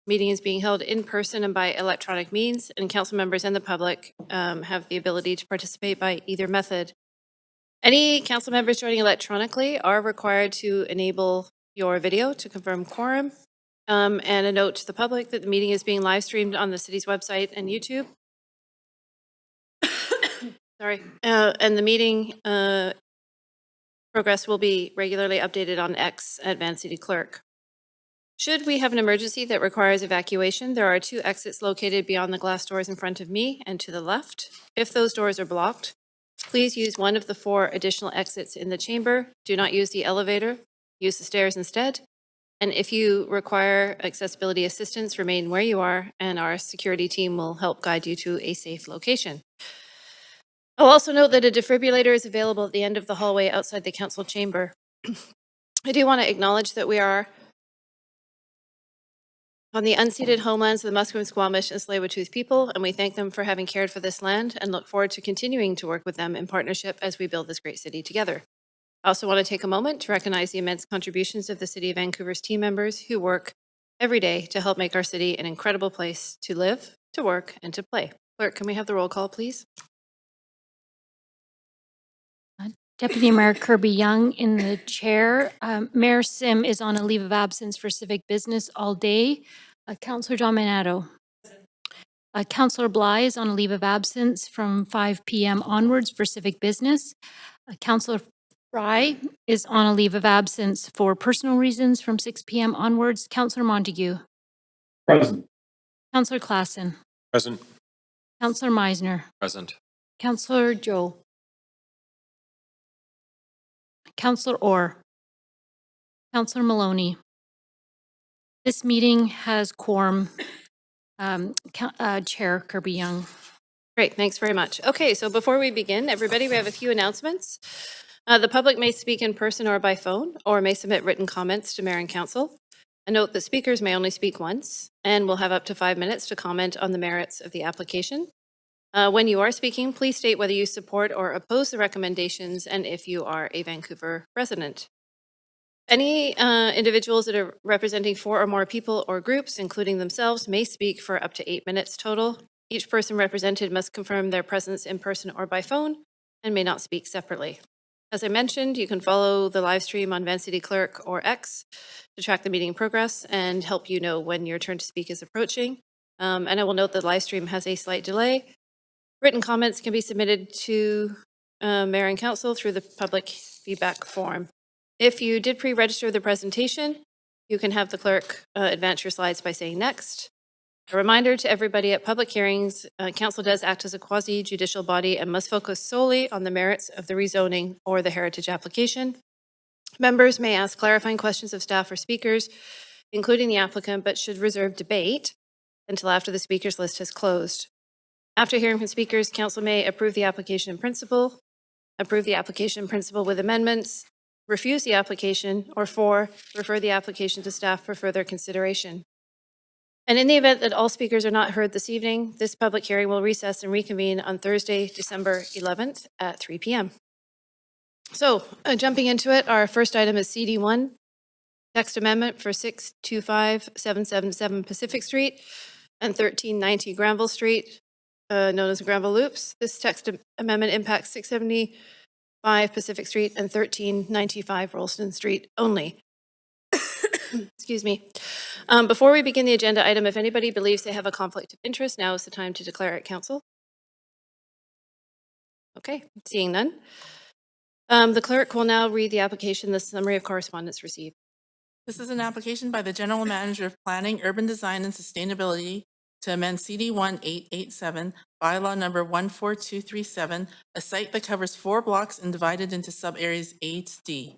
Meeting is being held in person and by electronic means, and council members and the public have the ability to participate by either method. Any council members joining electronically are required to enable your video to confirm quorum. And a note to the public that the meeting is being live streamed on the city's website and YouTube. Sorry. And the meeting progress will be regularly updated on X at Van City Clerk. Should we have an emergency that requires evacuation, there are 2 exits located beyond the glass doors in front of me and to the left. If those doors are blocked, please use one of the 4 additional exits in the chamber. Do not use the elevator, use the stairs instead. And if you require accessibility assistance, remain where you are, and our security team will help guide you to a safe location. I'll also note that a defibrillator is available at the end of the hallway outside the council chamber. I do want to acknowledge that we are on the unceded homelands of the Musqueam, Squamish, and Tsleil-Waututh people, and we thank them for having cared for this land and look forward to continuing to work with them in partnership as we build this great city together. I also want to take a moment to recognize the immense contributions of the City of Vancouver's team members who work every day to help make our city an incredible place to live, to work, and to play. Clerk, can we have the roll call, please? Deputy Mayor Kirby Young in the chair. Mayor Sim is on a leave of absence for civic business all day. Councillor Dominato. Councillor Bly is on a leave of absence from 5 p.m. onwards for civic business. Councillor Fry is on a leave of absence for personal reasons from 6 p.m. onwards. Councillor Montague. Present. Councillor Klassen. Present. Councillor Meisner. Present. Councillor Joe. Councillor Orr. Councillor Maloney. This meeting has quorum. Chair Kirby Young. Great, thanks very much. Okay, so before we begin, everybody, we have a few announcements. The public may speak in person or by phone, or may submit written comments to Mayor and Council. A note that speakers may only speak once, and will have up to 5 minutes to comment on the merits of the application. When you are speaking, please state whether you support or oppose the recommendations, and if you are a Vancouver resident. Any individuals that are representing 4 or more people or groups, including themselves, may speak for up to 8 minutes total. Each person represented must confirm their presence in person or by phone and may not speak separately. As I mentioned, you can follow the live stream on Van City Clerk or X to track the meeting progress and help you know when your turn to speak is approaching. And I will note that the live stream has a slight delay. Written comments can be submitted to Mayor and Council through the public feedback form. If you did pre-register the presentation, you can have the clerk advance your slides by saying next. A reminder to everybody at public hearings, Council does act as a quasi-judicial body and must focus solely on the merits of the rezoning or the heritage application. Members may ask clarifying questions of staff or speakers, including the applicant, but should reserve debate until after the speakers list has closed. After hearing from speakers, Council may approve the application in principle, approve the application in principle with amendments, refuse the application, or 4, refer the application to staff for further consideration. And in the event that all speakers are not heard this evening, this public hearing will recess and reconvene on Thursday, December 11th at 3 p.m. So jumping into it, our first item is CD1, text amendment for 625777 Pacific Street and 1390 Granville Street, known as Granville Loops. This text amendment impacts 675 Pacific Street and 1395 Rolston Street only. Excuse me. Before we begin the agenda item, if anybody believes they have a conflict of interest, now is the time to declare it, Council. Okay, seeing none. The clerk will now read the application, the summary of correspondence received. This is an application by the General Manager of Planning, Urban Design and Sustainability to amend CD 1887, bylaw number 14237, a site that covers 4 blocks and divided into sub-areas A to D,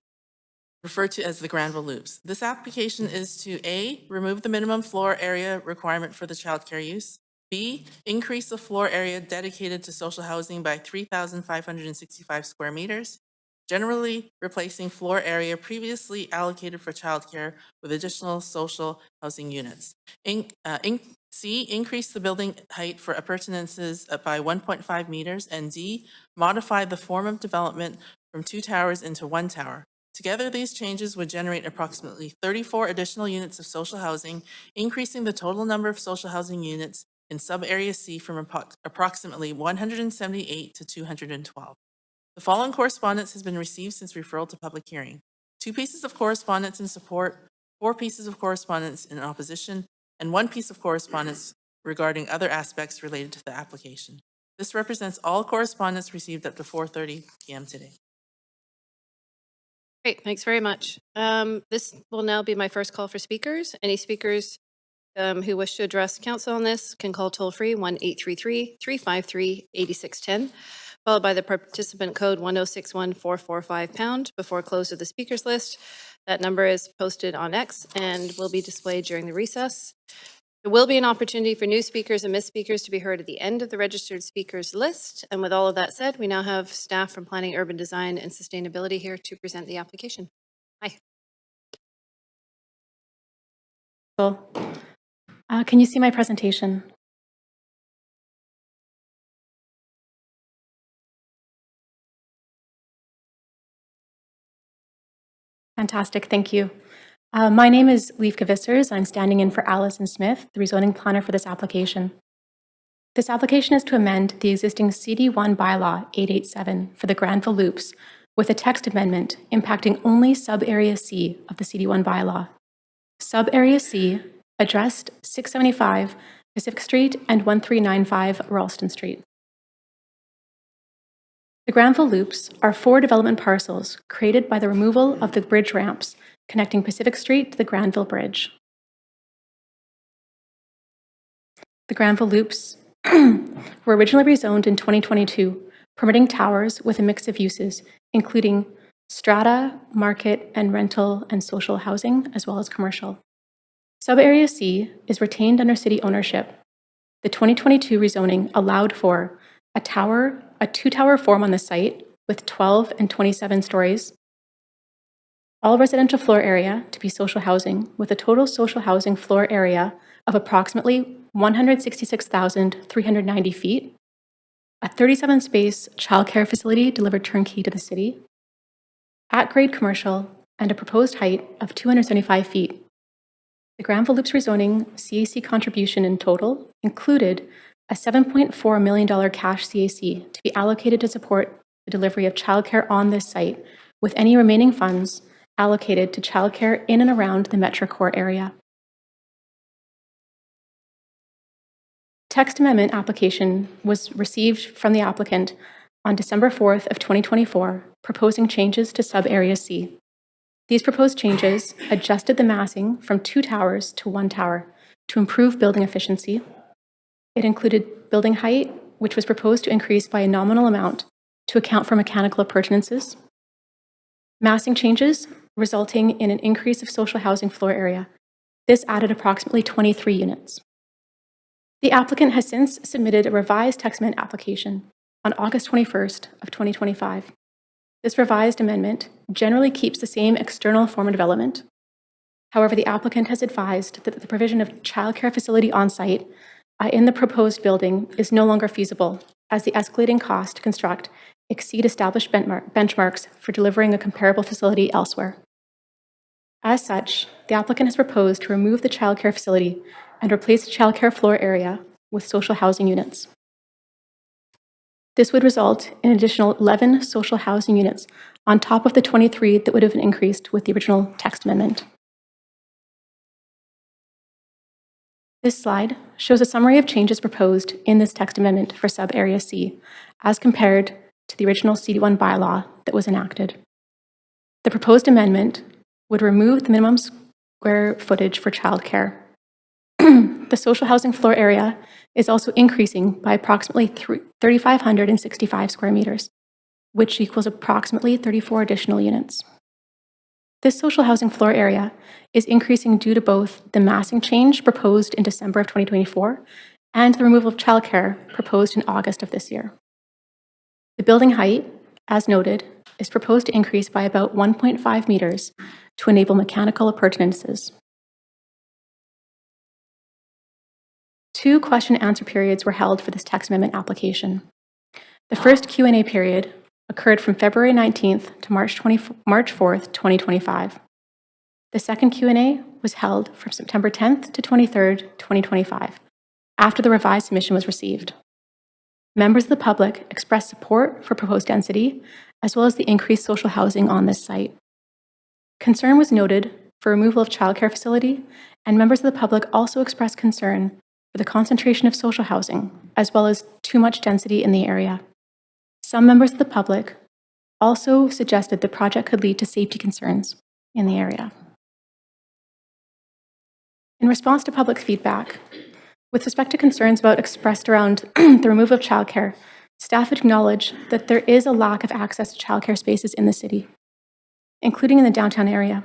referred to as the Granville Loops. This application is to A, remove the minimum floor area requirement for the childcare use, B, increase the floor area dedicated to social housing by 3,565 square meters, generally replacing floor area previously allocated for childcare with additional social housing units. C, increase the building height for appurtenances by 1.5 meters, and D, modify the form of development from 2 towers into 1 tower Together, these changes would generate approximately 34 additional units of social housing, increasing the total number of social housing units in Sub-Area C from approximately 178 to 212. The following correspondence has been received since referral to public hearing. 2 pieces of correspondence in support, 4 pieces of correspondence in opposition, and 1 piece of correspondence regarding other aspects related to the application. This represents all correspondence received up to 4:30 p.m. today. Great, thanks very much. This will now be my first call for speakers. Any speakers who wish to address council on this can call toll-free 1-833-353-8610, followed by the participant code 1061445# before close of the speakers list. That number is posted on X and will be displayed during the recess. There will be an opportunity for new speakers and missed speakers to be heard at the end of the registered speakers list. And with all of that said, we now have staff from Planning, Urban Design, and Sustainability here to present the application. Hi. Can you see my presentation? Fantastic, thank you. My name is Leafka Vissers. I'm standing in for Allison Smith, the rezoning planner for this application. This application is to amend the existing CD1 bylaw 887 for the Granville Loops with a text amendment impacting only sub-area C of the CD1 bylaw. Sub-area C, addressed 675 Pacific Street and 1395 Ralston Street. The Granville Loops are 4 development parcels created by the removal of the bridge ramps connecting Pacific Street to the Granville Bridge. The Granville Loops were originally rezoned in 2022, permitting towers with a mix of uses, including strata, market, and rental and social housing, as well as commercial. Sub-area C is retained under city ownership. The 2022 rezoning allowed for a 2-tower form on the site with 12 and 27 stories, all residential floor area to be social housing with a total social housing floor area of approximately 166,390 feet, a 37-space childcare facility delivered turnkey to the city, at-grade commercial, and a proposed height of 275 feet. The Granville Loops rezoning CAC contribution in total included a $7.4 million cash CAC to be allocated to support the delivery of childcare on this site, with any remaining funds allocated to childcare in and around the Metro Core area. Text amendment application was received from the applicant on December 4th of 2024, proposing changes to sub-area C. These proposed changes adjusted the massing from 2 towers to 1 tower to improve building efficiency. It included building height, which was proposed to increase by a nominal amount to account for mechanical appurtenances. Massing changes resulting in an increase of social housing floor area. This added approximately 23 units. The applicant has since submitted a revised text amendment application on August 21st of 2025. This revised amendment generally keeps the same external form of development. However, the applicant has advised that the provision of childcare facility on-site in the proposed building is no longer feasible, as the escalating costs to construct exceed established benchmarks for delivering a comparable facility elsewhere. As such, the applicant has proposed to remove the childcare facility and replace the childcare floor area with social housing units. This would result in an additional 11 social housing units on top of the 23 that would have been increased with the original text amendment. This slide shows a summary of changes proposed in this text amendment for sub-area C as compared to the original CD1 bylaw that was enacted. The proposed amendment would remove the minimum square footage for childcare. The social housing floor area is also increasing by approximately 3,565 square meters, which equals approximately 34 additional units. This social housing floor area is increasing due to both the massing change proposed in December of 2024 and the removal of childcare proposed in August of this year. The building height, as noted, is proposed to increase by about 1.5 meters to enable mechanical appurtenances. 2 question-answer periods were held for this text amendment application. The first Q&A period occurred from February 19th to March 4th, 2025. The second Q&A was held from September 10th to 23rd, 2025, after the revised submission was received. Members of the public expressed support for proposed density, as well as the increased social housing on this site. Concern was noted for removal of childcare facility, and members of the public also expressed concern for the concentration of social housing, as well as too much density in the area. Some members of the public also suggested the project could lead to safety concerns in the area. In response to public feedback, with respect to concerns expressed around the removal of childcare, staff acknowledge that there is a lack of access to childcare spaces in the city, including in the downtown area.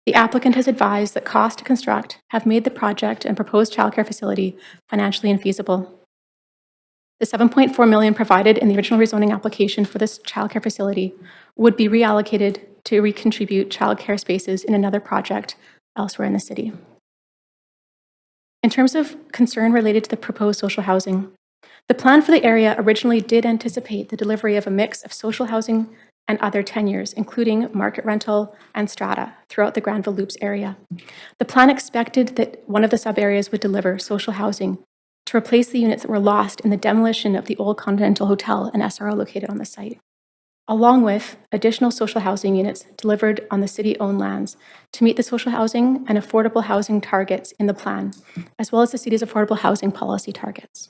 The applicant has advised that costs to construct have made the project and proposed childcare facility financially infeasible. The $7.4 million provided in the original rezoning application for this childcare facility would be reallocated to recontribute childcare spaces in another project elsewhere in the city. In terms of concern related to the proposed social housing, the plan for the area originally did anticipate the delivery of a mix of social housing and other tenures, including market rental and strata, throughout the Granville Loops area. The plan expected that one of the sub-areas would deliver social housing to replace the units that were lost in the demolition of the old Continental Hotel and SRO located on the site, along with additional social housing units delivered on the city-owned lands to meet the social housing and affordable housing targets in the plan, as well as the city's affordable housing policy targets.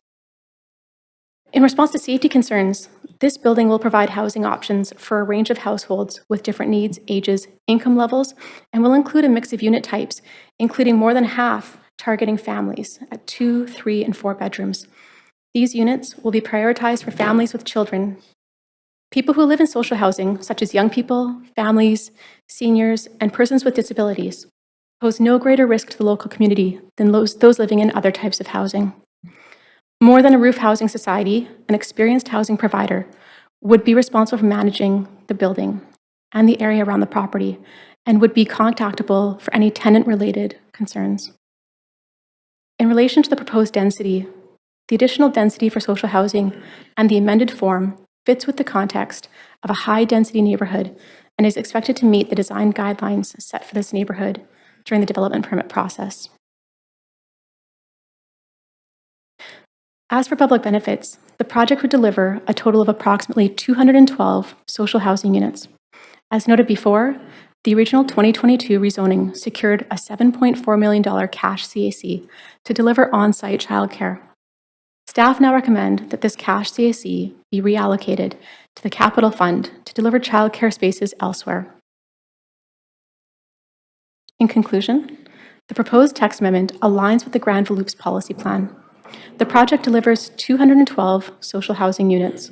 In response to safety concerns, this building will provide housing options for a range of households with different needs, ages, income levels, and will include a mix of unit types, including more than half targeting families at 2, 3, and 4 bedrooms. These units will be prioritized for families with children, people who live in social housing, such as young people, families, seniors, and persons with disabilities, pose no greater risk to the local community than those living in other types of housing. More Than a Roof Housing Society, an experienced housing provider, would be responsible for managing the building and the area around the property and would be contactable for any tenant-related concerns. In relation to the proposed density, the additional density for social housing and the amended form fits with the context of a high-density neighborhood and is expected to meet the design guidelines set for this neighborhood during the development permit process. As for public benefits, the project would deliver a total of approximately 212 social housing units. As noted before, the original 2022 rezoning secured a $7.4 million cash CAC to deliver on-site childcare. Staff now recommend that this cash CAC be reallocated to the capital fund to deliver childcare spaces elsewhere. In conclusion, the proposed text amendment aligns with the Granville Loops policy plan. The project delivers 212 social housing units.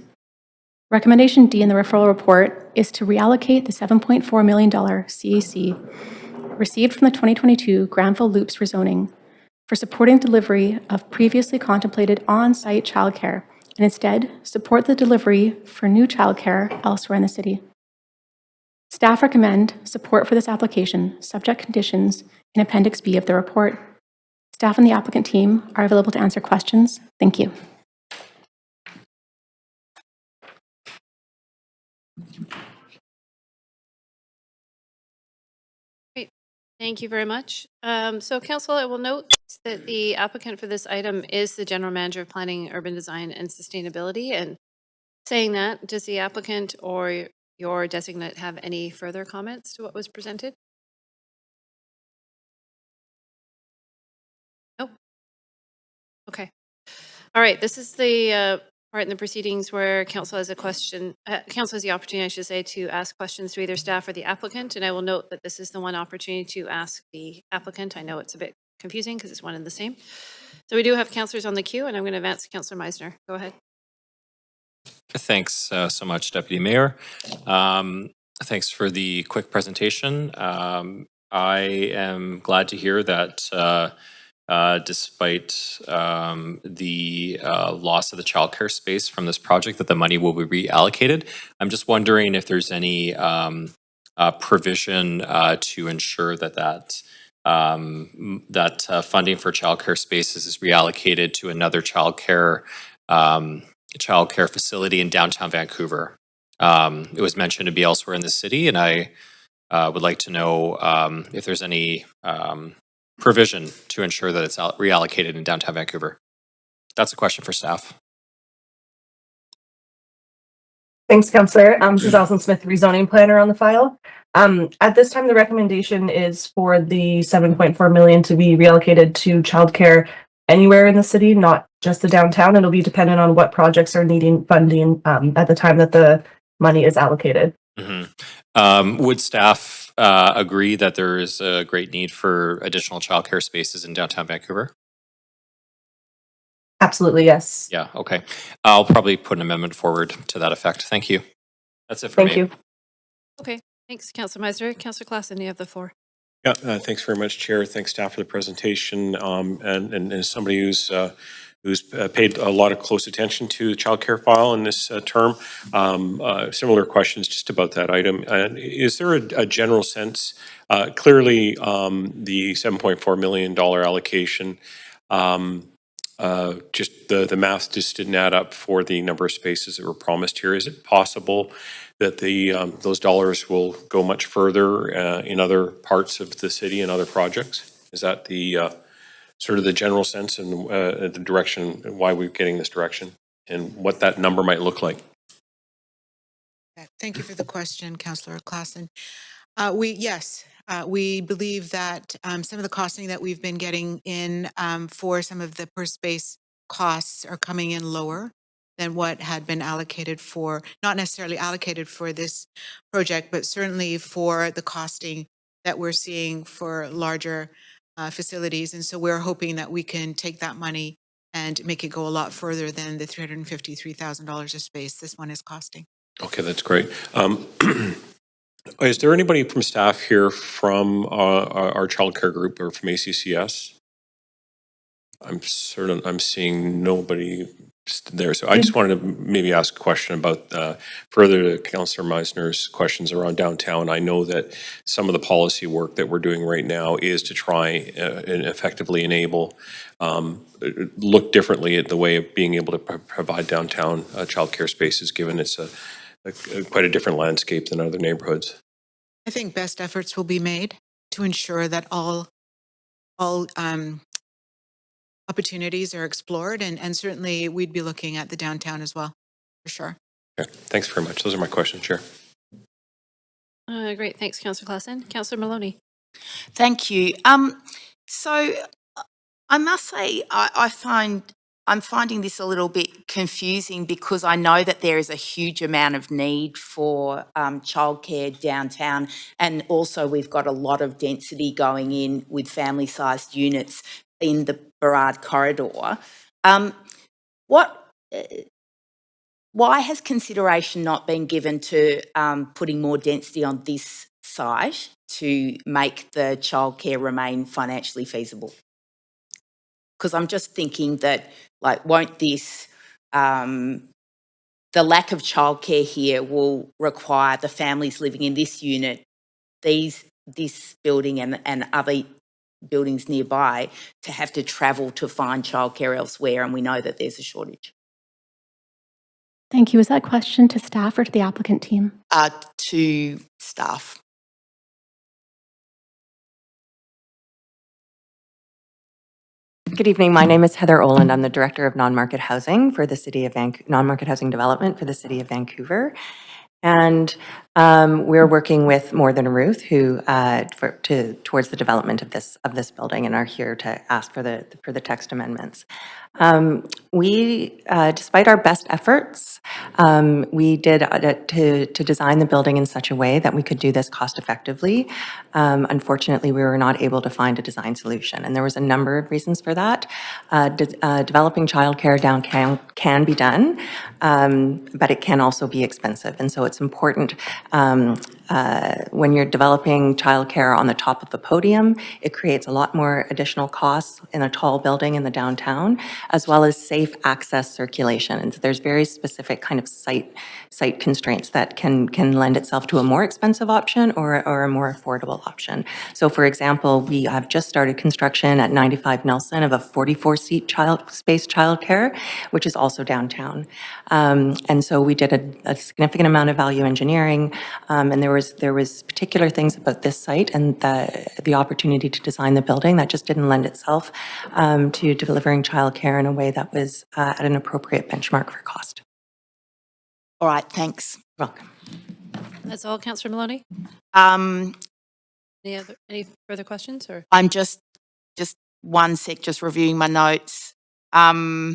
Recommendation D in the referral report is to reallocate the $7.4 million CAC received from the 2022 Granville Loops rezoning for supporting delivery of previously contemplated on-site childcare and instead support the delivery for new childcare elsewhere in the city. Staff recommend support for this application, subject conditions in Appendix B of the report. Staff and the applicant team are available to answer questions. Thank you. Great. Thank you very much. So Council, I will note that the applicant for this item is the General Manager of Planning, Urban Design and Sustainability. And saying that, does the applicant or your designate have any further comments to what was presented? Nope. Okay. All right. This is the part in the proceedings where council has a question. Council has the opportunity, I should say, to ask questions to either staff or the applicant. And I will note that this is the one opportunity to ask the applicant. I know it's a bit confusing because it's one and the same. So we do have councillors on the queue, and I'm going to advance to Councillor Meisner. Go ahead. Thanks so much, Deputy Mayor. Thanks for the quick presentation. I am glad to hear that despite the loss of the childcare space from this project, that the money will be reallocated. I'm just wondering if there's any provision to ensure that funding for childcare spaces is reallocated to another childcare facility in downtown Vancouver. It was mentioned to be elsewhere in the city, and I would like to know if there's any provision to ensure that it's reallocated in downtown Vancouver. That's a question for staff. Thanks, Councillor. This is Alison Smith, rezoning planner on the file. At this time, the recommendation is for the 7.4 million to be reallocated to childcare anywhere in the city, not just the downtown. It'll be dependent on what projects are needing funding at the time that the money is allocated. Would staff agree that there is a great need for additional childcare spaces in downtown Vancouver? Absolutely, yes. Yeah, okay. I'll probably put an amendment forward to that effect. Thank you. That's it for me. Thank you. Okay, thanks, Councillor Meisner. Councillor Klassen, you have the floor. Yeah, thanks very much, Chair. Thanks, staff, for the presentation. And as somebody who's paid a lot of close attention to the childcare file in this term, similar questions just about that item. Is there a general sense? Clearly, the $7.4 million allocation, just the math just didn't add up for the number of spaces that were promised here. Is it possible that those dollars will go much further in other parts of the city and other projects? Is that the sort of the general sense and the direction, why we're getting this direction, and what that number might look like? Thank you for the question, Councillor Klassen. We believe that some of the costing that we've been getting in for some of the per space costs are coming in lower than what had been allocated for, not necessarily allocated for this project, but certainly for the costing that we're seeing for larger facilities. And so we're hoping that we can take that money and make it go a lot further than the $353,000 a space this one is costing. Okay, that's great. Is there anybody from staff here from our childcare group or from ACCS? I'm certain I'm seeing nobody there. So I just wanted to maybe ask a question about further to Councillor Meisner's questions around downtown. I know that some of the policy work that we're doing right now is to try and effectively enable, look differently at the way of being able to provide downtown childcare spaces, given it's quite a different landscape than other neighborhoods. I think best efforts will be made to ensure that all opportunities are explored, and certainly we'd be looking at the downtown as well, for sure. Okay, thanks very much. Those are my questions, Chair. Great, thanks, Councillor Klassen. Councillor Maloney. Thank you. So I must say I'm finding this a little bit confusing because I know that there is a huge amount of need for childcare downtown, and also we've got a lot of density going in with family-sized units in the Burrard corridor. Why has consideration not been given to putting more density on this site to make the childcare remain financially feasible? Because I'm just thinking that, like, won't this, the lack of childcare here will require the families living in this unit, this building and other buildings nearby to have to travel to find childcare elsewhere, and we know that there's a shortage. Thank you. Is that question to staff or to the applicant team? To staff. Good evening. My name is Heather Oland. I'm the Director of Non-Market Housing for the City of Non-Market Housing Development for the City of Vancouver. And we're working with More Than Ruth, who towards the development of this building, and are here to ask for the text amendments. We, despite our best efforts, we did to design the building in such a way that we could do this cost effectively. Unfortunately, we were not able to find a design solution, and there was a number of reasons for that. Developing childcare downtown can be done, but it can also be expensive, and so it's important when you're developing childcare on the top of the podium, it creates a lot more additional costs in a tall building in the downtown, as well as safe access circulation. And so there's very specific kind of site constraints that can lend itself to a more expensive option or a more affordable option. So for example, we have just started construction at 95 Nelson of a 44-seat space childcare, which is also downtown. And so we did a significant amount of value engineering, and there was particular things about this site and the opportunity to design the building that just didn't lend itself to delivering childcare in a way that was at an appropriate benchmark for cost. All right, thanks. Welcome. That's all, Councillor Maloney? Um, Any further questions, or? I'm just one sec, just reviewing my notes. Yeah,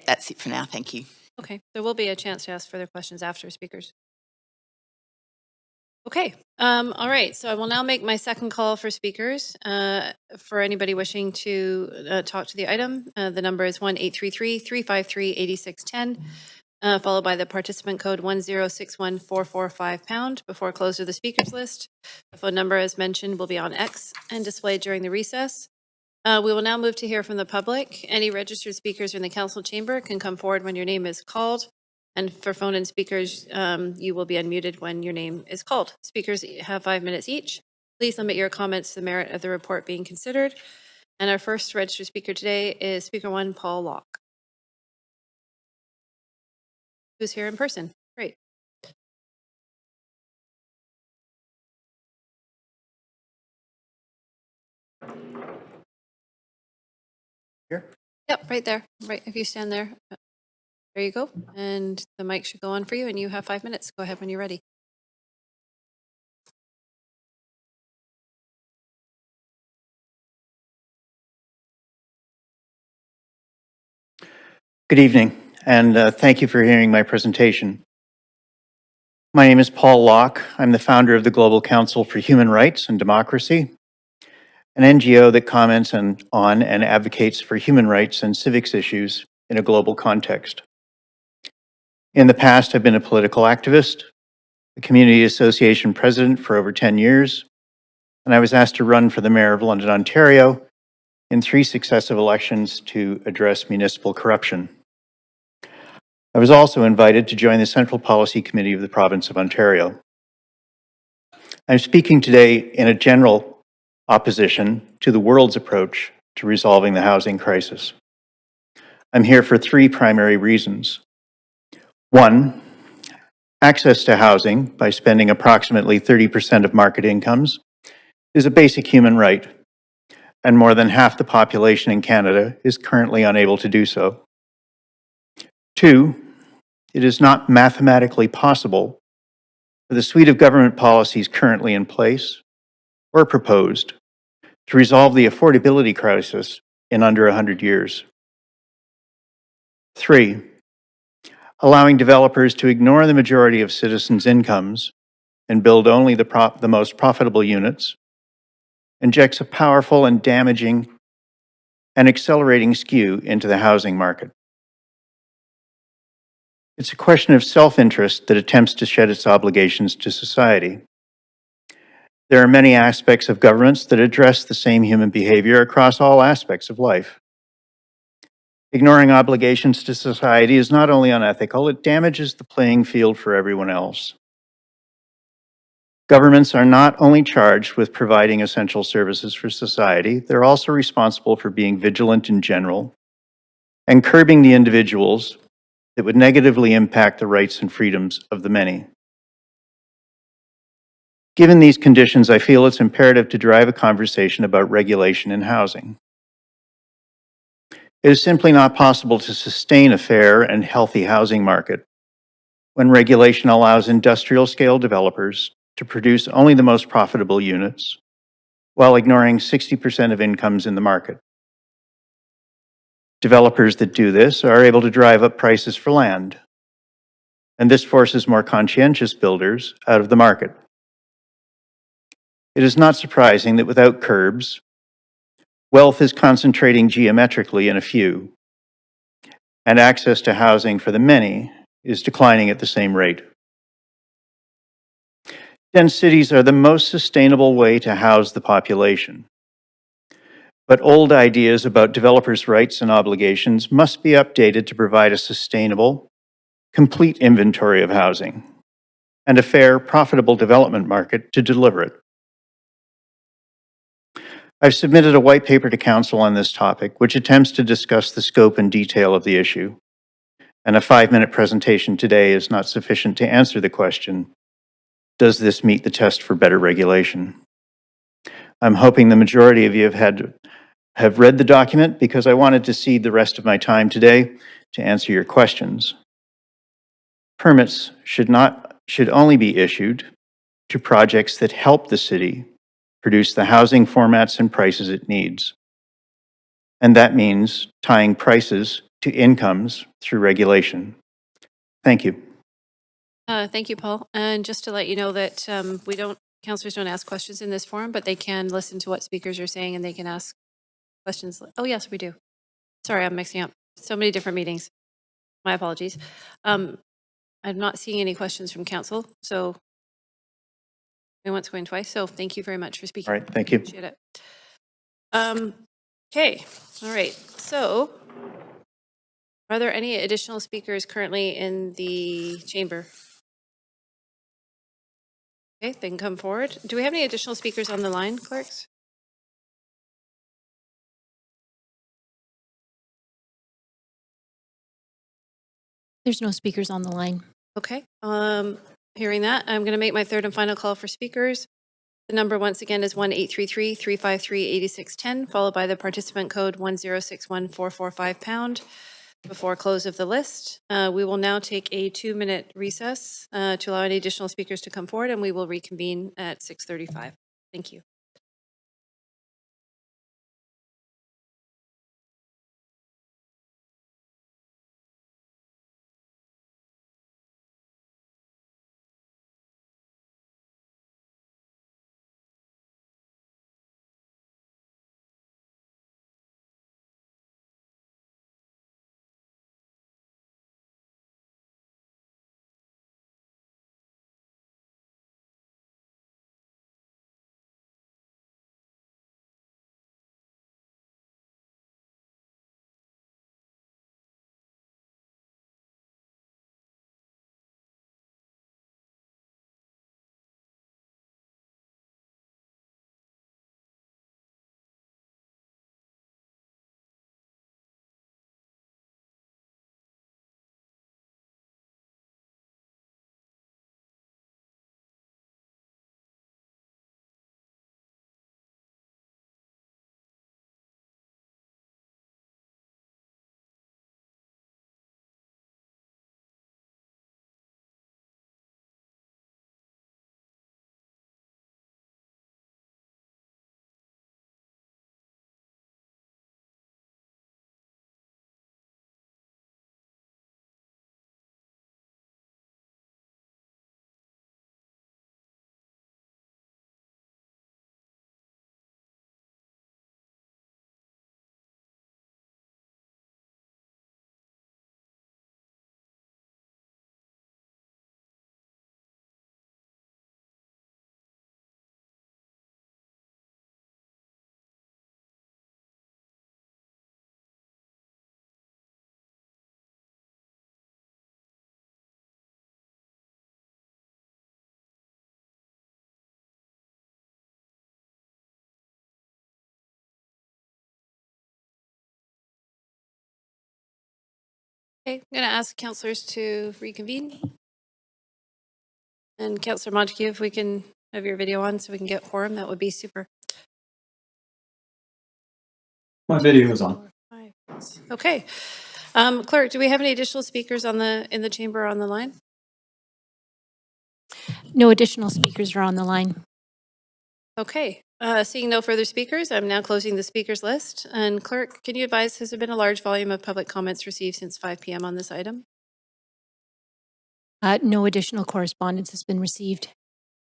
that's it for now. Thank you. Okay, there will be a chance to ask further questions after speakers. Okay, all right, so I will now make my second call for speakers. For anybody wishing to talk to the item, the number is 1-833-353-8610, followed by the participant code 1061445#. Before close of the speakers list, the phone number as mentioned will be on X and displayed during the recess. We will now move to hear from the public. Any registered speakers in the council chamber can come forward when your name is called. And for phone-in speakers, you will be unmuted when your name is called. Speakers have 5 minutes each. Please limit your comments to the merit of the report being considered. And our first registered speaker today is Speaker 1, Paul Locke, who's here in person. Great. Here? Yep, right there. Right, if you stand there. There you go. And the mic should go on for you, and you have 5 minutes. Go ahead when you're ready. Good evening, and thank you for hearing my presentation. My name is Paul Locke. I'm the founder of the Global Council for Human Rights and Democracy, an NGO that comments on and advocates for human rights and civics issues in a global context. In the past, I've been a political activist, a community association president for over 10 years, and I was asked to run for the mayor of London, Ontario, in 3 successive elections to address municipal corruption. I was also invited to join the Central Policy Committee of the Province of Ontario. I'm speaking today in a general opposition to the world's approach to resolving the housing crisis. I'm here for 3 primary reasons. 1, access to housing by spending approximately 30% of market incomes is a basic human right, and more than half the population in Canada is currently unable to do so. 2, it is not mathematically possible for the suite of government policies currently in place or proposed to resolve the affordability crisis in under 100 years. 3, allowing developers to ignore the majority of citizens' incomes and build only the most profitable units injects a powerful and damaging and accelerating skew into the housing market. It's a question of self-interest that attempts to shed its obligations to society. There are many aspects of governments that address the same human behavior across all aspects of life. Ignoring obligations to society is not only unethical, it damages the playing field for everyone else. Governments are not only charged with providing essential services for society, they're also responsible for being vigilant in general and curbing the individuals that would negatively impact the rights and freedoms of the many. Given these conditions, I feel it's imperative to drive a conversation about regulation in housing. It is simply not possible to sustain a fair and healthy housing market when regulation allows industrial-scale developers to produce only the most profitable units while ignoring 60% of incomes in the market. Developers that do this are able to drive up prices for land, and this forces more conscientious builders out of the market. It is not surprising that without curbs, wealth is concentrating geometrically in a few, and access to housing for the many is declining at the same rate. Dense cities are the most sustainable way to house the population. But old ideas about developers' rights and obligations must be updated to provide a sustainable, complete inventory of housing and a fair, profitable development market to deliver it. I've submitted a white paper to Council on this topic, which attempts to discuss the scope and detail of the issue. And a 5-minute presentation today is not sufficient to answer the question, does this meet the test for better regulation? I'm hoping the majority of you have read the document because I wanted to cede the rest of my time today to answer your questions. Permits should only be issued to projects that help the city produce the housing formats and prices it needs. And that means tying prices to incomes through regulation. Thank you. Thank you, Paul. And just to let you know that councillors don't ask questions in this forum, but they can listen to what speakers are saying and they can ask questions. Oh, yes, we do. Sorry, I'm mixing up so many different meetings. My apologies. I'm not seeing any questions from council, so we once going twice. So thank you very much for speaking. All right, thank you. Appreciate it. Okay, all right. So are there any additional speakers currently in the chamber? Okay, they can come forward. Do we have any additional speakers on the line, clerks? There's no speakers on the line. Okay, hearing that, I'm going to make my third and final call for speakers. The number once again is 1-833-353-8610, followed by the participant code 1061445 # before close of the list. We will now take a 2-minute recess to allow any additional speakers to come forward, and we will reconvene at 6:35. Thank you. Okay, I'm going to ask councillors to reconvene. And Councillor Montague, if we can have your video on so we can get quorum, that would be super. My video is on. Okay. Clerk, do we have any additional speakers in the chamber on the line? No additional speakers are on the line. Okay. Seeing no further speakers, I'm now closing the speakers list. And Clerk, can you advise, has there been a large volume of public comments received since 5 p.m. on this item? No additional correspondence has been received.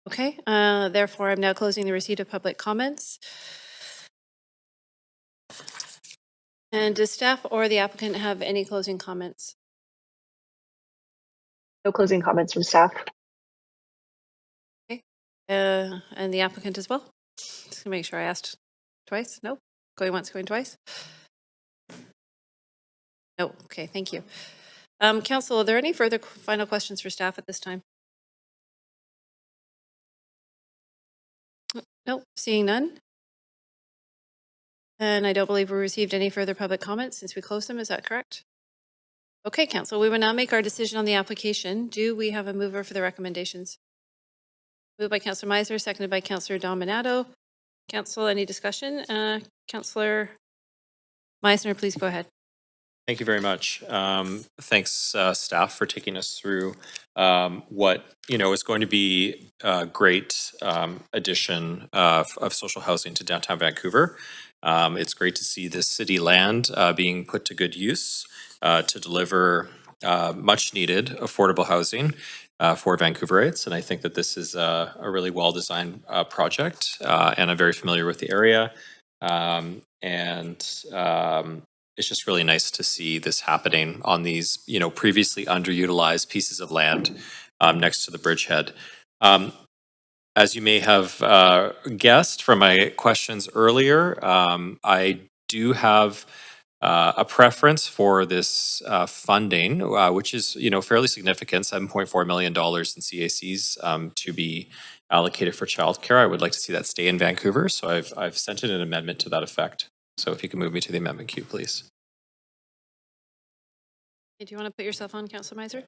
Okay. Therefore, I'm now closing the receipt of public comments. And does staff or the applicant have any closing comments? No closing comments from staff. Okay. And the applicant as well? Just to make sure I asked twice. No? Going once, going twice? No. Okay, thank you. Council, are there any further final questions for staff at this time? Nope, seeing none. And I don't believe we received any further public comments since we closed them. Is that correct? Okay, Council, we will now make our decision on the application. Do we have a mover for the recommendations? Moved by Councillor Meisner, seconded by Councillor Dominato. Council, any discussion? Councillor Meisner, please go ahead. Thank you very much. Thanks, staff, for taking us through what is going to be a great addition of social housing to downtown Vancouver. It's great to see this city land being put to good use to deliver much needed affordable housing for Vancouverites. And I think that this is a really well-designed project, and I'm very familiar with the area. It's just really nice to see this happening on these, previously underutilized pieces of land next to the bridgehead. As you may have guessed from my questions earlier, I do have a preference for this funding, which is, fairly significant, $7.4 million in CACs to be allocated for childcare. I would like to see that stay in Vancouver, so I've sent in an amendment to that effect. So if you can move me to the amendment queue, please. Do you want to put yourself on, Councillor Meisner?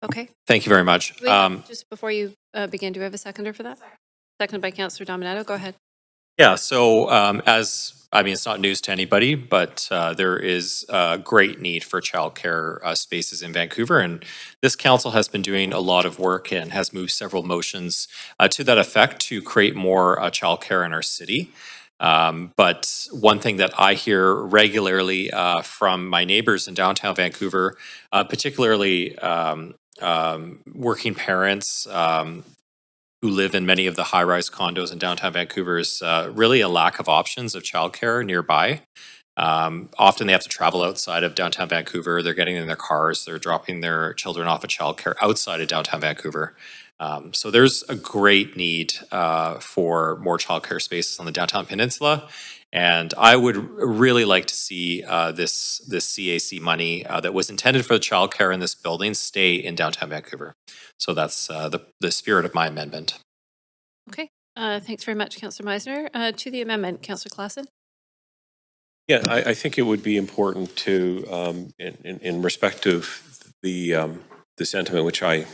Okay. Thank you very much. Wait, just before you begin, do we have a seconder for that? Seconded by Councillor Dominato. Go ahead. Yeah, so it's not news to anybody, but there is a great need for childcare spaces in Vancouver. And this council has been doing a lot of work and has moved several motions to that effect to create more childcare in our city. But one thing that I hear regularly from my neighbors in downtown Vancouver, particularly working parents who live in many of the high-rise condos in downtown Vancouver, is really a lack of options of childcare nearby. Often they have to travel outside of downtown Vancouver. They're getting in their cars. They're dropping their children off at childcare outside of downtown Vancouver. So there's a great need for more childcare spaces on the downtown peninsula. And I would really like to see this CAC money that was intended for the childcare in this building stay in downtown Vancouver. So that's the spirit of my amendment. Okay. Thanks very much, Councillor Meisner. To the amendment, Councillor Klassen. Yeah, I think it would be important to, in respect of the sentiment, which I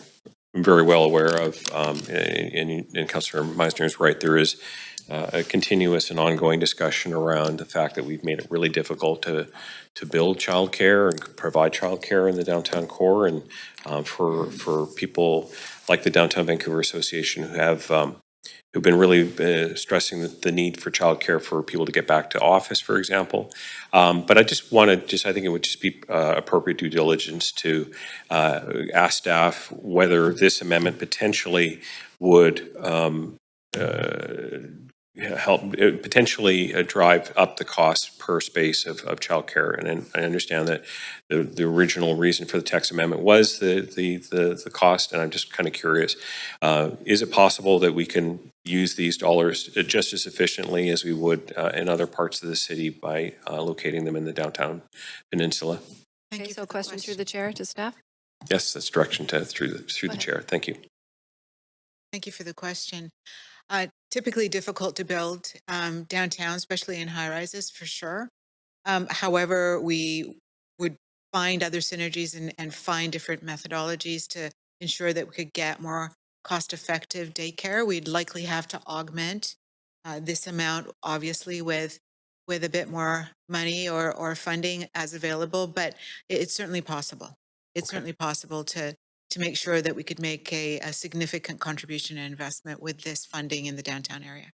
am very well aware of, and Councillor Meisner is right, there is a continuous and ongoing discussion around the fact that we've made it really difficult to build childcare and provide childcare in the downtown core, and for people like the Downtown Vancouver Association who've been really stressing the need for childcare for people to get back to office, for example. But I just want to I think it would just be appropriate due diligence to ask staff whether this amendment potentially would help potentially drive up the cost per space of childcare. And I understand that the original reason for the text amendment was the cost, and I'm just kind of curious, is it possible that we can use these dollars just as efficiently as we would in other parts of the city by locating them in the downtown peninsula? Thank Okay, you so for a the question through the chair to staff. Yes, that's direction through the chair. Thank you. Thank you for the question. Typically difficult to build downtown, especially in high rises, for sure. However, we would find other synergies and find different methodologies to ensure that we could get more cost-effective daycare. We'd likely have to augment this amount, obviously, with a bit more money or funding as available, but it's certainly possible. It's certainly possible to make sure that we could make a significant contribution and investment with this funding in the downtown area.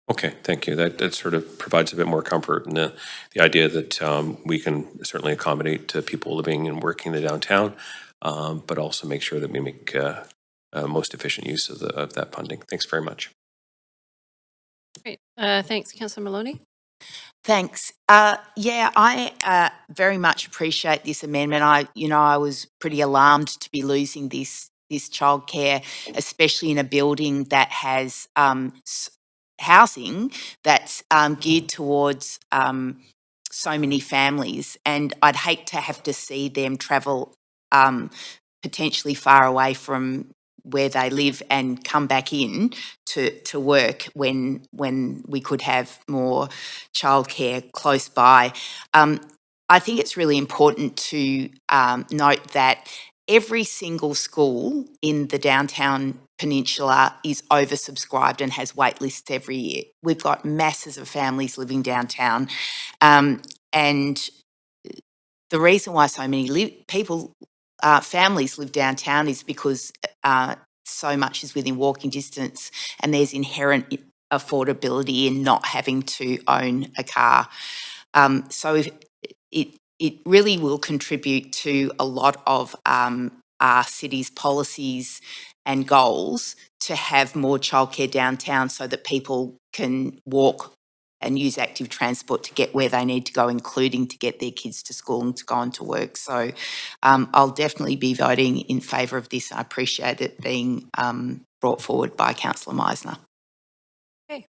Okay, thank you. That sort of provides a bit more comfort in the idea that we can certainly accommodate people living and working in the downtown, but also make sure that we make most efficient use of that funding. Thanks very much. Great. Thanks, Councillor Maloney. Thanks. Yeah, I very much appreciate this amendment. I was pretty alarmed to be losing this this childcare, especially in a building that has housing that's geared towards so many families. And I'd hate to have to see them travel potentially far away from where they live and come back in to work when we could have more childcare close by. I think it's really important to note that every single school in the downtown peninsula is oversubscribed and has wait lists every year. We've got masses of families living downtown. And the reason why so many families live downtown is because so much is within walking distance, and there's inherent affordability in not having to own a car. So it really will contribute to a lot of our city's policies and goals to have more childcare downtown so that people can walk and use active transport to get where they need to go, including to get their kids to school and to go on to work. So I'll definitely be voting in favour of this. I appreciate it being brought forward by Councillor Meisner. Okay.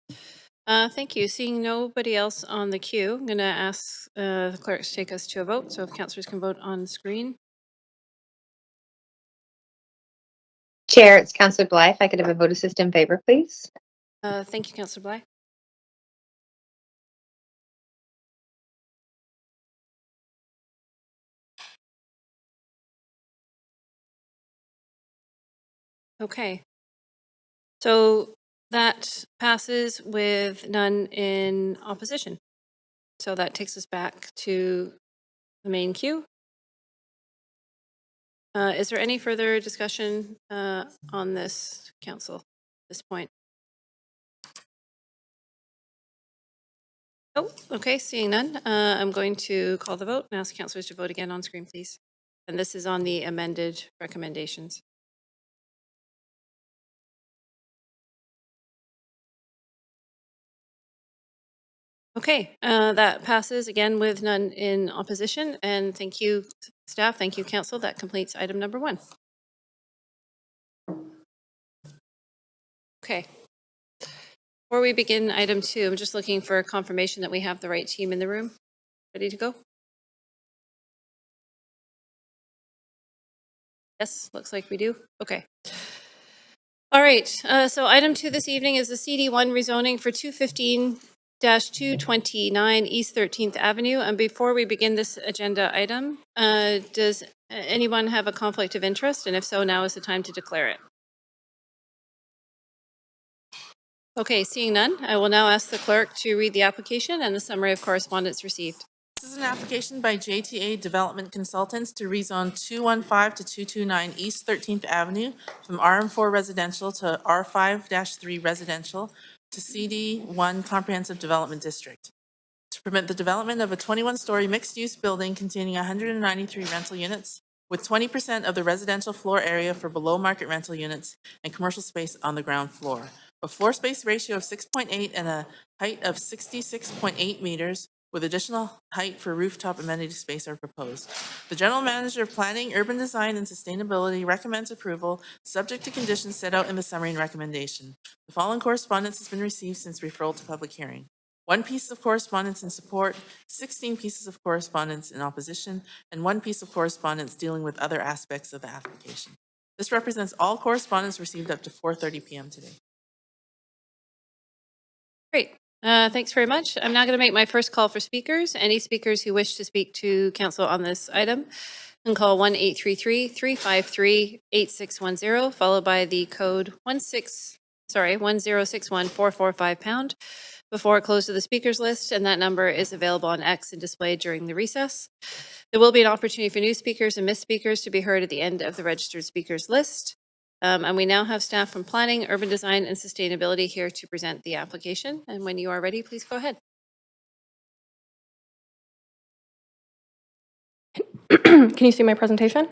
Thank you. Seeing nobody else on the queue, I'm going to ask the clerk to take us to a vote. So if councillors can vote on the screen. Chair, it's Councillor Blythe. If I could have a vote assist in favour, please. Thank you, Councillor Blythe. Okay. So that passes with none in opposition. So that takes us back to the main queue. Is there any further discussion on this, council, at this point? Oh, okay, seeing none, I'm going to call the vote and ask councillors to vote again on screen, please. And this is on the amended recommendations. Okay, that passes again with none in opposition. And thank you, staff. Thank you, council. That completes item number 1. Okay. Before we begin item 2, I'm just looking for confirmation that we have the right team in the room. Ready to go? Yes, looks like we do. Okay. All right. So item 2 this evening is the CD1 rezoning for 215-229 East 13th Avenue. And before we begin this agenda item, does anyone have a conflict of interest? And if so, now is the time to declare it. Okay, seeing none, I will now ask the clerk to read the application and the summary of correspondence received. This is an application by JTA Development Consultants to rezone 215 to 229 East 13th Avenue from RM4 residential to R5-3 residential to CD1 Comprehensive Development District, to permit the development of a 21-story mixed-use building containing 193 rental units with 20% of the residential floor area for below-market rental units and commercial space on the ground floor. A floor space ratio of 6.8 and a height of 66.8 meters with additional height for rooftop amenity space are proposed. The General Manager of Planning, Urban Design, and Sustainability recommends approval, subject to conditions set out in the summary and recommendation. The following correspondence has been received since referral to public hearing. 1 piece of correspondence in support, 16 pieces of correspondence in opposition, and 1 piece of correspondence dealing with other aspects of the application. This represents all correspondence received up to 4:30 p.m. today. Great. Thanks very much. I'm now going to make my first call for speakers. Any speakers who wish to speak to council on this item can call 1-833-353-8610, followed by the code 1061-4445#. Before it closes to the speakers list, and that number is available on X and displayed during the recess. There will be an opportunity for new speakers and missed speakers to be heard at the end of the registered speakers list. And we now have staff from Planning, Urban Design, and Sustainability here to present the application. And when you are ready, please go ahead. Can you see my presentation?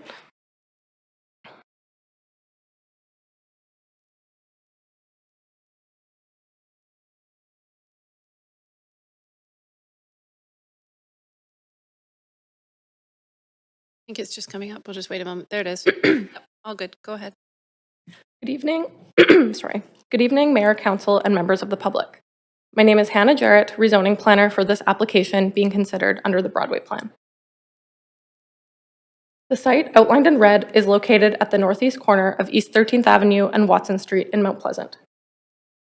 I think it's just coming up. We'll just wait a moment. There it is. Yep, all good. Go ahead. Good evening. Sorry. Good evening, Mayor, Council, and members of the public. My name is Hannah Jarrett, rezoning planner for this application being considered under the Broadway Plan. The site outlined in red is located at the northeast corner of East 13th Avenue and Watson Street in Mount Pleasant.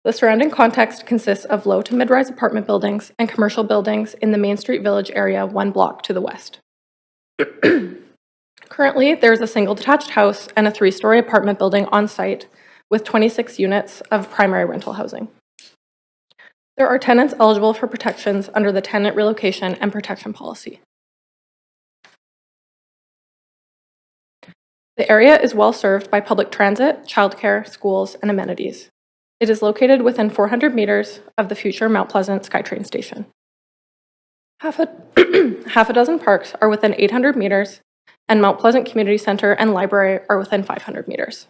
The surrounding context consists of low to mid-rise apartment buildings and commercial buildings in the Main Street Village area 1 block to the west. Currently, there is a single detached house and a 3-story apartment building on site with 26 units of primary rental housing. There are tenants eligible for protections under the Tenant Relocation and Protection Policy. The area is well served by public transit, childcare, schools, and amenities. It is located within 400 meters of the future Mount Pleasant SkyTrain station. Half a dozen parks are within 800 meters, and Mount Pleasant Community Center and Library are within 500 meters.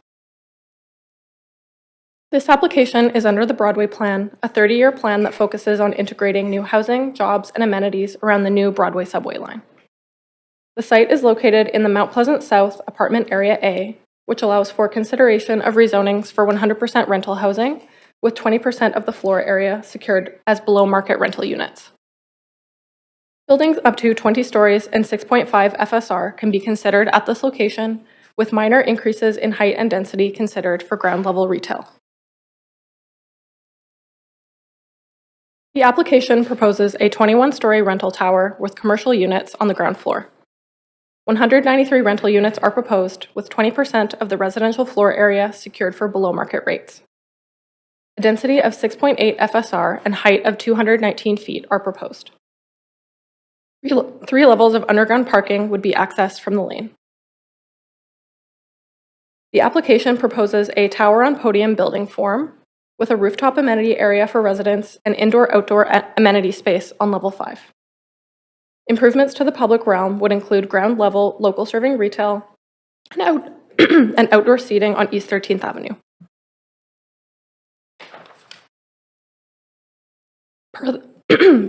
This application is under the Broadway Plan, a 30-year plan that focuses on integrating new housing, jobs, and amenities around the new Broadway subway line. The site is located in the Mount Pleasant South Apartment Area A, which allows for consideration of rezonings for 100% rental housing, with 20% of the floor area secured as below-market rental units. Buildings up to 20 stories and 6.5 FSR can be considered at this location, with minor increases in height and density considered for ground-level retail. The application proposes a 21-story rental tower with commercial units on the ground floor. 193 rental units are proposed, with 20% of the residential floor area secured for below-market rates. A density of 6.8 FSR and height of 219 feet are proposed. 3 levels of underground parking would be accessed from the lane. The application proposes a tower-on-podium building form with a rooftop amenity area for residents and indoor-outdoor amenity space on level 5. Improvements to the public realm would include ground-level local serving retail and outdoor seating on East 13th Avenue.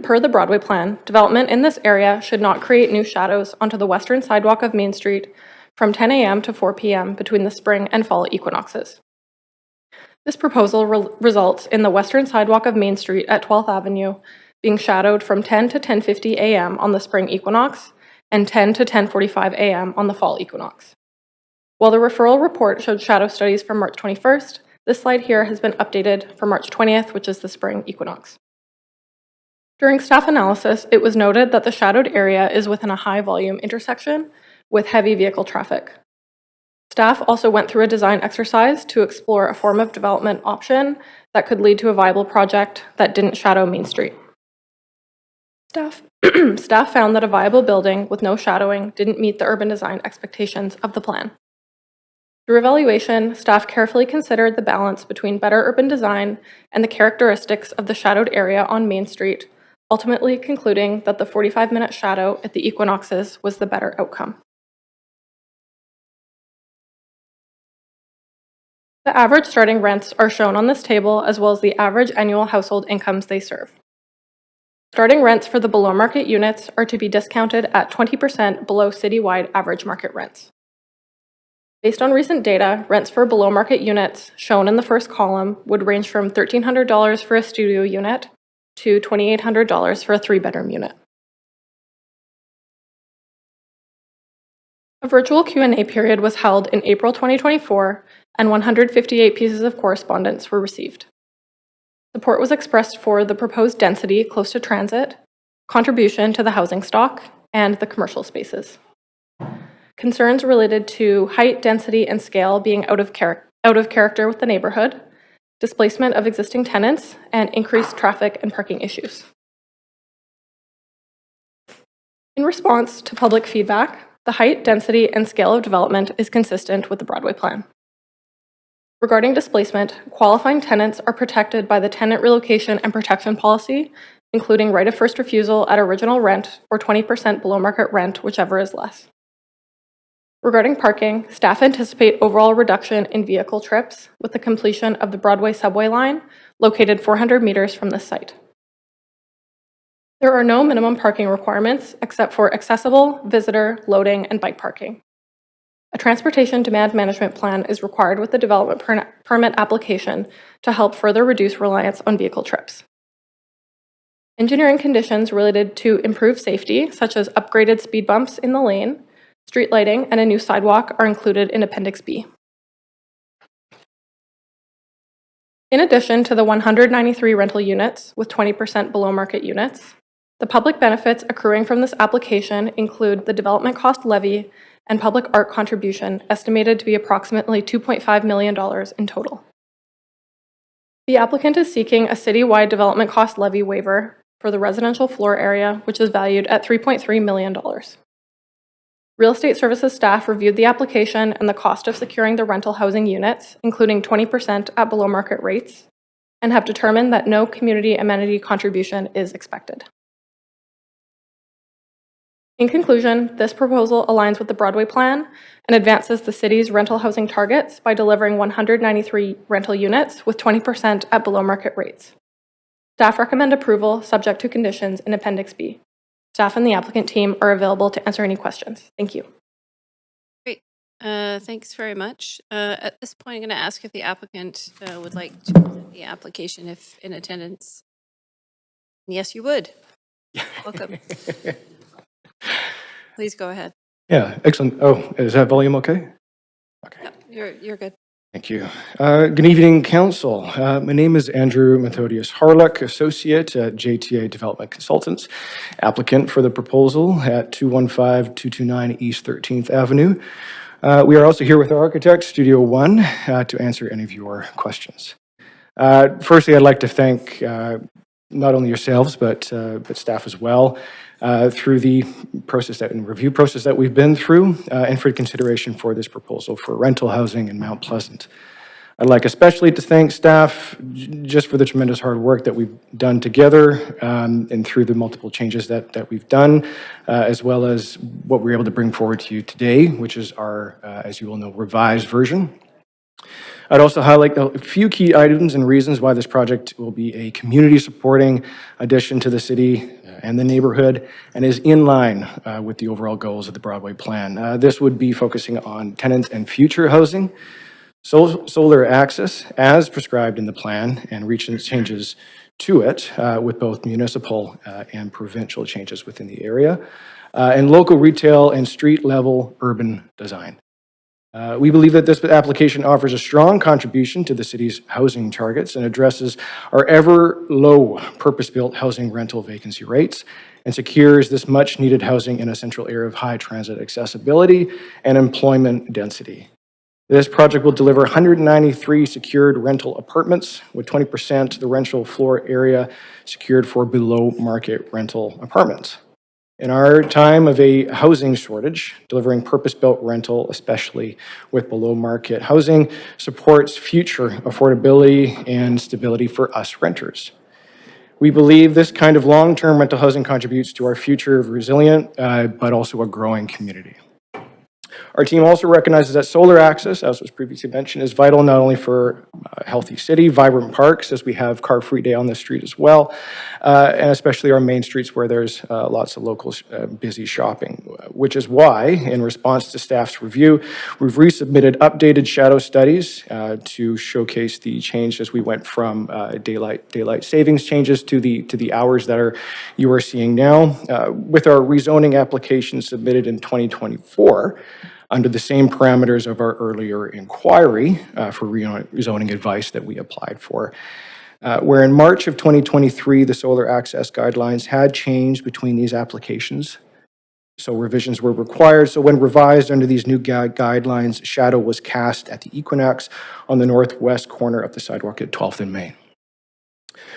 Per the Broadway Plan, development in this area should not create new shadows onto the western sidewalk of Main Street from 10 a.m. to 4 p.m. between the spring and fall equinoxes. This proposal results in the western sidewalk of Main Street at 12th Avenue being shadowed from 10 to 10:50 a.m. on the spring equinox and 10 to 10:45 a.m. on the fall equinox. While the referral report showed shadow studies from March 21st, this slide here has been updated for March 20th, which is the spring equinox. During staff analysis, it was noted that the shadowed area is within a high-volume intersection with heavy vehicle traffic. Staff also went through a design exercise to explore a form of development option that could lead to a viable project that didn't shadow Main Street. Staff found that a viable building with no shadowing didn't meet the urban design expectations of the plan. Through evaluation, staff carefully considered the balance between better urban design and the characteristics of the shadowed area on Main Street, ultimately concluding that the 45-minute shadow at the equinoxes was the better outcome. The average starting rents are shown on this table, as well as the average annual household incomes they serve. Starting rents for the below-market units are to be discounted at 20% below citywide average market rents. Based on recent data, rents for below-market units, shown in the first column, would range from $1,300 for a studio unit to $2,800 for a 3-bedroom unit. A virtual Q&A period was held in April 2024, and 158 pieces of correspondence were received. Support was expressed for the proposed density close to transit, contribution to the housing stock, and the commercial spaces. Concerns related to height, density, and scale being out of character with the neighborhood, displacement of existing tenants, and increased traffic and parking issues. In response to public feedback, the height, density, and scale of development is consistent with the Broadway Plan. Regarding displacement, qualifying tenants are protected by the Tenant Relocation and Protection Policy, including right of first refusal at original rent or 20% below market rent, whichever is less. Regarding parking, staff anticipate overall reduction in vehicle trips with the completion of the Broadway subway line, located 400 meters from this site. There are no minimum parking requirements except for accessible, visitor, loading, and bike parking. A transportation demand management plan is required with the development permit application to help further reduce reliance on vehicle trips. Engineering conditions related to improved safety, such as upgraded speed bumps in the lane, street lighting, and a new sidewalk, are included in Appendix B. In addition to the 193 rental units with 20% below market units, the public benefits accruing from this application include the development cost levy and public art contribution, estimated to be approximately $2.5 million in total. The applicant is seeking a citywide development cost levy waiver for the residential floor area, which is valued at $3.3 million. Real Estate Services staff reviewed the application and the cost of securing the rental housing units, including 20% at below market rates, and have determined that no community amenity contribution is expected. In conclusion, this proposal aligns with the Broadway plan and advances the city's rental housing targets by delivering 193 rental units with 20% at below market rates. Staff recommend approval subject to conditions in Appendix B. Staff and the applicant team are available to answer any questions. Thank you. Great. Thanks very much. At this point, I'm going to ask if the applicant would like to present the application if in attendance. Yes, you would. Welcome. Please go ahead. Yeah, excellent. Oh, is that volume okay? Okay. Yep, you're good. Thank you. Good evening, Council. My name is Andrew Methodius Harlock, Associate at JTA Development Consultants, applicant for the proposal at 215-229 East 13th Avenue. We are also here with our architect, Studio One, to answer any of your questions. Firstly, I'd like to thank not only yourselves, but staff as well, through the process and review process that we've been through, and for consideration for this proposal for rental housing in Mount Pleasant. I'd like especially to thank staff just for the tremendous hard work that we've done together, and through the multiple changes that we've done, as well as what we're able to bring forward to you today, which is our, as you will know, revised version. I'd also highlight a few key items and reasons why this project will be a community supporting addition to the city and the neighborhood, and is in line with the overall goals of the Broadway plan. This would be focusing on tenants and future housing, solar access as prescribed in the plan, and recent changes to it with both municipal and provincial changes within the area, and local retail and street level urban design. We believe that this application offers a strong contribution to the city's housing targets and addresses our ever low purpose-built housing rental vacancy rates, and secures this much-needed housing in a central area of high transit accessibility and employment density. This project will deliver 193 secured rental apartments, with 20% of the rental floor area secured for below-market rental apartments. In our time of a housing shortage, delivering purpose-built rental, especially with below-market housing, supports future affordability and stability for us renters. We believe this kind of long-term rental housing contributes to our future of resilient, but also a growing community. Our team also recognizes that solar access, as was previously mentioned, is vital not only for a healthy city, vibrant parks, as we have Car-Free Day on the street as well, and especially our main streets where there's lots of local busy shopping, which is why, in response to staff's review, we've resubmitted updated shadow studies to showcase the change as we went from daylight savings changes to the hours that you are seeing now. With our rezoning application submitted in 2024, under the same parameters of our earlier inquiry for rezoning advice that we applied for, where in March of 2023, the solar access guidelines had changed between these applications, so revisions were required. So when revised under these new guidelines, shadow was cast at the equinox on the northwest corner of the sidewalk at 12th and Main.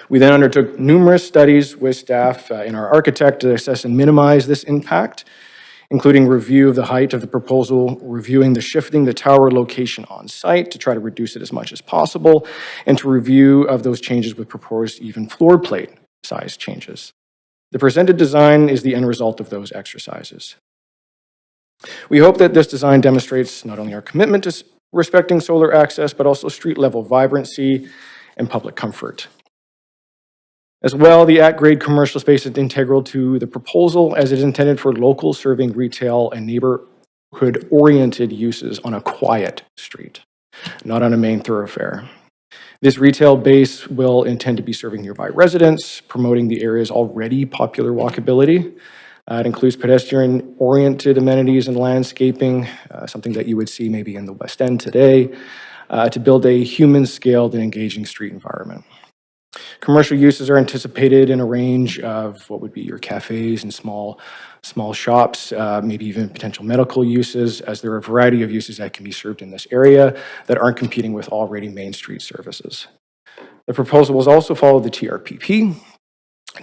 We then undertook numerous studies with staff and our architect to assess and minimize this impact, including review of the height of the proposal, reviewing the shifting the tower location on site to try to reduce it as much as possible, and to review of those changes with proposed even floor plate size changes. The presented design is the end result of those exercises. We hope that this design demonstrates not only our commitment to respecting solar access, but also street level vibrancy and public comfort. As well, the at-grade commercial space is integral to the proposal, as it is intended for local serving retail and neighborhood-oriented uses on a quiet street, not on a main thoroughfare. This retail base will intend to be serving nearby residents, promoting the area's already popular walkability. It includes pedestrian-oriented amenities and landscaping, something that you would see maybe in the West End today, to build a human-scaled and engaging street environment. Commercial uses are anticipated in a range of what would be your cafes and small shops, maybe even potential medical uses, as there are a variety of uses that can be served in this area that aren't competing with already Main Street services. The proposal will also follow the TRPP.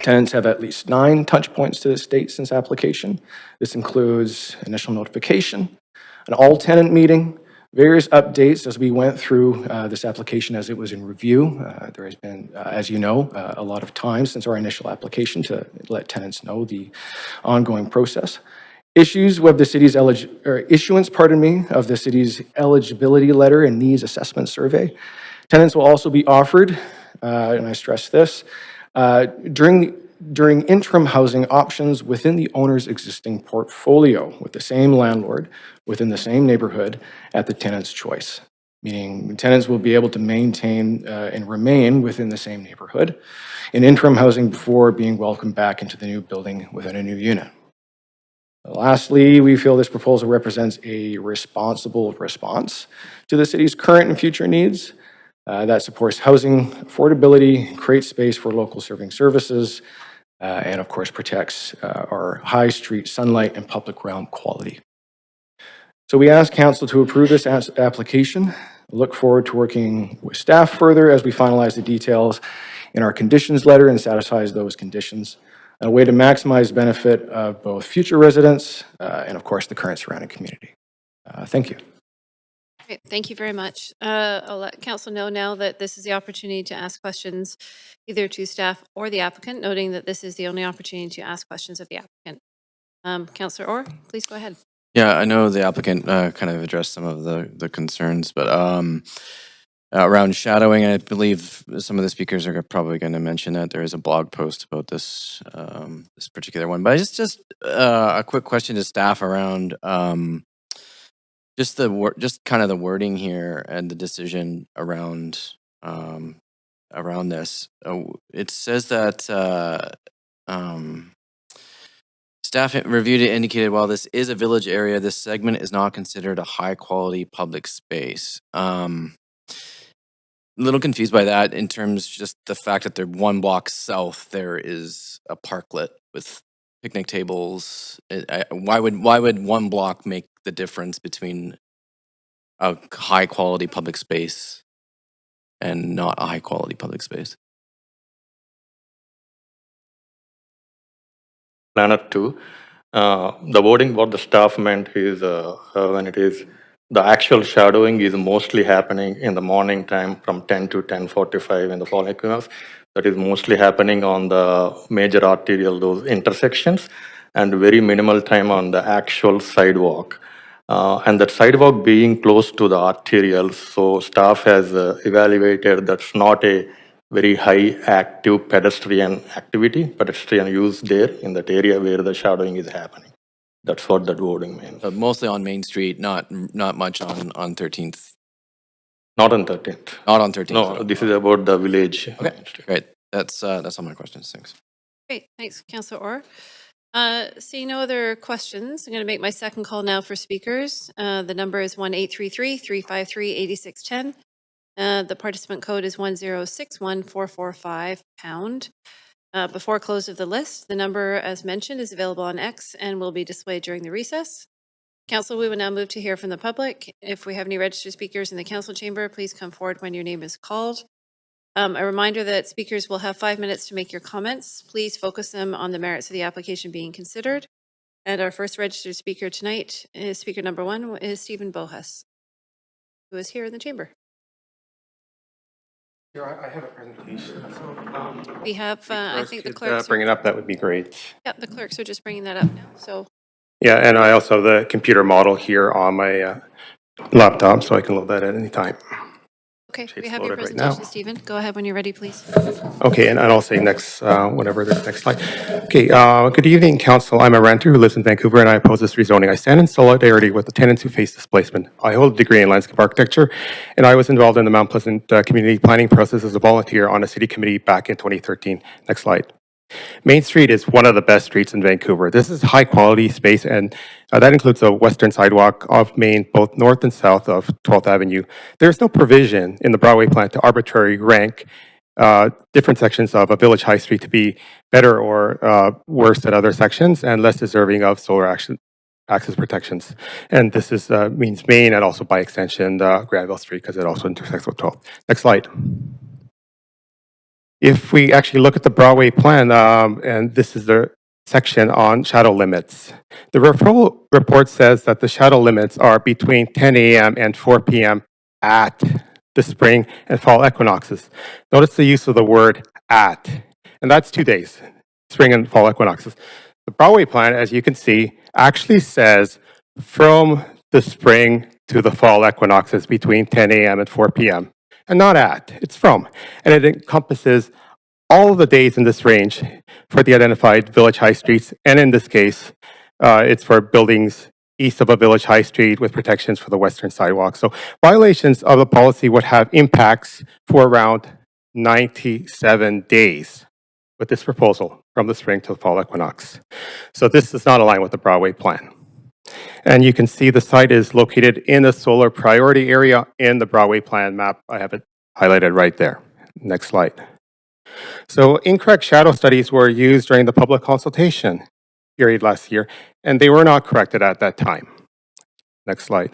Tenants have at least 9 touch points to this date since application. This includes initial notification, an all-tenant meeting, various updates as we went through this application as it was in review. There has been, as you know, a lot of time since our initial application to let tenants know the ongoing process. Issuance, of the city's eligibility letter and needs assessment survey. Tenants will also be offered, and I stress this, during interim housing options within the owner's existing portfolio with the same landlord within the same neighborhood at the tenant's choice, meaning tenants will be able to maintain and remain within the same neighborhood in interim housing before being welcomed back into the new building within a new unit. Lastly, we feel this proposal represents a responsible response to the city's current and future needs that supports housing affordability, creates space for local serving services, and of course protects our high street sunlight and public realm quality. So we ask council to approve this application. Look forward to working with staff further as we finalize the details in our conditions letter and satisfies those conditions. A way to maximize benefit of both future residents and of course the current surrounding community. Thank you. Great, thank you very much. I'll let council know now that this is the opportunity to ask questions either to staff or the applicant, noting that this is the only opportunity to ask questions of the applicant. Councillor Orr, please go ahead. Yeah, I know the applicant kind of addressed some of the concerns, but around shadowing, I believe some of the speakers are probably going to mention that there is a blog post about this this particular one. But just a quick question to staff around just kind of the wording here and the decision around around this. It says that staff reviewed it, indicated while this is a village area, this segment is not considered a high quality public space. A little confused by that in terms just the fact that they're 1 block south, there is a parklet with picnic tables. Why would 1 block make the difference between a high quality public space and not a high quality public space? Planner 2. The wording what the staff meant is when it is the actual shadowing is mostly happening in the morning time from 10 to 10:45 in the fall equinox. That is mostly happening on the major arterial, those intersections, and very minimal time on the actual sidewalk. And that sidewalk being close to the arterials, so staff has evaluated that's not a very high active pedestrian use there in that area where the shadowing is happening. That's what that wording means. Mostly on Main Street, not much on 13th. Not on 13th. Not on 13th. No, this is about the village. Okay, great. That's all my questions. Thanks. Great, thanks, Councillor Orr. Seeing no other questions, I'm going to make my second call now for speakers. The number is 1-833-353-8610. The participant code is 1061445 pound. Before close of the list, the number as mentioned is available on X and will be displayed during the recess. Council, we will now move to hear from the public. If we have any registered speakers in the council chamber, please come forward when your name is called. A reminder that speakers will have 5 minutes to make your comments. Please focus them on the merits of the application being considered. And our first registered speaker tonight is speaker number 1 is Stephen Bohus, who is here in the chamber. I have a presentation. We have, I think the clerks. Bring it up, that would be great. Yeah, the clerks are just bringing that up now. So. Yeah, and I also have the computer model here on my laptop, so I can load that at any time. Okay, we Shape's have your loaded right now. presentation, Stephen. Go ahead when you're ready, please. Okay, and I'll say next, whenever the next slide. Okay, good evening, council. I'm a renter who lives in Vancouver and I oppose this rezoning. I stand in solidarity with the tenants who face displacement. I hold a degree in landscape architecture and I was involved in the Mount Pleasant community planning process as a volunteer on a city committee back in 2013. Next slide. Main Street is one of the best streets in Vancouver. This is high quality space and that includes a western sidewalk of Main, both north and south of 12th Avenue. There's no provision in the Broadway plan to arbitrarily rank different sections of a village high street to be better or worse than other sections and less deserving of solar access protections. And this is means Main and also by extension Granville Street because it also intersects with 12th. Next slide. If we actually look at the Broadway plan, and this is the section on shadow limits. The referral report says that the shadow limits are between 10 a.m. and 4 p.m. at the spring and fall equinoxes. Notice the use of the word at, and that's 2 days, spring and fall equinoxes. The Broadway plan, as you can see, actually says from the spring to the fall equinoxes between 10 a.m. and 4 p.m. and not at, it's from. And it encompasses all of the days in this range for the identified village high streets. And in this case, it's for buildings east of a village high street with protections for the western sidewalk. So violations of the policy would have impacts for around 97 days with this proposal from the spring to the fall equinox. So this does not align with the Broadway plan. And you can see the site is located in the solar priority area in the Broadway plan map. I have it highlighted right there. Next slide. So incorrect shadow studies were used during the public consultation period last year, and they were not corrected at that time. Next slide.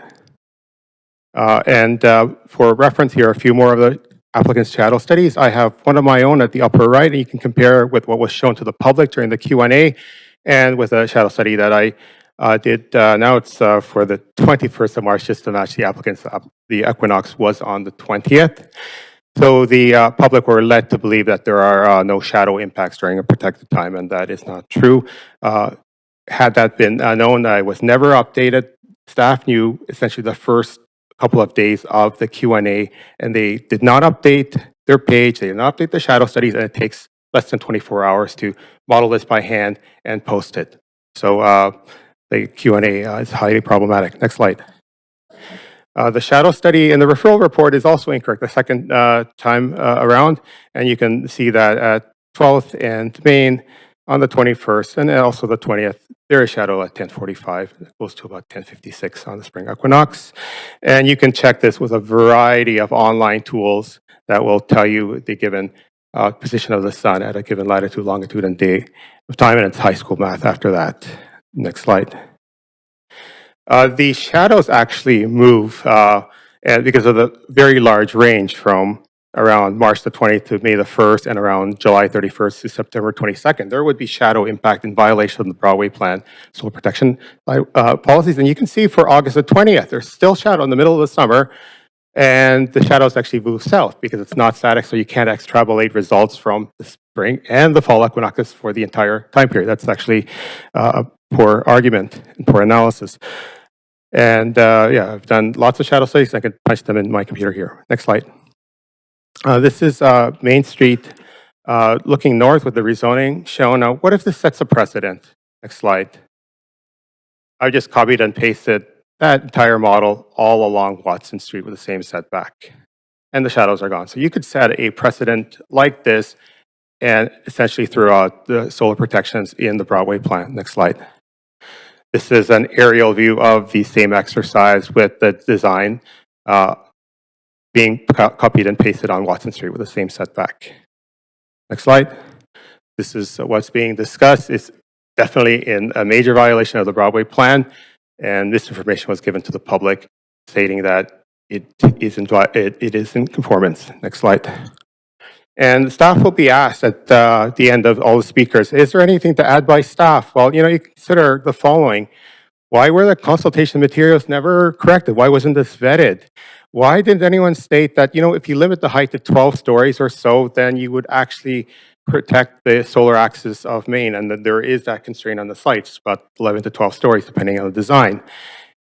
For reference here, a few more of the applicant's shadow studies. I have one of my own at the upper right, and you can compare with what was shown to the public during the Q&A and with a shadow study that I did. Now it's for the 21st of March, just to match the applicants. The equinox was on the 20th. So the public were led to believe that there are no shadow impacts during a protected time, and that is not true. Had that been known, I was never updated. Staff knew essentially the first couple of days of the Q&A, and they did not update their page. They did not update the shadow studies, and it takes less than 24 hours to model this by hand and post it. So the Q&A is highly problematic. Next slide. The shadow study in the referral report is also incorrect the second time around, and you can see that at 12th and Main on the 21st, and also the 20th, there is shadow at 10:45. It goes to about 10:56 on the spring equinox. And you can check this with a variety of online tools that will tell you the given position of the sun at a given latitude, longitude, and day of time, and it's high school math after that. Next slide. The shadows actually move and because of the very large range from around March the 20th to May the 1st and around July 31st to September 22nd. There would be shadow impact in violation of the Broadway plan solar protection policies. And you can see for August the 20th, there's still shadow in the middle of the summer, and the shadows actually move south because it's not static, so you can't extrapolate results from the spring and the fall equinoxes for the entire time period. That's actually a poor argument and poor analysis. And yeah, I've done lots of shadow studies. I can punch them in my computer here. Next slide. This is Main Street looking north with the rezoning shown. Now, what if this sets a precedent? Next slide. I just copied and pasted that entire model all along Watson Street with the same setback. And the shadows are gone. So you could set a precedent like this and essentially throw out the solar protections in the Broadway plan. Next slide. This is an aerial view of the same exercise with the design being copied and pasted on Watson Street with the same setback. Next slide. This is what's being discussed. It's definitely in a major violation of the Broadway plan, and this information was given to the public stating that it is in conformance. Next slide. And staff will be asked at the end of all the speakers, is there anything to add by staff? Well, you know, you consider the following. Why were the consultation materials never corrected? Why wasn't this vetted? Why didn't anyone state that, you know, if you limit the height to 12 stories or so, then you would actually protect the solar axis of Main, and that there is that constraint on the sites, about 11 to 12 stories, depending on the design.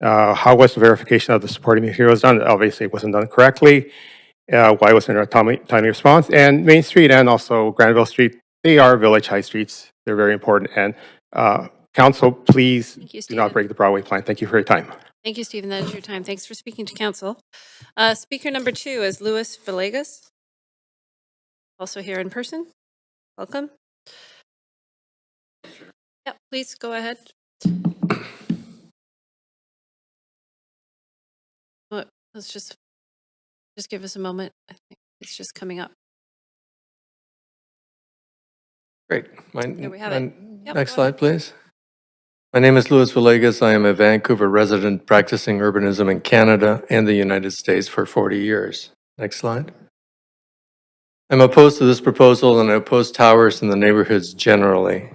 How was the verification of the supporting materials done? Obviously, it wasn't done correctly. why wasn't there a timely response? And Main Street and also Granville Street, they are village high streets. They're very important. And council, please Thank you, do not Stephen. break the Broadway plan. Thank you for your time. Thank you, Stephen. That is your time. Thanks for speaking to council. Speaker number 2 is Louis Villegas, also here in person. Welcome. Yeah, please go ahead. Let's just give us a moment. I think it's just coming up. Great. Here we have it. Yep, Next go slide, ahead. please. My name is Louis Villegas. I am a Vancouver resident practicing urbanism in Canada and the United States for 40 years. Next slide. I'm opposed to this proposal and I oppose towers in the neighborhoods generally.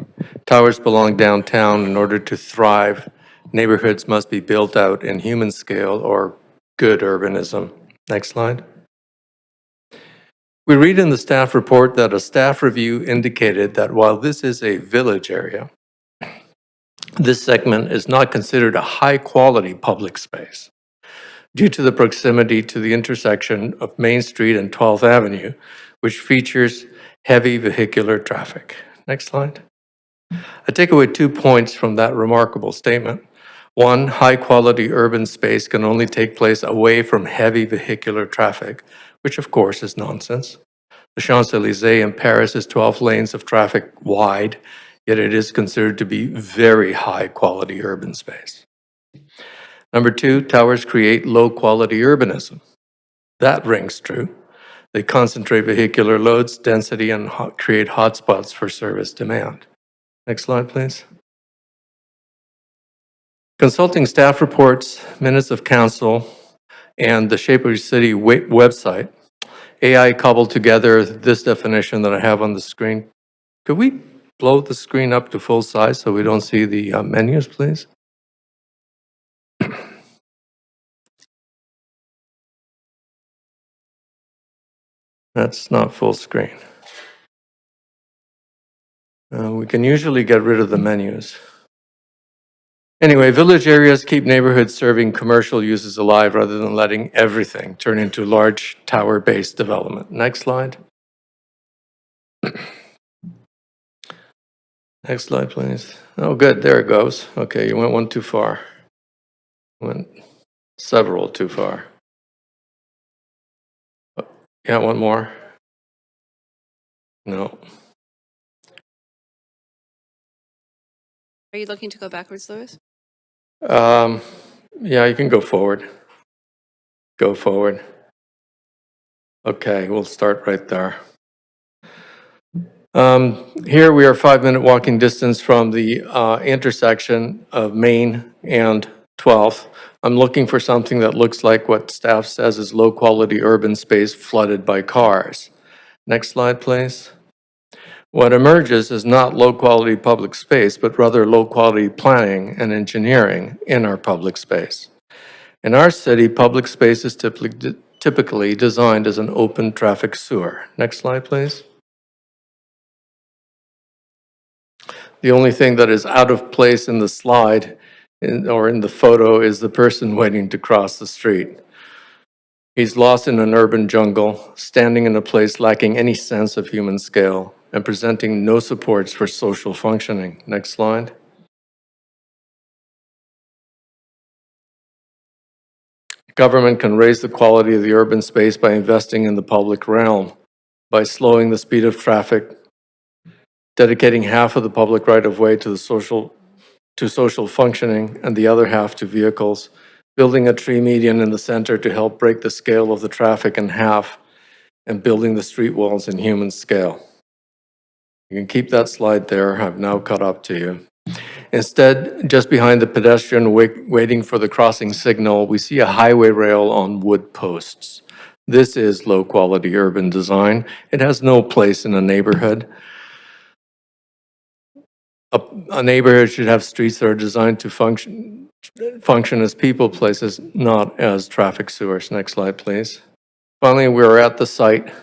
Towers belong downtown. In order to thrive, neighborhoods must be built out in human scale or good urbanism. Next slide. We read in the staff report that a staff review indicated that while this is a village area, this segment is not considered a high-quality public space due to the proximity to the intersection of Main Street and 12th Avenue, which features heavy vehicular traffic. Next slide. I take away 2 points from that remarkable statement. One, high-quality urban space can only take place away from heavy vehicular traffic, which of course is nonsense. The Champs-Élysées in Paris is 12 lanes of traffic wide, yet it is considered to be very high-quality urban space. Number 2, towers create low-quality urbanism. That rings true. They concentrate vehicular loads, density, and create hotspots for service demand. Next slide, please. Consulting staff reports, minutes of council, and the Shape of Your City website, AI cobbled together this definition that I have on the screen. Could we blow the screen up to full size so we don't see the menus, please? That's not full screen. We can usually get rid of the menus. Anyway, village areas keep neighborhoods serving commercial uses alive rather than letting everything turn into large tower-based development. Next slide. Next slide, please. Oh, good, there it goes. Okay, you went one too far. Went several too far. Yeah, one more. No. Are you looking to go backwards, Louis? Yeah, you can go forward. Go forward. Okay, we'll start right there. Here we are 5-minute walking distance from the intersection of Main and 12th. I'm looking for something that looks like what staff says is low-quality urban space flooded by cars. Next slide, please. What emerges is not low-quality public space, but rather low-quality planning and engineering in our public space. In our city, public space is typically designed as an open traffic sewer. Next slide, please. The only thing that is out of place in the slide or in the photo is the person waiting to cross the street. He's lost in an urban jungle, standing in a place lacking any sense of human scale and presenting no supports for social functioning. Next slide. Government can raise the quality of the urban space by investing in the public realm, by slowing the speed of traffic, dedicating half of the public right-of-way to social functioning and the other half to vehicles, building a tree median in the center to help break the scale of the traffic in half, and building the street walls in human scale. You can keep that slide there. I've now caught up to you. Instead, just behind the pedestrian waiting for the crossing signal, we see a highway rail on wood posts. This is low-quality urban design. It has no place in a neighborhood. A neighborhood should have streets that are designed to function as people places, not as traffic sewers. Next slide, please. Finally, we're at the site,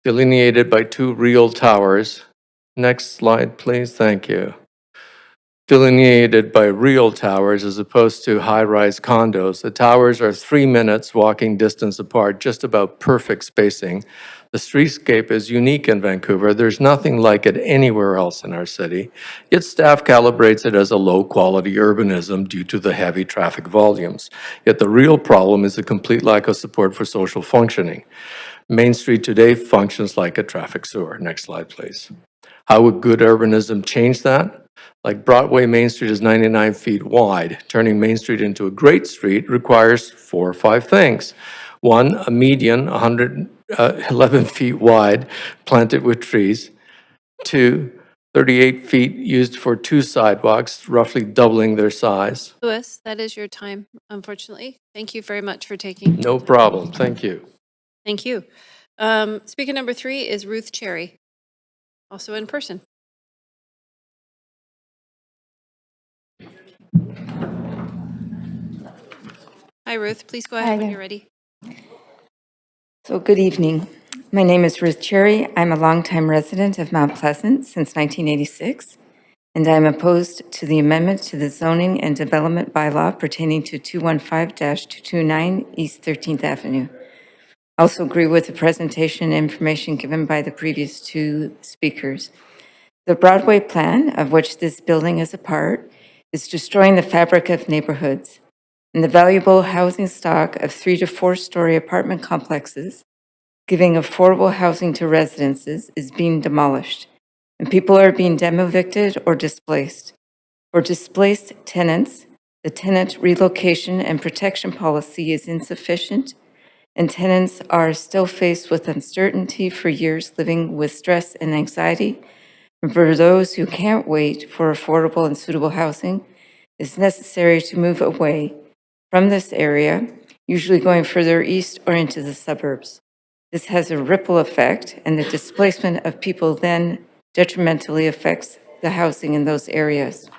delineated by 2 real towers. Next slide, please. Thank you. delineated by real towers as opposed to high-rise condos. The towers are 3 minutes walking distance apart, just about perfect spacing. The streetscape is unique in Vancouver. There's nothing like it anywhere else in our city. Yet staff calibrates it as a low-quality urbanism due to the heavy traffic volumes. Yet the real problem is the complete lack of support for social functioning. Main Street today functions like a traffic sewer. Next slide, please. How would good urbanism change that? Like Broadway Main Street is 99 feet wide. Turning Main Street into a great street requires 4 or 5 things. 1, a median 111 feet wide, planted with trees. 2, 38 feet used for 2 sidewalks, roughly doubling their size. Louis, that is your time, unfortunately. Thank you very much for taking. No problem, thank you. Thank you. Speaker number 3 is Ruth Cherry, also in person. Hi, Ruth. Please go ahead when you're ready. So good evening. My name is Ruth Cherry. I'm a longtime resident of Mount Pleasant since 1986, and I'm opposed to the amendment to the zoning and development bylaw pertaining to 215-229 East 13th Avenue. I also agree with the presentation and information given by the previous 2 speakers. The Broadway plan, of which this building is a part, is destroying the fabric of neighborhoods, and the valuable housing stock of 3 to 4 story apartment complexes giving affordable housing to residences is being demolished, and people are being demo-evicted or displaced. For displaced tenants, the tenant relocation and protection policy is insufficient, and tenants are still faced with uncertainty for years, living with stress and anxiety. And for those who can't wait for affordable and suitable housing, it's necessary to move away from this area, usually going further east or into the suburbs. This has a ripple effect, and the displacement of people then detrimentally affects the housing in those areas.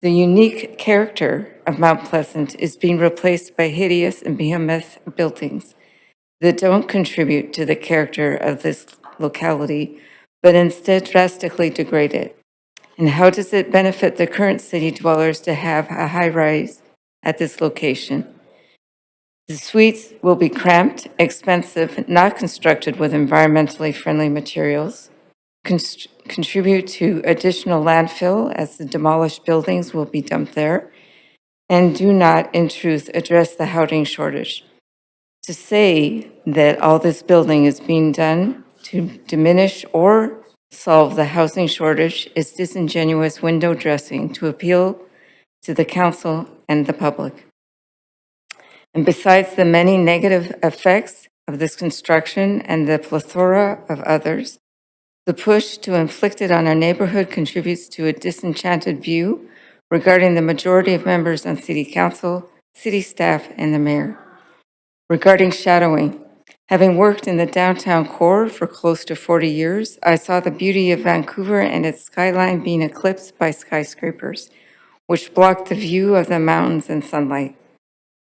The unique character of Mount Pleasant is being replaced by hideous and behemoth buildings that don't contribute to the character of this locality, but instead drastically degrade it. And how does it benefit the current city dwellers to have a high-rise at this location? The suites will be cramped, expensive, not constructed with environmentally friendly materials, contribute to additional landfill as the demolished buildings will be dumped there, and do not, in truth, address the housing shortage. To say that all this building is being done to diminish or solve the housing shortage is disingenuous window dressing to appeal to the council and the public. And besides the many negative effects of this construction and the plethora of others, the push to inflict it on our neighborhood contributes to a disenchanted view regarding the majority of members on city council, city staff, and the mayor. Regarding shadowing, having worked in the downtown core for close to 40 years, I saw the beauty of Vancouver and its skyline being eclipsed by skyscrapers, which blocked the view of the mountains and sunlight.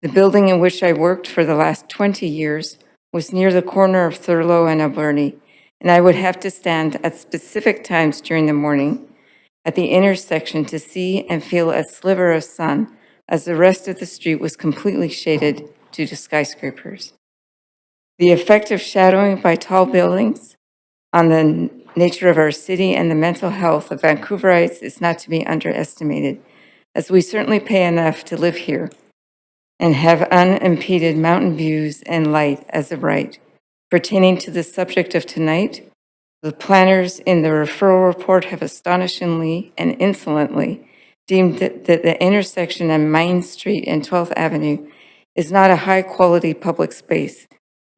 The building in which I worked for the last 20 years was near the corner of Thurlow and Alberni, and I would have to stand at specific times during the morning at the intersection to see and feel a sliver of sun as the rest of the street was completely shaded due to skyscrapers. The effect of shadowing by tall buildings on the nature of our city and the mental health of Vancouverites is not to be underestimated, as we certainly pay enough to live here and have unimpeded mountain views and light as a right. Pertaining to the subject of tonight, the planners in the referral report have astonishingly and insolently deemed that the intersection on Main Street and 12th Avenue is not a high-quality public space,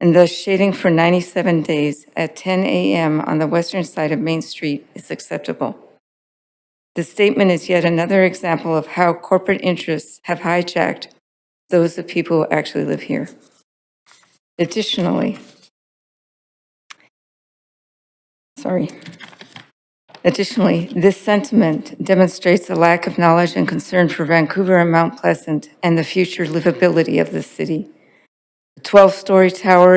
and thus shading for 97 days at 10 a.m. on the western side of Main Street is acceptable. The statement is yet another example of how corporate interests have hijacked those of people who actually live here. Additionally, this sentiment demonstrates a lack of knowledge and concern for Vancouver and Mount Pleasant and the future livability of the city. The 12-story tower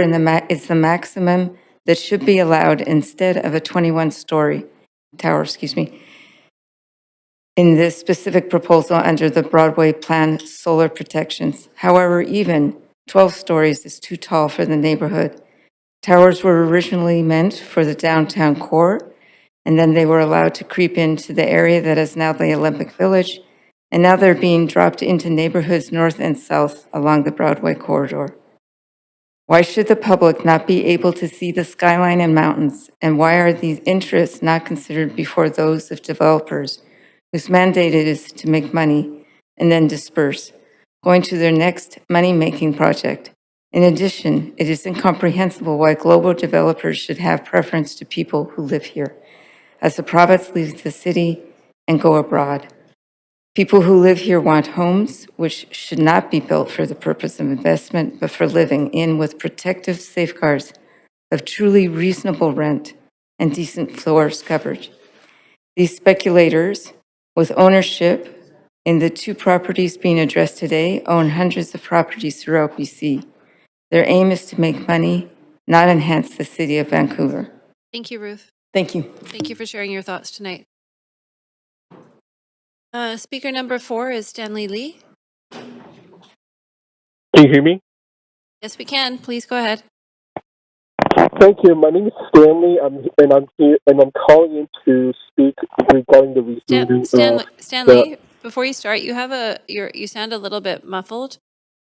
is the maximum that should be allowed instead of a 21-story tower, in this specific proposal under the Broadway Plan solar protections. However, even 12 stories is too tall for the neighborhood. Towers were originally meant for the downtown core, and then they were allowed to creep into the area that is now the Olympic Village, and now they're being dropped into neighborhoods north and south along the Broadway corridor. Why should the public not be able to see the skyline and mountains, and why are these interests not considered before those of developers whose mandate it is to make money and then disperse, going to their next money-making project? In addition, it is incomprehensible why global developers should have preference to people who live here, as the province leaves the city and go abroad. People who live here want homes, which should not be built for the purpose of investment, but for living in with protective safeguards of truly reasonable rent and decent floors coverage. These speculators with ownership in the 2 properties being addressed today own hundreds of properties throughout BC. Their aim is to make money, not enhance the city of Vancouver. Thank you, Ruth. Thank you. Thank you for sharing your thoughts tonight. Speaker number 4 is Stanley Lee. Can you hear me? Yes, we can. Please go ahead. Thank you. My name is Stanley, and I'm here, and I'm calling in to speak regarding the rezoning. Stanley, before you start, you sound a little bit muffled.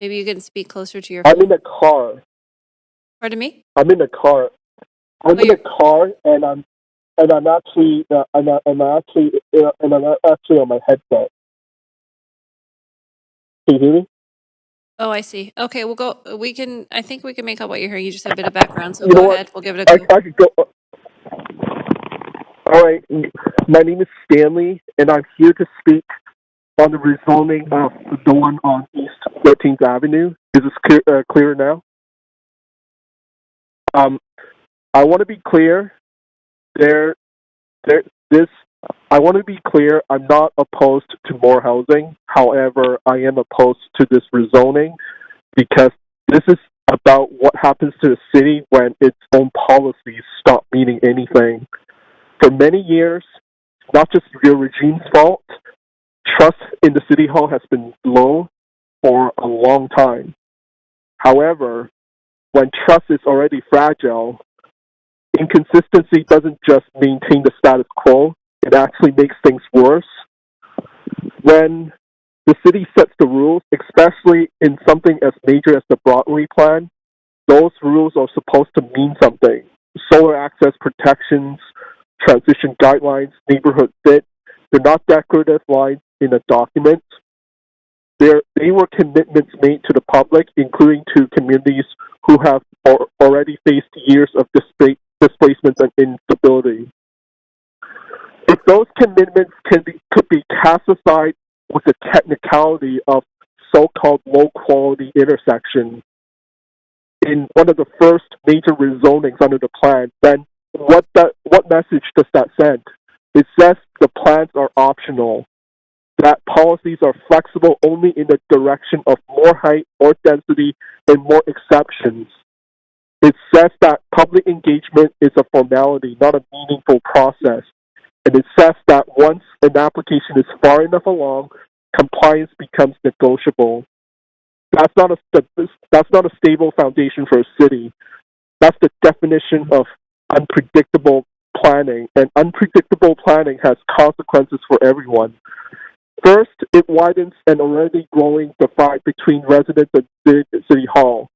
Maybe you can speak closer to your phone. I'm in a car. Pardon me? I'm in a car. I'm in a car, and I'm actually on my headset. Can you hear me? Oh, I see. Okay, I think we can make out what you're hearing. You just have a bit of background, so You know go what? ahead. We'll give it a go. I could go. All right. My name is Stanley, and I'm here to speak on the rezoning of the one on East 13th Avenue. Is this clearer now? I want to be clear. I want to be clear. I'm not opposed to more housing. However, I am opposed to this rezoning because this is about what happens to the city when its own policies stop meaning anything. For many years, not just your regime's fault, trust in the city hall has been low for a long time. However, when trust is already fragile, inconsistency doesn't just maintain the status quo, it actually makes things worse. When the city sets the rules, especially in something as major as the Broadway plan, those rules are supposed to mean something. Solar access protections, transition guidelines, neighborhood fit, they're not decorative lines in a document. They were commitments made to the public, including to communities who have already faced years of displacement and instability. If those commitments could be cast aside with the technicality of so-called low-quality intersection in one of the first major rezonings under the plan, then what message does that send? It says the plans are optional, that policies are flexible only in the direction of more height, more density, and more exceptions. It says that public engagement is a formality, not a meaningful process. And it says that once an application is far enough along, compliance becomes negotiable. That's not a stable foundation for a city. That's the definition of unpredictable planning, and unpredictable planning has consequences for everyone. First, it widens an already growing divide between residents and City Hall.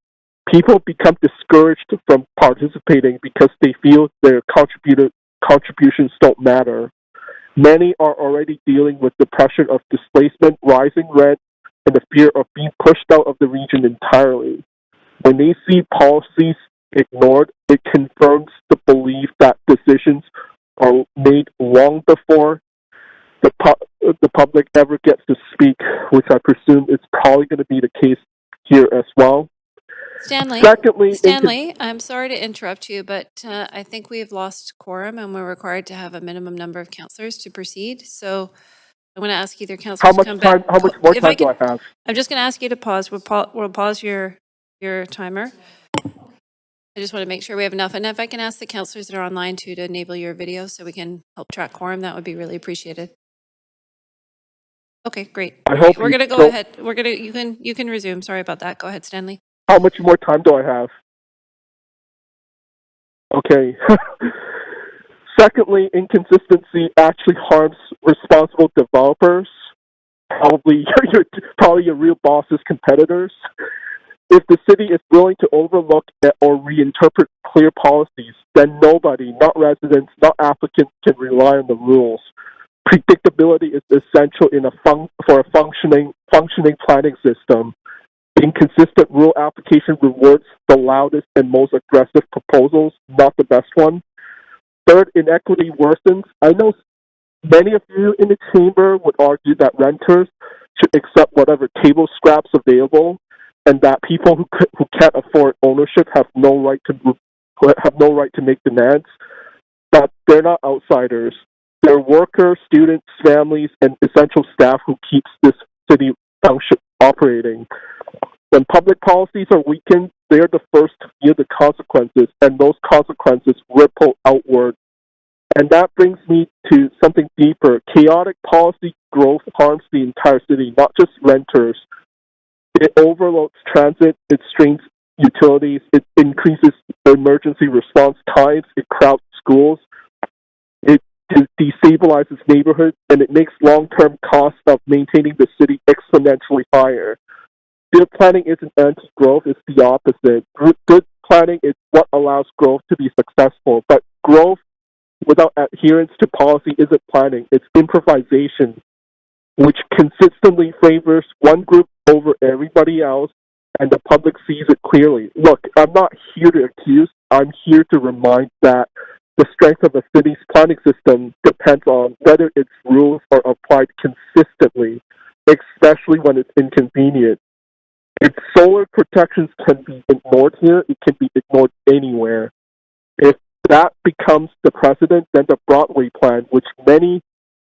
People become discouraged from participating because they feel their contributions don't matter. Many are already dealing with the pressure of displacement, rising rent, and the fear of being pushed out of the region entirely. When they see policies ignored, it confirms the belief that decisions are made long before the public ever gets to speak, which I presume is probably going to be the case here as well. Stanley, I'm sorry to interrupt you, but I think we've lost quorum and we're required to have a minimum number of councillors to proceed. So I'm going to ask either councillors to come back. How much more time do I have? I'm just going to ask you to pause. We'll pause your timer. I just want to make sure we have enough. And if I can ask the councillors that are online to enable your video so we can help track quorum, that would be really appreciated. Okay, great. I All hope right, we're you gonna go don't- ahead. You can resume. Sorry about that. Go ahead, Stanley. How much more time do I have? Okay. Secondly, inconsistency actually harms responsible developers, probably your real boss's competitors. If the city is willing to overlook or reinterpret clear policies, then nobody, not residents, not applicants, can rely on the rules. Predictability is essential for a functioning planning system. Inconsistent rule application rewards the loudest and most aggressive proposals, not the best one. Third, inequity worsens. I know many of you in the chamber would argue that renters should accept whatever table scraps available, and that people who can't afford ownership have no right to make demands. But they're not outsiders. They're workers, students, families, and essential staff who keeps this city operating. When public policies are weakened, they're the first to feel the consequences, and those consequences ripple outward. And that brings me to something deeper. Chaotic policy growth harms the entire city, not just renters. It overloads transit, it strains utilities, it increases emergency response times, it crowds schools, it destabilizes neighborhoods, and it makes long-term costs of maintaining the city exponentially higher. Good planning isn't anti-growth, it's the opposite. Good planning is what allows growth to be successful, but growth without adherence to policy isn't planning, it's improvisation, which consistently favors one group over everybody else, and the public sees it clearly. Look, I'm not here to accuse, I'm here to remind that the strength of a city's planning system depends on whether its rules are applied consistently, especially when it's inconvenient. If solar protections can be ignored here, it can be ignored anywhere. If that becomes the precedent, then the Broadway plan, which many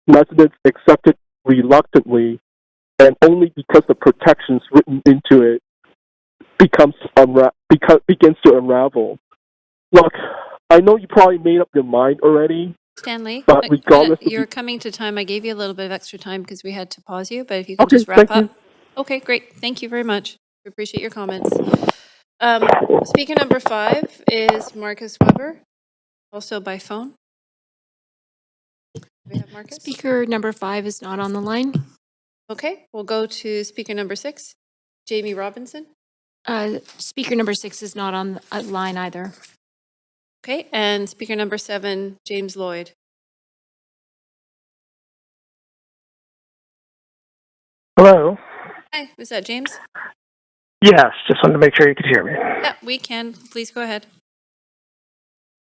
residents accepted reluctantly, and only because the protections written into it begins to unravel. Look, I know you probably made up your mind already. Stanley, But regardless of you're the- coming to time. I gave you a little bit of extra time because we had to pause you, but if you can Okay, just wrap thank you. up. Okay, great. Thank you very much. We appreciate your comments. Speaker number 5 is Marcus Weber, also by phone. Do we have Marcus? Speaker number 5 is not on the line. Okay, we'll go to speaker number 6, Jamie Robinson. Speaker number 6 is not on the line either. Okay, and speaker number 7, James Lloyd. Hello. Hi, is that James? Yes, just wanted to make sure you could hear me. Yeah, we can. Please go ahead.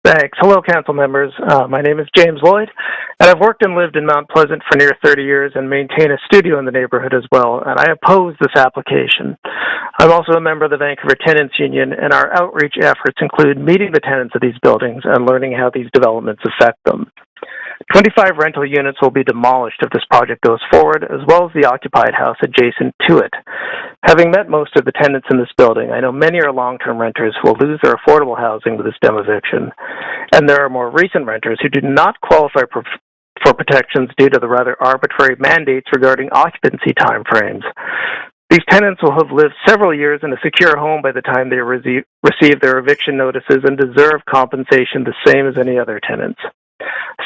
Thanks. Hello, council members. My name is James Lloyd, and I've worked and lived in Mount Pleasant for near 30 years and maintain a studio in the neighborhood as well, and I oppose this application. I'm also a member of the Vancouver Tenants Union, and our outreach efforts include meeting the tenants of these buildings and learning how these developments affect them. 25 rental units will be demolished if this project goes forward, as well as the occupied house adjacent to it. Having met most of the tenants in this building, I know many are long-term renters who will lose their affordable housing with this demoviction, and there are more recent renters who do not qualify for protections due to the rather arbitrary mandates regarding occupancy timeframes. These tenants will have lived several years in a secure home by the time they receive their eviction notices and deserve compensation the same as any other tenants.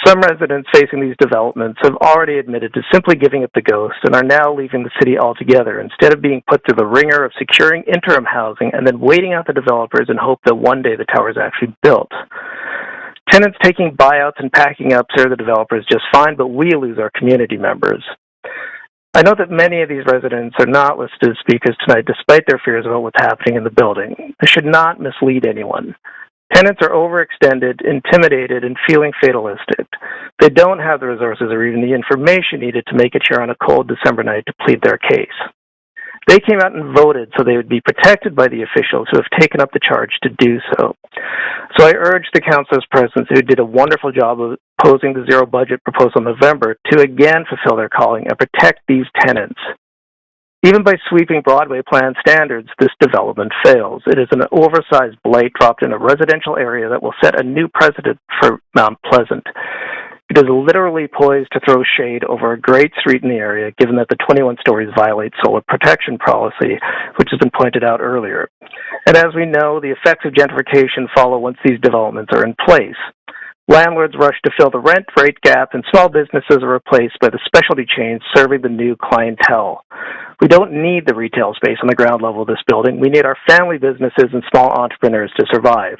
Some residents facing these developments have already admitted to simply giving it the ghost and are now leaving the city altogether instead of being put through the ringer of securing interim housing and then waiting out the developers in hope that one day the tower is actually built. Tenants taking buyouts and packing up serve the developers just fine, but we lose our community members. I know that many of these residents are not listed as speakers tonight despite their fears about what's happening in the building. This should not mislead anyone. Tenants are overextended, intimidated, and feeling fatalistic. They don't have the resources or even the information needed to make it here on a cold December night to plead their case. They came out and voted so they would be protected by the officials who have taken up the charge to do so. So I urge the councilors present who did a wonderful job of opposing the zero budget proposal in November to again fulfill their calling and protect these tenants. Even by sweeping Broadway plan standards, this development fails. It is an oversized blight dropped in a residential area that will set a new precedent for Mount Pleasant. It is literally poised to throw shade over a great street in the area, given that the 21 stories violate solar protection policy, which has been pointed out earlier. And as we know, the effects of gentrification follow once these developments are in place. Landlords rush to fill the rent rate gap, and small businesses are replaced by the specialty chains serving the new clientele. We don't need the retail space on the ground level of this building. We need our family businesses and small entrepreneurs to survive.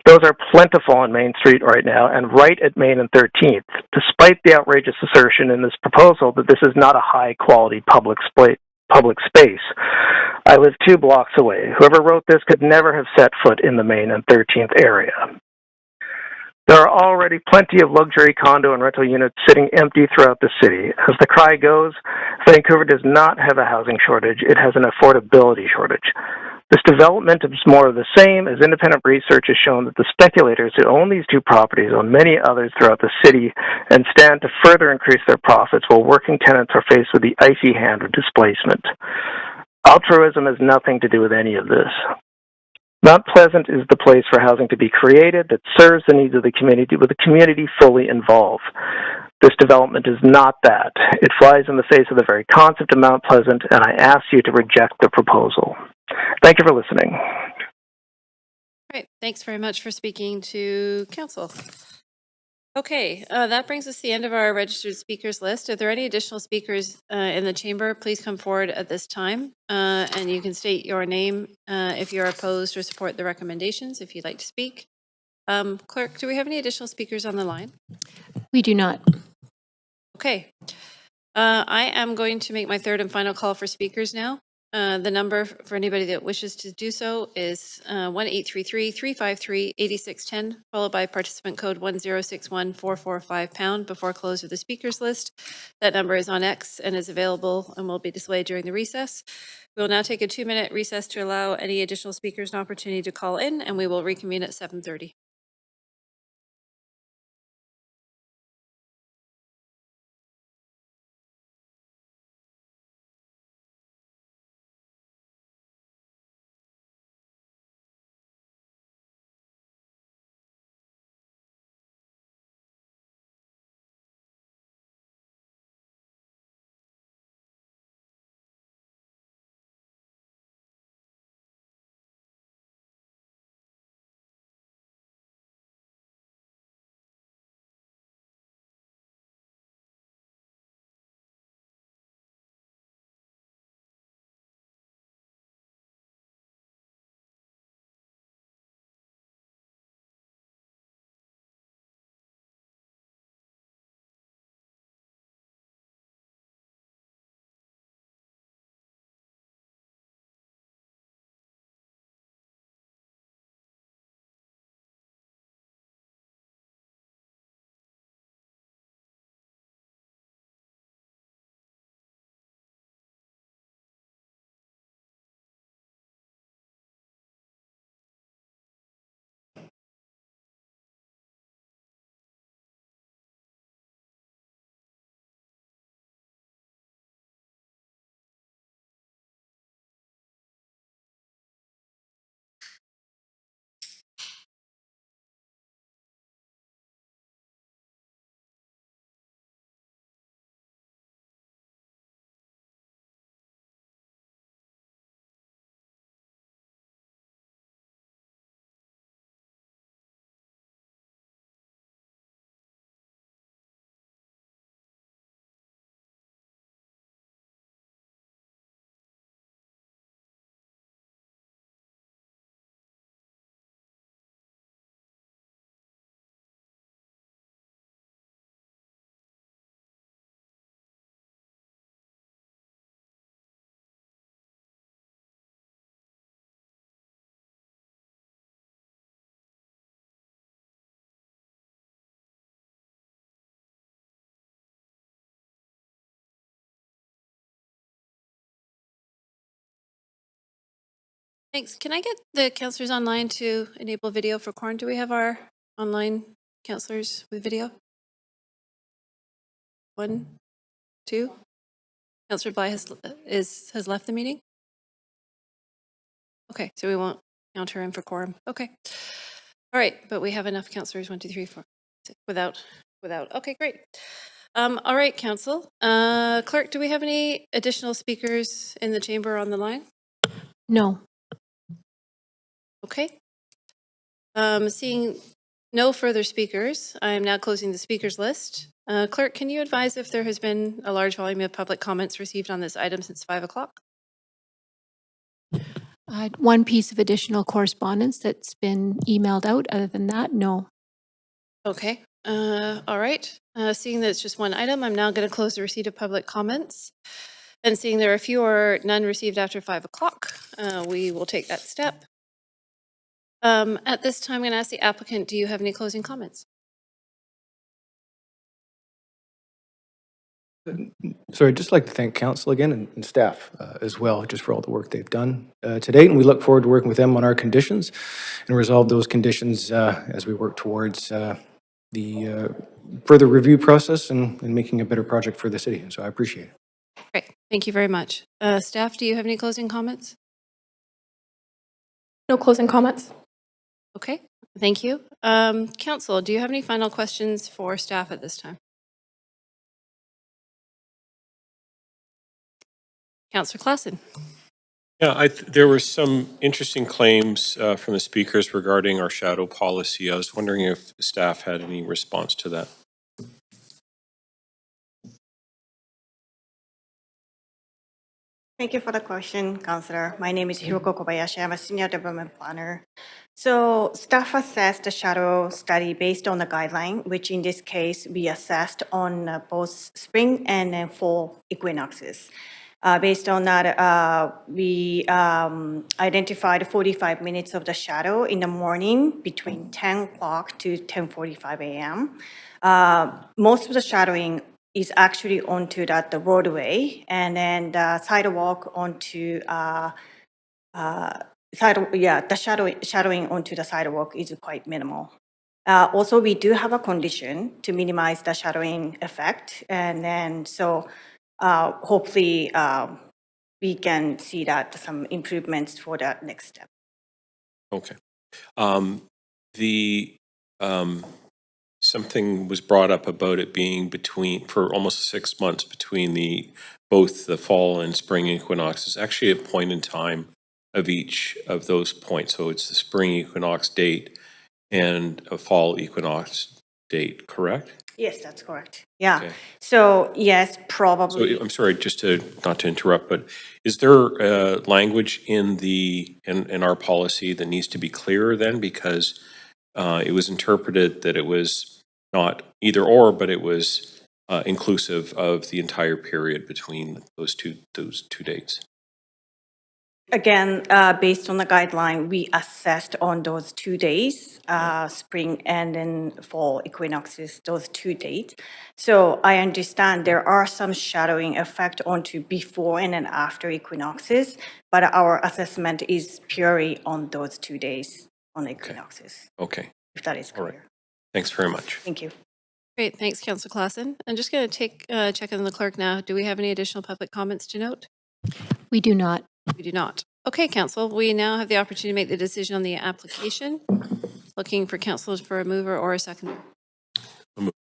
Those are plentiful on Main Street right now and right at Main and 13th, despite the outrageous assertion in this proposal that this is not a high-quality public space. I live 2 blocks away. Whoever wrote this could never have set foot in the Main and 13th area. There are already plenty of luxury condo and rental units sitting empty throughout the city. As the cry goes, Vancouver does not have a housing shortage, it has an affordability shortage. This development is more of the same, as independent research has shown that the speculators who own these 2 properties own many others throughout the city and stand to further increase their profits while working tenants are faced with the icy hand of displacement. Altruism has nothing to do with any of this. Mount Pleasant is the place for housing to be created that serves the needs of the community with the community fully involved. This development is not that. It flies in the face of the very concept of Mount Pleasant, and I ask you to reject the proposal. Thank you for listening. Great. Thanks very much for speaking to council. Okay, that brings us to the end of our registered speakers list. If there are any additional speakers in the chamber, please come forward at this time. And you can state your name if you're opposed or support the recommendations, if you'd like to speak. Clerk, do we have any additional speakers on the line? We do not. Okay. I am going to make my third and final call for speakers now. The number for anybody that wishes to do so is 1-833-353-8610, followed by participant code 1061445# before close of the speakers list. That number is on X and is available and will be displayed during the recess. We will now take a 2-minute recess to allow any additional speakers an opportunity to call in, and we will reconvene at 7:30. Thanks. Can I get the counselors online to enable video for quorum? Do we have our online counselors with video? 1, 2. Counselor Bly has left the meeting? Okay, so we won't count her in for quorum. Okay. All right, but we have enough counselors, 1, 2, 3, 4, 6, without Without, okay, great. All right, council. Clerk, do we have any additional speakers in the chamber on the line? No. Okay. Seeing no further speakers, I am now closing the speakers list. Clerk, can you advise if there has been a large volume of public comments received on this item since 5 o'clock? One piece of additional correspondence that's been emailed out. Other than that, no. Okay. All right. Seeing that it's just one item, I'm now going to close the receipt of public comments. And seeing there are few or none received after 5 o'clock, we will take that step. At this time, I'm going to ask the applicant, do you have any closing comments? So I'd just like to thank council again and staff as well, just for all the work they've done to date. And we look forward to working with them on our conditions and resolve those conditions as we work towards the further review process and making a better project for the city. So I appreciate it. Great. Thank you very much. Staff, do you have any closing comments? No closing comments. Okay. Thank you. Council, do you have any final questions for staff at this time? Councillor Klassen. Yeah, there were some interesting claims from the speakers regarding our shadow policy. I was wondering if staff had any response to that. Thank you for the question, Councillor. My name is Hiroko Kobayashi. I'm a senior development planner. So staff assessed the shadow study based on the guideline, which in this case we assessed on both spring and then fall equinoxes. Based on that, we identified 45 minutes of the shadow in the morning between 10 o'clock to 10:45 a.m. Most of the shadowing is actually onto the roadway, and then the sidewalk onto the shadowing onto the sidewalk is quite minimal. Also, we do have a condition to minimize the shadowing effect, and then so hopefully we can see that some improvements for the next step. Okay. Something was brought up about it being for almost 6 months between both the fall and spring equinoxes. Actually, a point in time of each of those points. So it's the spring equinox date and a fall equinox date, correct? Yes, that's correct. Yeah. Okay. So yes, probably. So I'm sorry, not to interrupt, but is there language in our policy that needs to be clearer then? Because it was interpreted that it was not either or, but it was inclusive of the entire period between those two dates. Again, based on the guideline, we assessed on those 2 days, spring and then fall equinoxes, those 2 dates. So I understand there are some shadowing effect onto before and then after equinoxes, but our assessment is purely on those 2 days on equinoxes. Okay. If that is clear. All right. Thanks very much. Thank you. Great. Thanks, Councillor Klassen. I'm just going to check in the clerk now. Do we have any additional public comments to note? We do not. We do not. Okay, council, we now have the opportunity to make the decision on the application. Looking for councillors for a mover or a seconder. Moved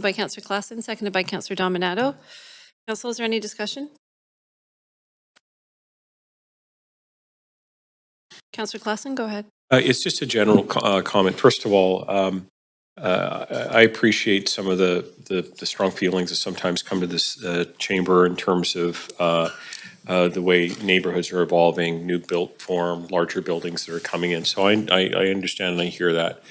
by Councillor Klassen, seconded by Councillor Dominato. Council, is there any discussion? Councillor Klassen, go ahead. It's just a general comment. First of all, I appreciate some of the strong feelings that sometimes come to this chamber in terms of the way neighborhoods are evolving, new built form, larger buildings that are coming in. So I understand and I hear that.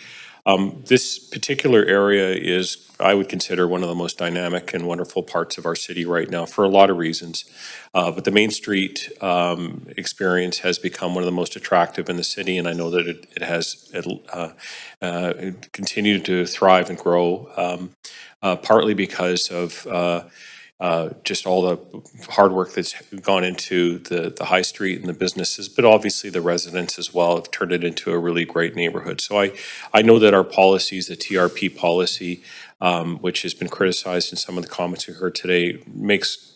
This particular area is, I would consider, one of the most dynamic and wonderful parts of our city right now for a lot of reasons. But the Main Street experience has become one of the most attractive in the city, and I know that it has continued to thrive and grow, partly because of just all the hard work that's gone into the high street and the businesses, but obviously the residents as well have turned it into a really great neighborhood. So I know that our policies, the TRP policy, which has been criticized in some of the comments we heard today, makes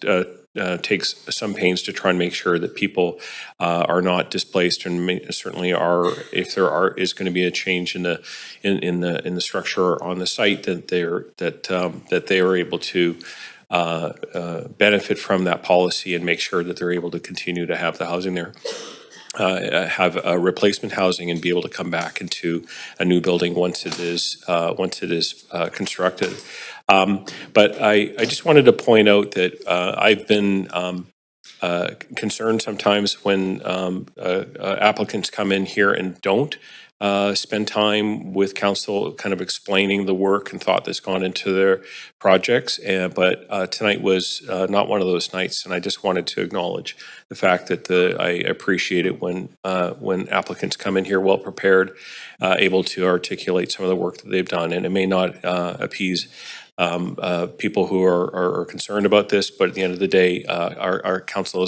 takes some pains to try and make sure that people are not displaced, and certainly are, if there is going to be a change in the structure on the site, that they are able to benefit from that policy and make sure that they're able to continue to have the housing there. Have replacement housing and be able to come back into a new building once it is constructed. But I just wanted to point out that I've been concerned sometimes when applicants come in here and don't spend time with council kind of explaining the work and thought that's gone into their projects. But tonight was not one of those nights, and I just wanted to acknowledge the fact that I appreciate it when applicants come in here well prepared, able to articulate some of the work that they've done. And it may not appease people who are concerned about this, but at the end of the day, our council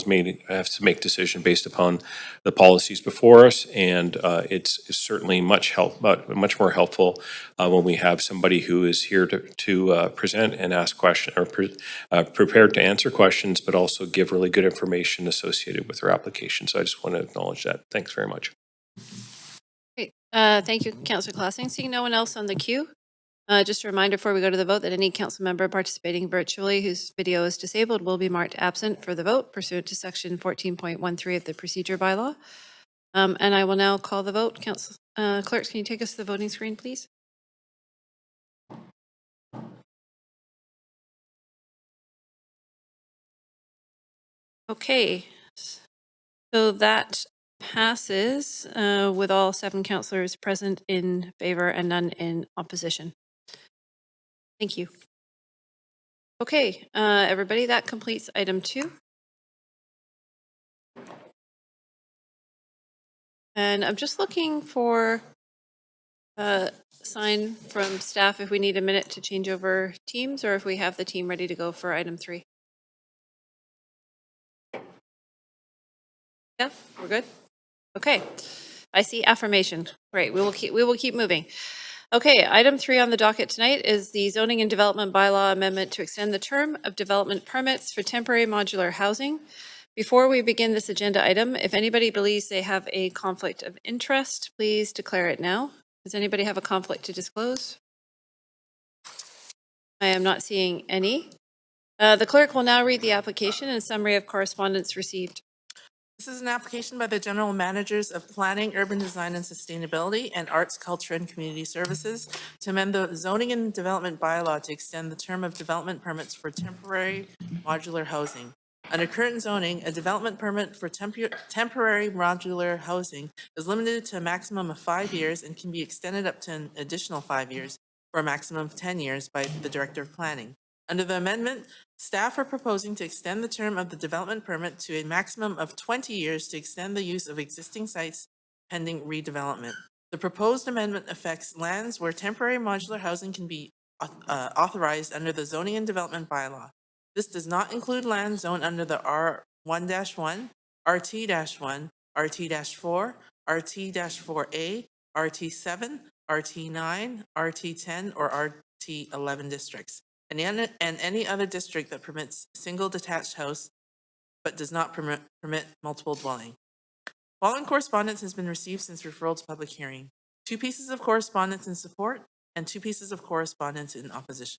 has to make decision based upon the policies before us, and it's certainly much more helpful when we have somebody who is here to present and ask questions, or prepared to answer questions, but also give really good information associated with their application. So I just want to acknowledge that. Thanks very much. Great. Thank you, Councillor Classing. Seeing no one else on the queue, just a reminder before we go to the vote that any council member participating virtually whose video is disabled will be marked absent for the vote pursuant to section 14.13 of the procedure bylaw. And I will now call the vote. Council Clerks, can you take us to the voting screen, please? Okay, so that passes with all 7 councillors present in favor and none in opposition. Thank you. Okay, everybody, that completes item 2. And I'm just looking for a sign from staff if we need a minute to change over teams, or if we have the team ready to go for item 3. Yeah, we're good. Okay, I see affirmation. Great, we will keep moving. Okay, item 3 on the docket tonight is the zoning and development bylaw amendment to extend the term of development permits for temporary modular housing. Before we begin this agenda item, if anybody believes they have a conflict of interest, please declare it now. Does anybody have a conflict to disclose? I am not seeing any. The clerk will now read the application and summary of correspondence received. This is an application by the General Managers of Planning, Urban Design and Sustainability and Arts, Culture and Community Services to amend the zoning and development bylaw to extend the term of development permits for temporary modular housing. Under current zoning, a development permit for temporary modular housing is limited to a maximum of 5 years and can be extended up to an additional 5 years for a maximum of 10 years by the Director of Planning. Under the amendment, staff are proposing to extend the term of the development permit to a maximum of 20 years to extend the use of existing sites pending redevelopment. The proposed amendment affects lands where temporary modular housing can be authorized under the zoning and development bylaw. This does not include land zoned under the R1-1, RT-1, RT-4, RT-4A, RT-7, RT-9, RT-10, or RT-11 districts, and any other district that permits single detached house but does not permit multiple dwelling. Following correspondence has been received since referral to public hearing. 2 pieces of correspondence in support and 2 pieces of correspondence in opposition.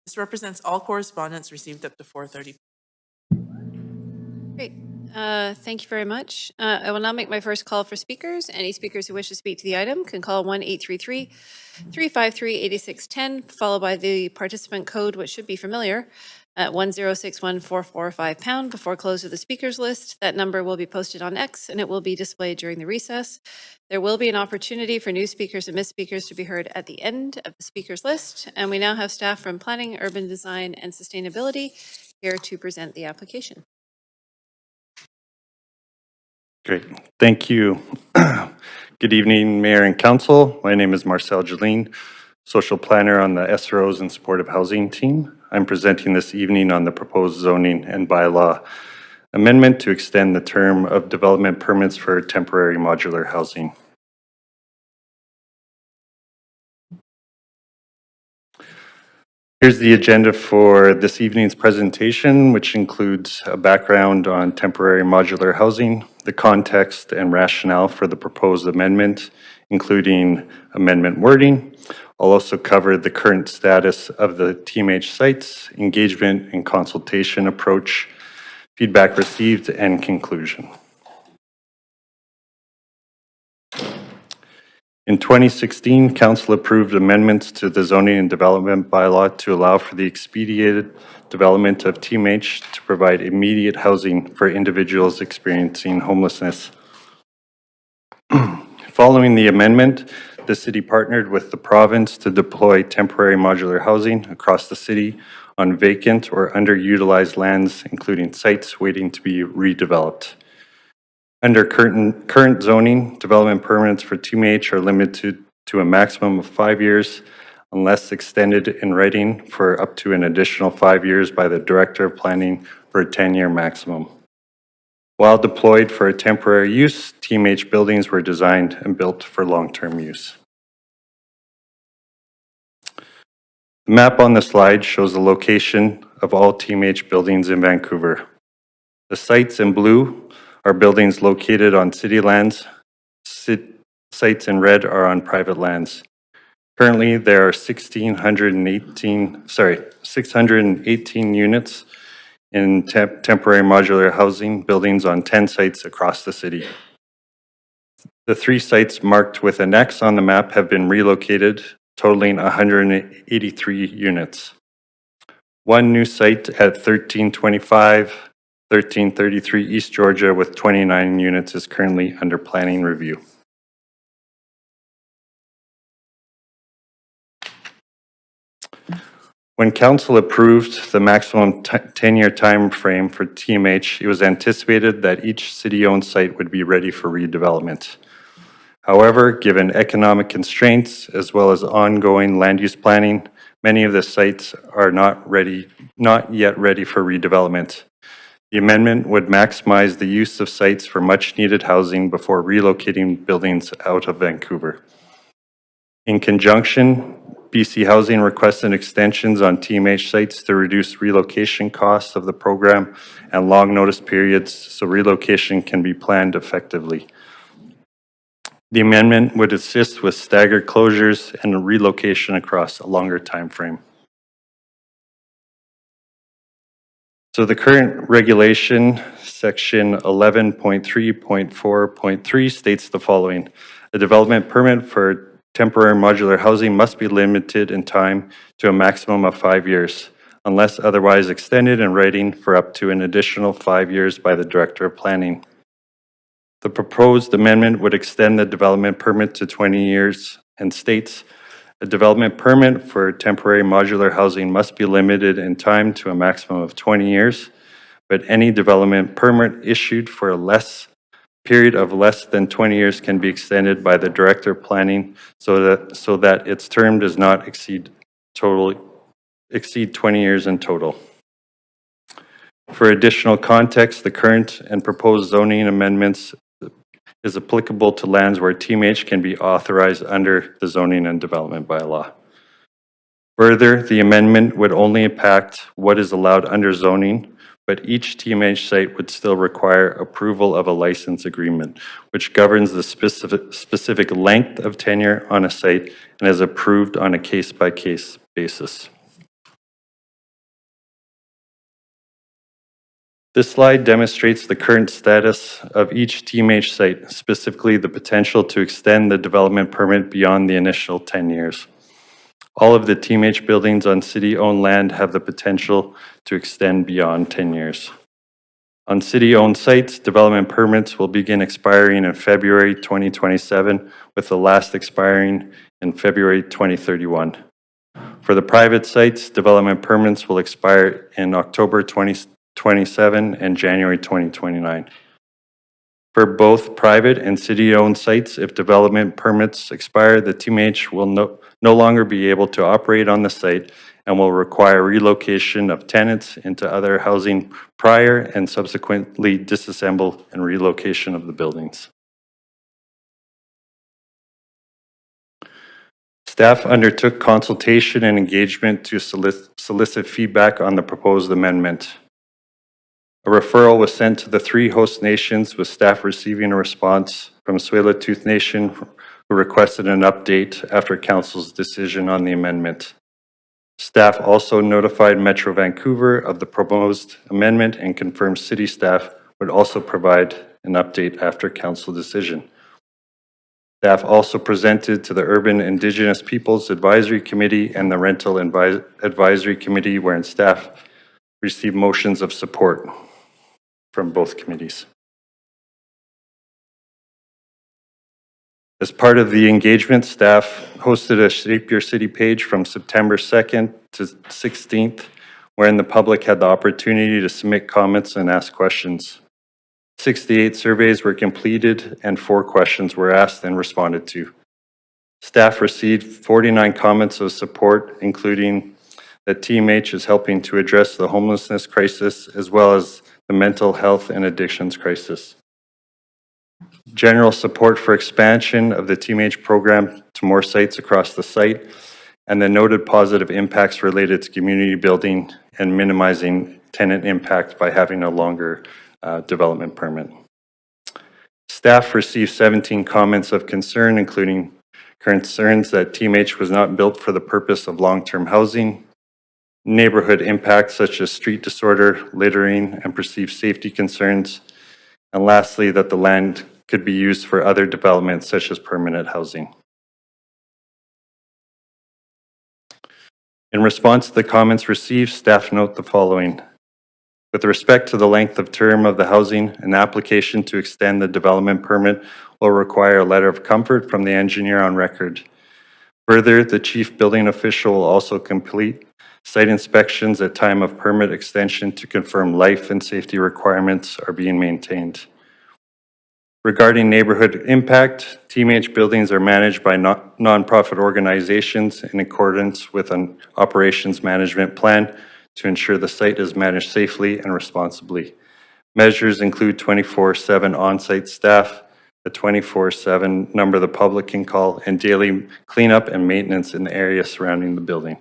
This represents all correspondence received up to 4:30. Great. Thank you very much. I will now make my first call for speakers. Any speakers who wish to speak to the item can call 1-833-353-8610, followed by the participant code, which should be familiar, at 1061445 before close of the speakers list. That number will be posted on X and it will be displayed during the recess. There will be an opportunity for new speakers and missed speakers to be heard at the end of the speakers list. And we now have staff from Planning, Urban Design and Sustainability here to present the application. Great. Thank you. Good evening, Mayor and Council. My name is Marcel Jeline, Social Planner on the SROs and Supportive Housing team. I'm presenting this evening on the proposed zoning and bylaw amendment to extend the term of development permits for temporary modular housing. Here's the agenda for this evening's presentation, which includes a background on temporary modular housing, the context and rationale for the proposed amendment, including amendment wording. I'll also cover the current status of the TMH sites, engagement and consultation approach, feedback received, and conclusion. In 2016, Council approved amendments to the zoning and development bylaw to allow for the expedited development of TMH to provide immediate housing for individuals experiencing homelessness. Following the amendment, the city partnered with the province to deploy temporary modular housing across the city on vacant or underutilized lands, including sites waiting to be redeveloped. Under current zoning, development permits for TMH are limited to a maximum of 5 years unless extended in writing for up to an additional 5 years by the Director of Planning for a 10-year maximum. While deployed for a temporary use, TMH buildings were designed and built for long-term use. The map on the slide shows the location of all TMH buildings in Vancouver. The sites in blue are buildings located on city lands. Sites in red are on private lands. Currently, there are 618 units in temporary modular housing buildings on 10 sites across the city. The 3 sites marked with an X on the map have been relocated, totaling 183 units. One new site at 1333 East Georgia with 29 units is currently under planning review. When Council approved the maximum 10-year time frame for TMH, it was anticipated that each city-owned site would be ready for redevelopment. However, given economic constraints as well as ongoing land use planning, many of the sites are not yet ready for redevelopment. The amendment would maximize the use of sites for much-needed housing before relocating buildings out of Vancouver. In conjunction, BC Housing requested extensions on TMH sites to reduce relocation costs of the program and long notice periods so relocation can be planned effectively. The amendment would assist with staggered closures and relocation across a longer time frame. So the current regulation, section 11.3.4.3 states the following. A development permit for temporary modular housing must be limited in time to a maximum of 5 years, unless otherwise extended in writing for up to an additional 5 years by the Director of Planning. The proposed amendment would extend the development permit to 20 years and states a development permit for temporary modular housing must be limited in time to a maximum of 20 years, but any development permit issued for a period of less than 20 years can be extended by the Director of Planning so that its term does not exceed 20 years in total. For additional context, the current and proposed zoning amendments is applicable to lands where TMH can be authorized under the zoning and development bylaw. Further, the amendment would only impact what is allowed under zoning, but each TMH site would still require approval of a license agreement, which governs the specific length of tenure on a site and is approved on a case-by-case basis. This slide demonstrates the current status of each TMH site, specifically the potential to extend the development permit beyond the initial 10 years. All of the TMH buildings on city-owned land have the potential to extend beyond 10 years. On city-owned sites, development permits will begin expiring in February 2027, with the last expiring in February 2031. For the private sites, development permits will expire in October 2027 and January 2029. For both private and city-owned sites, if development permits expire, the TMH will no longer be able to operate on the site and will require relocation of tenants into other housing prior and subsequently disassemble and relocation of the buildings. Staff undertook consultation and engagement to solicit feedback on the proposed amendment. A referral was sent to the 3 host nations, with staff receiving a response from Tsleil-Waututh Nation, who requested an update after Council's decision on the amendment. Staff also notified Metro Vancouver of the proposed amendment and confirmed city staff would also provide an update after Council decision. Staff also presented to the Urban Indigenous Peoples Advisory Committee and the Rental Advisory Committee, wherein staff received motions of support from both committees. As part of the engagement, staff hosted a Shape Your City page from September 2nd to 16th, wherein the public had the opportunity to submit comments and ask questions. 68 surveys were completed and 4 questions were asked and responded to. Staff received 49 comments of support, including that TMH is helping to address the homelessness crisis as well as the mental health and addictions crisis. General support for expansion of the TMH program to more sites across the site, and the noted positive impacts related to community building and minimizing tenant impact by having a longer development permit. Staff received 17 comments of concern, including concerns that TMH was not built for the purpose of long-term housing, neighborhood impacts such as street disorder, littering, and perceived safety concerns, and lastly, that the land could be used for other developments such as permanent housing. In response to the comments received, staff note the following. With respect to the length of term of the housing, an application to extend the development permit will require a letter of comfort from the engineer on record. Further, the chief building official will also complete site inspections at time of permit extension to confirm life and safety requirements are being maintained. Regarding neighborhood impact, TMH buildings are managed by nonprofit organizations in accordance with an operations management plan to ensure the site is managed safely and responsibly. Measures include 24/7 on-site staff, a 24/7 number the public can call, and daily cleanup and maintenance in the area surrounding the building.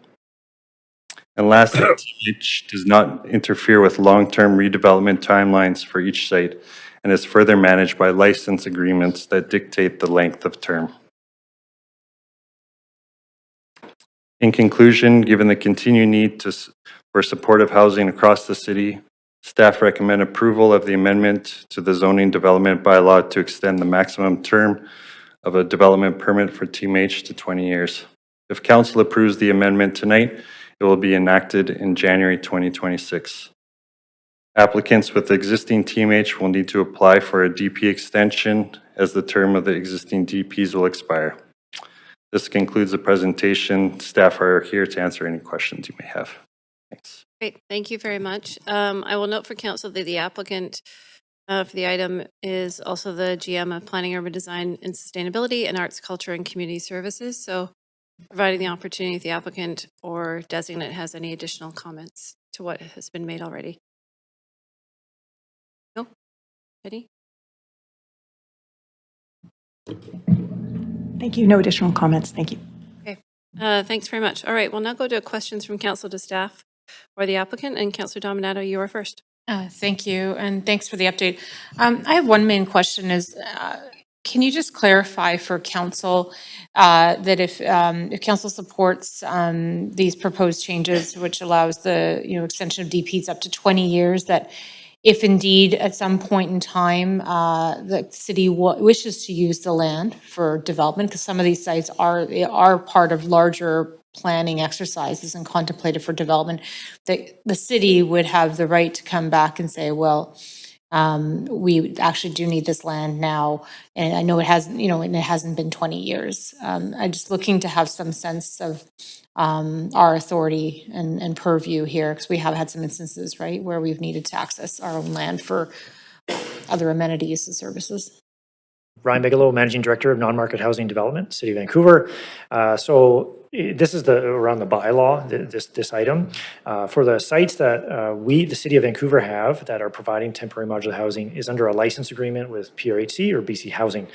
And lastly, TMH does not interfere with long-term redevelopment timelines for each site and is further managed by license agreements that dictate the length of term. In conclusion, given the continued need for supportive housing across the city, staff recommend approval of the amendment to the zoning development bylaw to extend the maximum term of a development permit for TMH to 20 years. If council approves the amendment tonight, it will be enacted in January 2026. Applicants with existing TMH will need to apply for a DP extension as the term of the existing DPs will expire. This concludes the presentation. Staff are here to answer any questions you may have. Thanks. Great, thank you very much. I will note for council that the applicant for the item is also the GM of Planning, Urban Design and Sustainability and Arts, Culture and Community Services. So providing the opportunity if the applicant or designate has any additional comments to what has been made already. No? Any? Thank you. No additional comments. Thank you. Okay. Thanks very much. All right, we'll now go to questions from council to staff or the applicant. And Councillor Dominato, you are first. Thank you, and thanks for the update. I have one main question is, can you just clarify for council that if council supports these proposed changes, which allows the extension of DPs up to 20 years, that if indeed at some point in time the city wishes to use the land for development, because some of these sites are part of larger planning exercises and contemplated for development, that the city would have the right to come back and say, well, we actually do need this land now. And I know it hasn't, and it hasn't been 20 years. I'm just looking to have some sense of our authority and purview here, because we have had some instances, right, where we've needed to access our own land for other amenities and services. Ryan Bigelow, Managing Director of Non-Market Housing Development, City of Vancouver. This is around the bylaw, this item. For the sites that the City of Vancouver have that are providing temporary modular housing is under a license agreement with PRHC or BC Housing.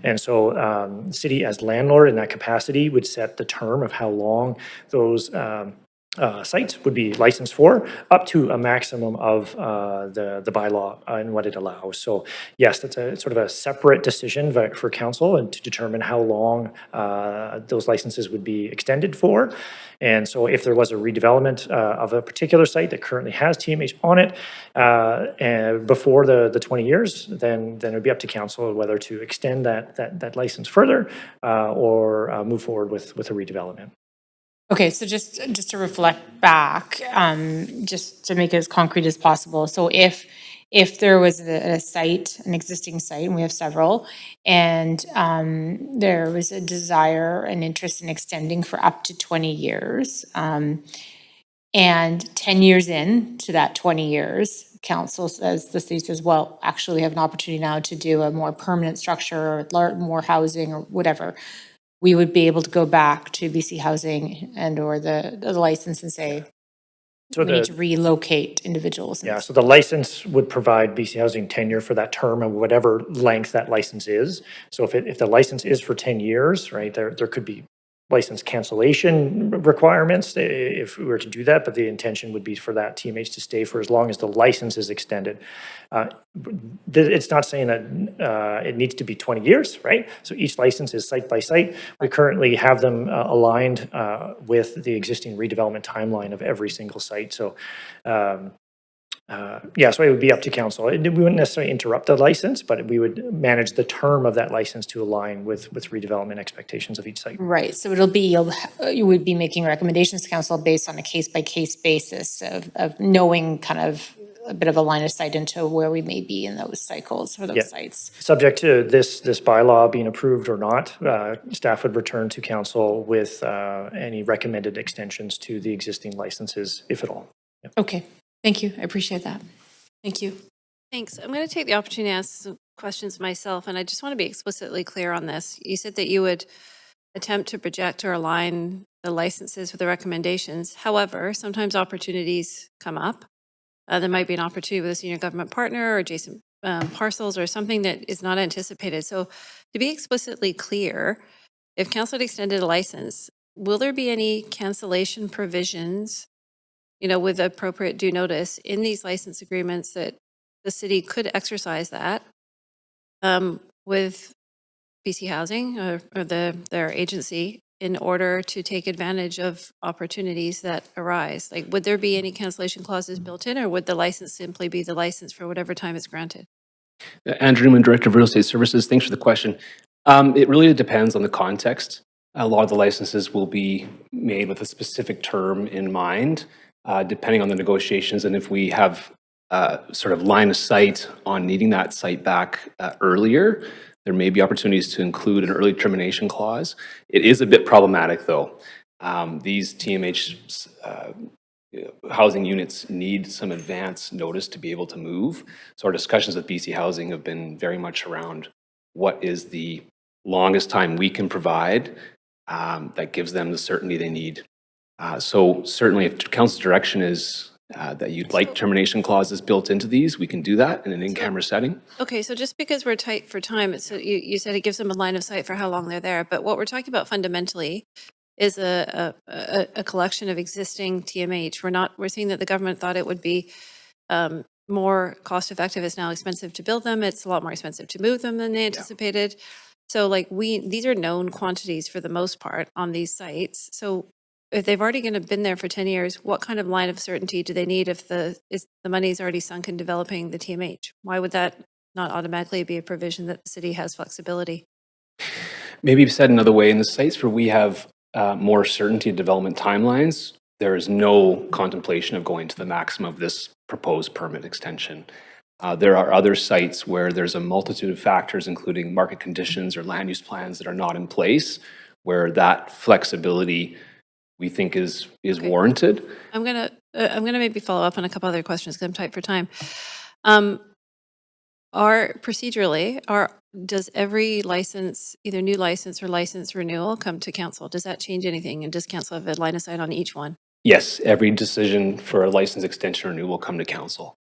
And so the city as landlord in that capacity would set the term of how long those sites would be licensed for, up to a maximum of the bylaw and what it allows. So yes, that's a sort of a separate decision for council and to determine how long those licenses would be extended for. And so if there was a redevelopment of a particular site that currently has TMH on it and before the 20 years, then it would be up to council whether to extend that license further or move forward with a redevelopment. Okay, so just to reflect back, just to make it as concrete as possible. So if there was a site, an existing site, and we have several, and there was a desire and interest in extending for up to 20 years, and 10 years into that 20 years, council says, the city says, well, actually we have an opportunity now to do a more permanent structure or more housing or whatever. We would be able to go back to BC Housing and or the license and say, So we need to relocate individuals. Yeah, so the license would provide BC Housing tenure for that term of whatever length that license is. So if the license is for 10 years, right, there could be license cancellation requirements if we were to do that, but the intention would be for that TMH to stay for as long as the license is extended. It's not saying that it needs to be 20 years, right? So each license is site by site. We currently have them aligned with the existing redevelopment timeline of every single site. So so it would be up to council. We wouldn't necessarily interrupt the license, but we would manage the term of that license to align with redevelopment expectations of each site. Right, so you would be making recommendations to council based on a case-by-case basis of knowing kind of a bit of a line of sight into where we may be in those cycles for those sites. Subject to this bylaw being approved or not, staff would return to council with any recommended extensions to the existing licenses, if at all. Yep. Okay, thank you. I appreciate that. Thank you. Thanks. I'm going to take the opportunity to ask some questions myself, and I just want to be explicitly clear on this. You said that you would attempt to project or align the licenses with the recommendations. However, sometimes opportunities come up. There might be an opportunity with a senior government partner or adjacent parcels or something that is not anticipated. So to be explicitly clear, if council had extended a license, will there be any cancellation provisions, with appropriate due notice in these license agreements that the city could exercise that with BC Housing or their agency in order to take advantage of opportunities that arise? Like, would there be any cancellation clauses built in, or would the license simply be the license for whatever time it's granted? Andrew Newman, Director of Real Estate Services. Thanks for the question. It really depends on the context. A lot of the licenses will be made with a specific term in mind, depending on the negotiations. And if we have sort of line of sight on needing that site back earlier, there may be opportunities to include an early termination clause. It is a bit problematic, though. These TMH housing units need some advance notice to be able to move. So our discussions with BC Housing have been very much around what is the longest time we can provide that gives them the certainty they need. So certainly if council's direction is that you'd like termination clauses built into these, we can do that in an in-camera setting. Okay, so just because we're tight for time, so you said it gives them a line of sight for how long they're there, but what we're talking about fundamentally is a collection of existing TMH. We're seeing that the government thought it would be more cost effective. It's now expensive to build them. It's a lot more expensive to move them than they anticipated. So these are known quantities for the most part on these sites. So if they've already been there for 10 years, what kind of line of certainty do they need if the money's already sunk in developing the TMH? Why would that not automatically be a provision that the city has flexibility? Maybe said another way, in the sites where we have more certainty of development timelines, there is no contemplation of going to the maximum of this proposed permit extension. There are other sites where there's a multitude of factors, including market conditions or land use plans that are not in place, where that flexibility we think is warranted. I'm gonna maybe follow up on a couple other questions because I'm tight for time. Are does every license, either new license or license renewal, come to council? Does that change anything? And does council have a line of sight on each one? Yes, every decision for a license extension or renewal will come to council.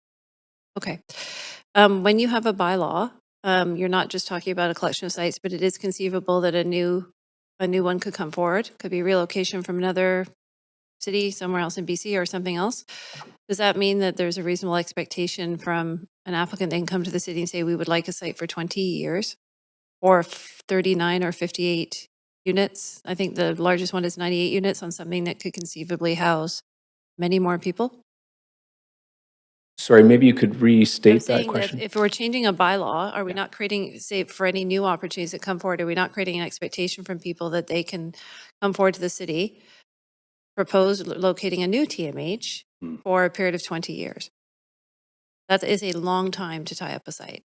Okay. When you have a bylaw, you're not just talking about a collection of sites, but it is conceivable that a new one could come forward. Could be relocation from another city somewhere else in BC or something else. Does that mean that there's a reasonable expectation from an applicant that can come to the city and say, we would like a site for 20 years or 39 or 58 units? I think the largest one is 98 units on something that could conceivably house many more people. Sorry, maybe you could I'm restate that saying that question. if we're changing a bylaw, are we not creating, say, for any new opportunities that come forward, are we not creating an expectation from people that they can come forward to the city, propose locating a new TMH for a period of 20 years? That is a long time to tie up a site.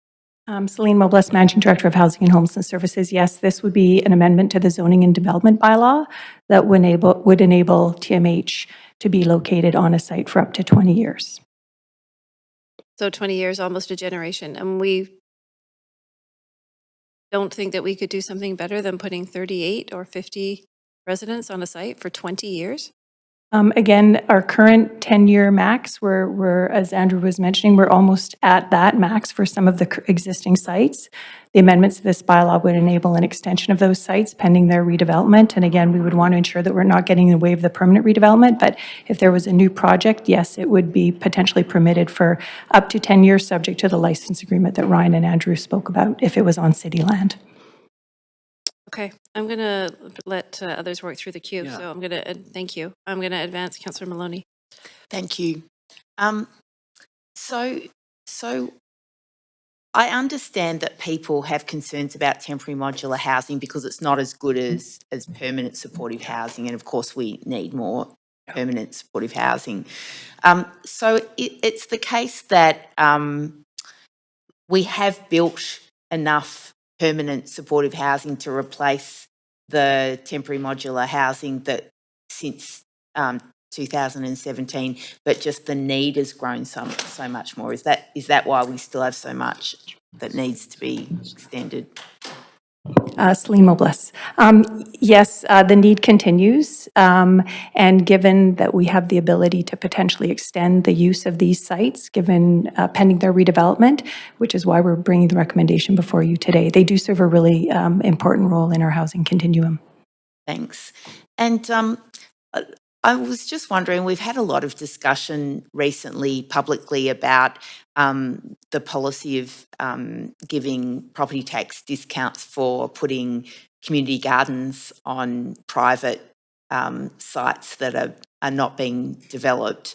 Celine Mobles, Managing Director of Housing and Homelessness Services. Yes, this would be an amendment to the zoning and development bylaw that would enable TMH to be located on a site for up to 20 years. So 20 years, almost a generation. And we don't think that we could do something better than putting 38 or 50 residents on a site for 20 years? Again, our current 10-year max, we're, as Andrew was mentioning, we're almost at that max for some of the existing sites. The amendments to this bylaw would enable an extension of those sites pending their redevelopment. And again, we would want to ensure that we're not getting in the way of the permanent redevelopment. But if there was a new project, yes, it would be potentially permitted for up to 10 years, subject to the license agreement that Ryan and Andrew spoke about if it was on city land. Okay, I'm going to let others work through the queue. Yeah. So I'm going to, thank you. I'm going to advance Councillor Maloney. Thank you. So I understand that people have concerns about temporary modular housing because it's not as good as permanent supportive housing. And of course, we need more permanent supportive housing. So it's the case that we have built enough permanent supportive housing to replace the temporary modular housing that since 2017, but just the need has grown so much more. Is that why we still have so much that needs to be extended? Celine Mobles. Yes, the need continues. And given that we have the ability to potentially extend the use of these sites, given pending their redevelopment, which is why we're bringing the recommendation before you today, they do serve a really important role in our housing continuum. Thanks. And I was just wondering, we've had a lot of discussion recently publicly about the policy of giving property tax discounts for putting community gardens on private sites that are not being developed.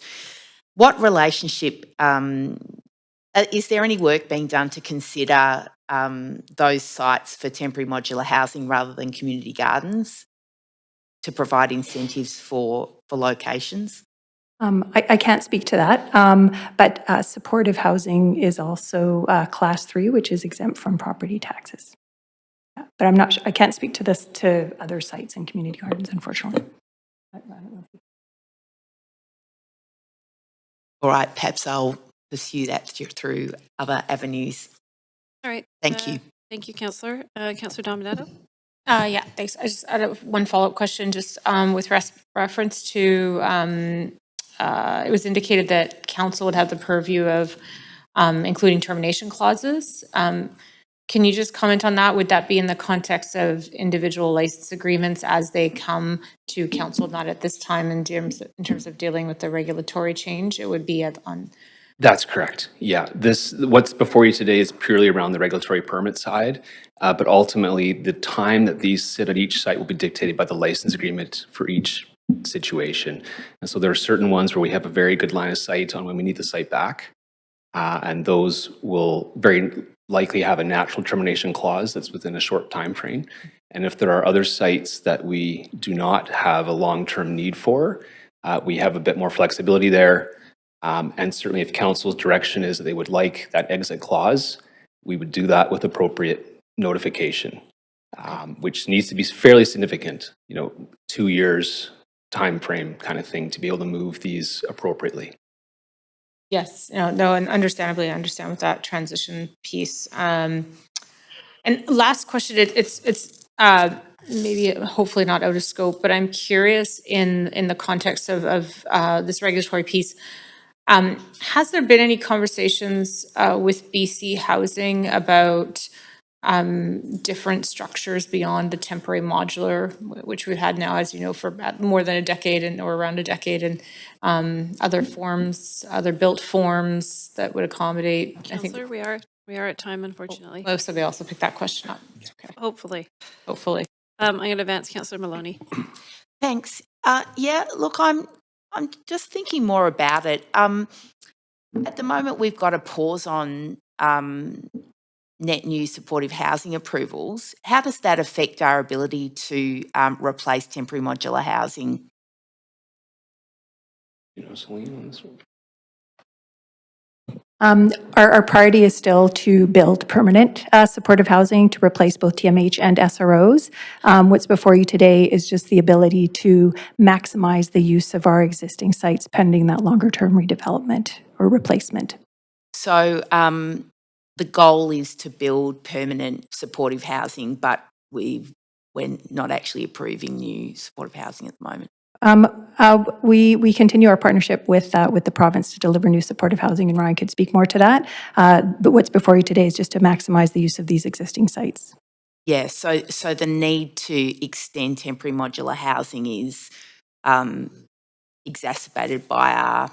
What relationship, is there any work being done to consider those sites for temporary modular housing rather than community gardens, to provide incentives for locations? I can't speak to that, but supportive housing is also Class 3, which is exempt from property taxes. Yeah, but I'm not sure, I can't speak to this to other sites and community gardens, unfortunately. All right, perhaps I'll pursue that through other avenues. All right. Thank you. Thank you, Councillor. Councillor Dominato? Yeah, thanks. I just had one follow-up question just with reference to, it was indicated that council would have the purview of including termination clauses. Can you just comment on that? Would that be in the context of individual license agreements as they come to council, not at this time in terms of dealing with the regulatory change? It would be on. That's correct. Yeah, what's before you today is purely around the regulatory permit side, but ultimately the time that these sit at each site will be dictated by the license agreement for each situation. And so there are certain ones where we have a very good line of sight on when we need the site back, and those will very likely have a natural termination clause that's within a short time frame. And if there are other sites that we do not have a long-term need for, we have a bit more flexibility there. And certainly if council's direction is that they would like that exit clause, we would do that with appropriate notification, which needs to be fairly significant, 2 years time frame kind of thing to be able to move these appropriately. Yes, no, and understandably, I understand with that transition piece. And last question, it's maybe hopefully not out of scope, but I'm curious in the context of this regulatory piece. Has there been any conversations with BC Housing about different structures beyond the temporary modular, which we've had now, as you know, for more than a decade or around a decade, and other forms, other built forms that would accommodate, I think. Counselor, we are at time, unfortunately. Oh, so they also picked that question up. Okay. Hopefully. Hopefully. I'm going to advance Councillor Maloney. Thanks. Yeah, look, I'm just thinking more about it. At the moment, we've got a pause on net new supportive housing approvals. How does that affect our ability to replace temporary modular housing? Celine, on this one? Our priority is still to build permanent supportive housing to replace both TMH and SROs. What's before you today is just the ability to maximize the use of our existing sites pending that longer-term redevelopment or replacement. So the goal is to build permanent supportive housing, but we're not actually approving new supportive housing at the moment. We continue our partnership with the province to deliver new supportive housing, and Ryan could speak more to that. But what's before you today is just to maximize the use of these existing sites. Yeah, so the need to extend temporary modular housing is exacerbated by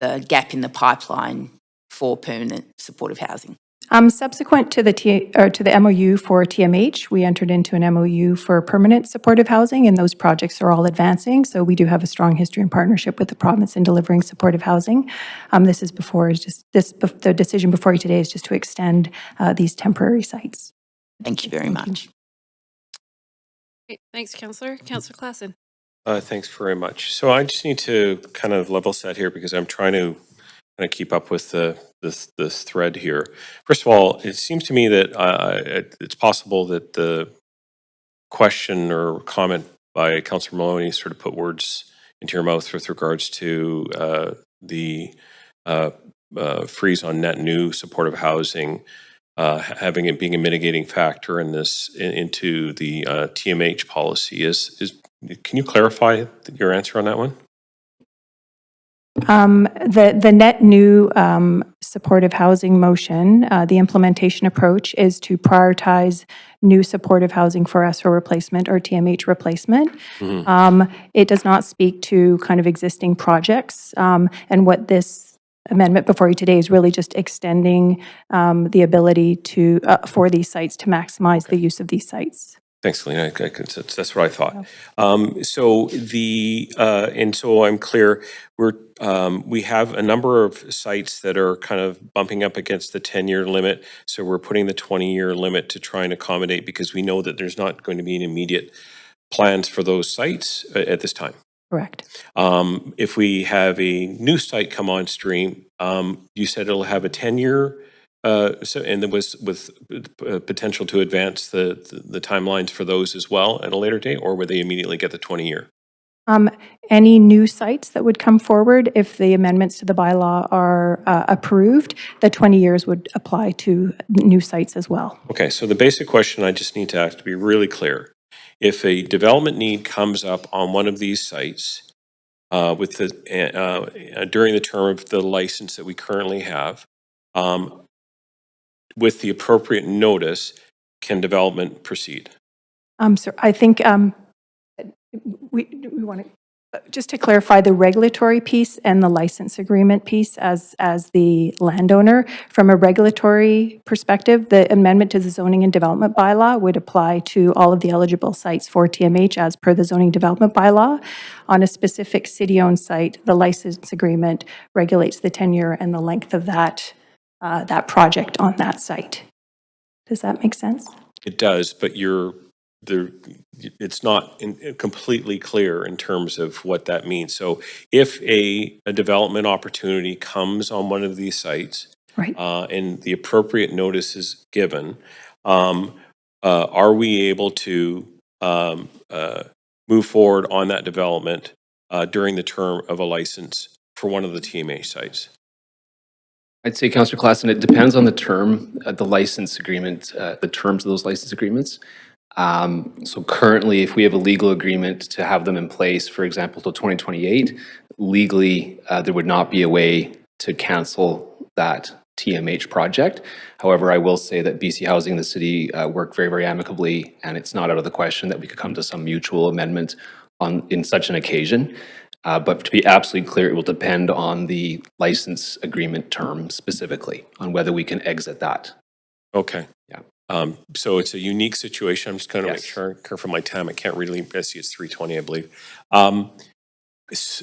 the gap in the pipeline for permanent supportive housing. Subsequent to the MOU for TMH, we entered into an MOU for permanent supportive housing, and those projects are all advancing. So we do have a strong history and partnership with the province in delivering supportive housing. The decision before you today is just to extend these temporary sites. Thank you very much. Great. Thanks, Councillor. Councillor Klassen. Thanks very much. So I just need to kind of level set here because I'm trying to kind of keep up with this thread here. First of all, it seems to me that it's possible that the question or comment by Councillor Maloney sort of put words into your mouth with regards to the freeze on net new supportive housing, having it being a mitigating factor in this into the TMH policy. Can you clarify your answer on that one? The net new supportive housing motion, the implementation approach is to prioritize new supportive housing for SRO replacement or TMH replacement. It does not speak to kind of existing projects. And what this amendment before you today is really just extending the ability for these sites to maximize the use of these sites. Thanks, Selena. That's what I thought. So I'm clear. We have a number of sites that are kind of bumping up against the 10-year limit. So we're putting the 20-year limit to try and accommodate because we know that there's not going to be an immediate plans for those sites at this time. Correct. If we have a new site come on stream, you said it'll have a 10-year. And there was with potential to advance the timelines for those as well at a later date, or would they immediately get the 20-year? Any new sites that would come forward, if the amendments to the bylaw are approved, the 20 years would apply to new sites as well. Okay, so the basic question I just need to ask to be really clear. If a development need comes up on one of these sites during the term of the license that we currently have, with the appropriate notice, can development proceed? So I think we want to, just to clarify the regulatory piece and the license agreement piece as the landowner. From a regulatory perspective, the amendment to the zoning and development bylaw would apply to all of the eligible sites for TMH as per the zoning development bylaw. On a specific city-owned site, the license agreement regulates the tenure and the length of that project on that site. Does that make sense? It does, but it's not completely clear in terms of what that means. So if a development opportunity comes on one of these sites, right, and the appropriate notice is given, are we able to move forward on that development during the term of a license for one of the TMA sites? I'd say, Councillor Klassen, it depends on the term, the license agreement, the terms of those license agreements. So currently, if we have a legal agreement to have them in place, for example, till 2028, legally, there would not be a way to cancel that TMH project. However, I will say that BC Housing and the city work very, very amicably, and it's not out of the question that we could come to some mutual amendment in such an occasion. But to be absolutely clear, it will depend on the license agreement term specifically, on whether we can exit that. Okay. Yeah. So it's a unique situation. I'm just going to make Yes. sure, from my time, I can't really, I see it's 3:20, I believe.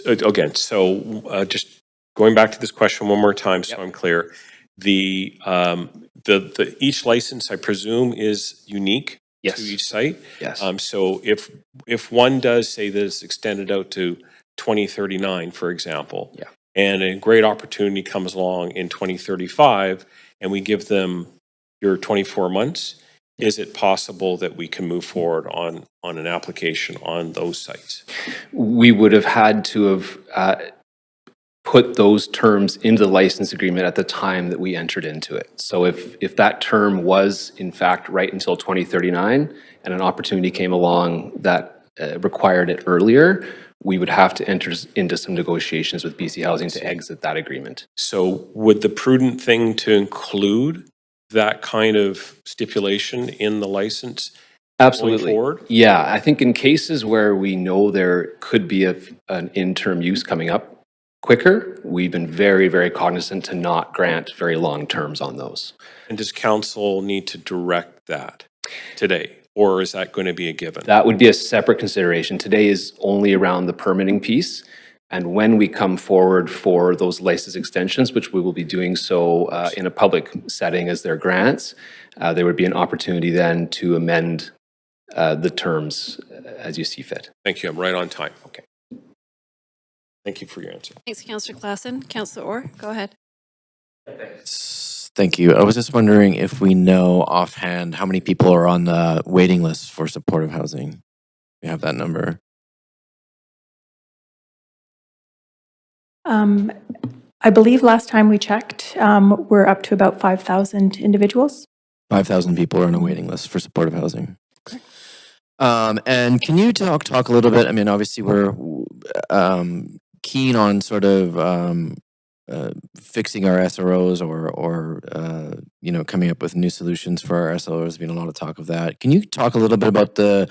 Again, so just going back to this question one more time, so I'm clear. The each license, I presume, is unique Yes. to each site. Yes. So if one does say that it's extended out to 2039, for example, Yeah. and a great opportunity comes along in 2035, and we give them your 24 months, is it possible that we can move forward on an application on those sites? We would have had to have put those terms into the license agreement at the time that we entered into it. So if that term was in fact right until 2039 and an opportunity came along that required it earlier, we would have to enter into some negotiations with BC Housing to exit that agreement. So would the prudent thing to include that kind of stipulation in the license Absolutely. going forward? Yeah, I think in cases where we know there could be an interim use coming up quicker, we've been very, very cognizant to not grant very long terms on those. And does council need to direct that today? Or is that going to be a given? That would be a separate consideration. Today is only around the permitting piece. And when we come forward for those license extensions, which we will be doing so in a public setting as their grants, there would be an opportunity then to amend the terms as you see fit. Thank you. I'm right on time. Okay. Thank you for your answer. Thanks, Councillor Klassen. Councillor Orr, go ahead. Thank you. I was just wondering if we know offhand how many people are on the waiting list for supportive housing. We have that number. I believe last time we checked, we're up to about 5,000 individuals. 5,000 people are on a waiting list for supportive housing. And can you talk a little bit? I mean, obviously we're keen on sort of fixing our SROs or coming up with new solutions for our SROs. There's been a lot of talk of that. Can you talk a little bit about the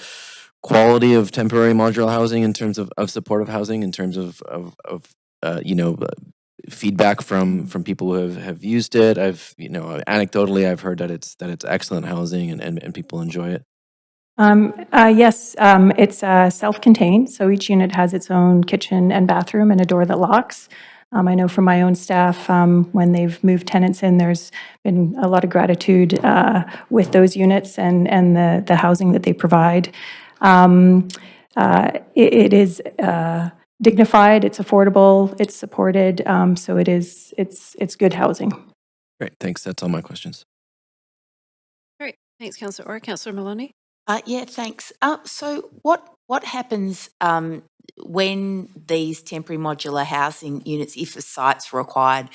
quality of temporary modular housing in terms of supportive housing, in terms of feedback from people who have used it? Anecdotally, I've heard that it's excellent housing and people enjoy it. Yes, it's self-contained, so each unit has its own kitchen and bathroom and a door that locks. I know from my own staff, when they've moved tenants in, there's been a lot of gratitude with those units and the housing that they provide. It is dignified, it's affordable, it's supported, so it's good housing. Great, thanks. That's all my questions. Great. Thanks, Councillor Orr. Councillor Maloney? Yeah, thanks. So what happens when these temporary modular housing units, if a site's required,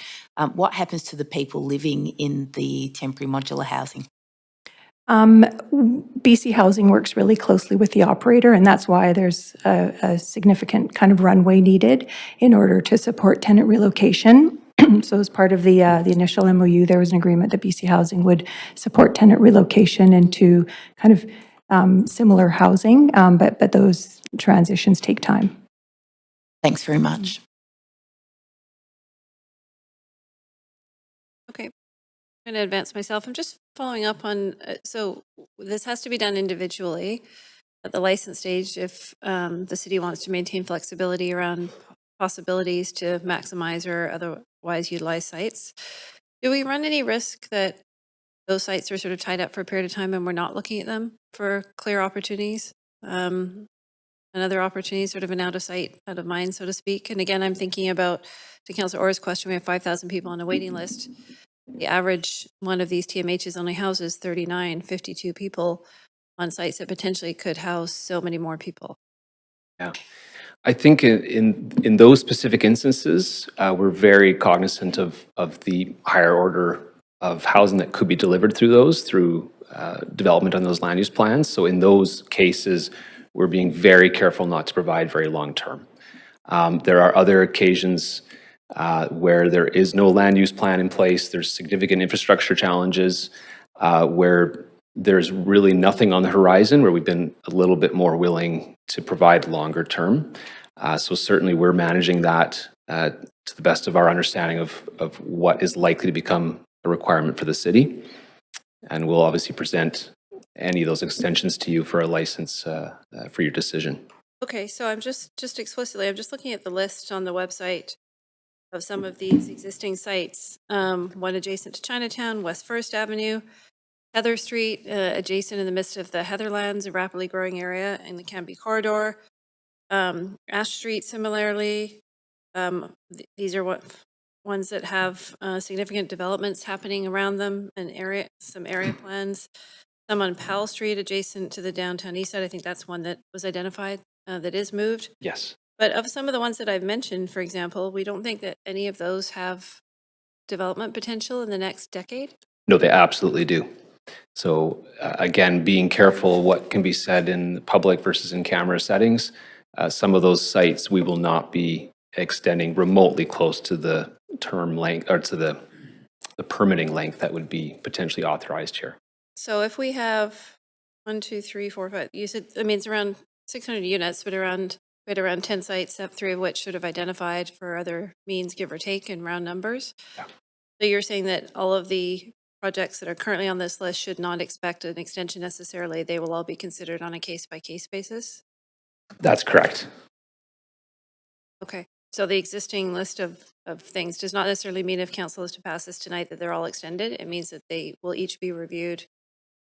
what happens to the people living in the temporary modular housing? BC Housing works really closely with the operator, and that's why there's a significant kind of runway needed in order to support tenant relocation. So as part of the initial MOU, there was an agreement that BC Housing would support tenant relocation into kind of similar housing, but those transitions take time. Thanks very much. Okay. I'm going to advance myself. I'm just following up on, so this has to be done individually at the license stage if the city wants to maintain flexibility around possibilities to maximize or otherwise utilize sites. Do we run any risk that those sites are sort of tied up for a period of time and we're not looking at them for clear opportunities? Another opportunity, sort of an out of sight, out of mind, so to speak. And again, I'm thinking about, to Councillor Orr's question, we have 5,000 people on a waiting list. The average one of these TMHs only houses 39, 52 people on sites that potentially could house so many more people. Yeah. I think in those specific instances, we're very cognizant of the higher order of housing that could be delivered through development on those land use plans. So in those cases, we're being very careful not to provide very long term. There are other occasions where there is no land use plan in place. There's significant infrastructure challenges where there's really nothing on the horizon, where we've been a little bit more willing to provide longer term. So certainly we're managing that to the best of our understanding of what is likely to become a requirement for the city. And we'll obviously present any of those extensions to you for a license for your decision. Okay, so I'm just explicitly, I'm just looking at the list on the website of some of these existing sites. One adjacent to Chinatown, West First Avenue, Heather Street, adjacent in the midst of the Heatherlands, a rapidly growing area in the Canby corridor. Ash Street, similarly. These are ones that have significant developments happening around them and some area plans. Some on Powell Street, adjacent to the downtown east side. I think that's one that was identified that is moved. Yes. But of some of the ones that I've mentioned, for example, we don't think that any of those have development potential in the next decade. No, they absolutely do. So again, being careful what can be said in public versus in camera settings. Some of those sites we will not be extending remotely close to the term length or to the permitting length that would be potentially authorized here. So if we have 1, 2, 3, 4, 5, you said, I mean, it's around 600 units, but we had around 10 sites, 3 of which should have identified for other means, give or take, in round numbers. Yeah. So you're saying that all of the projects that are currently on this list should not expect an extension necessarily. They will all be considered on a case-by-case basis? That's correct. Okay. So the existing list of things does not necessarily mean if council is to pass this tonight that they're all extended. It means that they will each be reviewed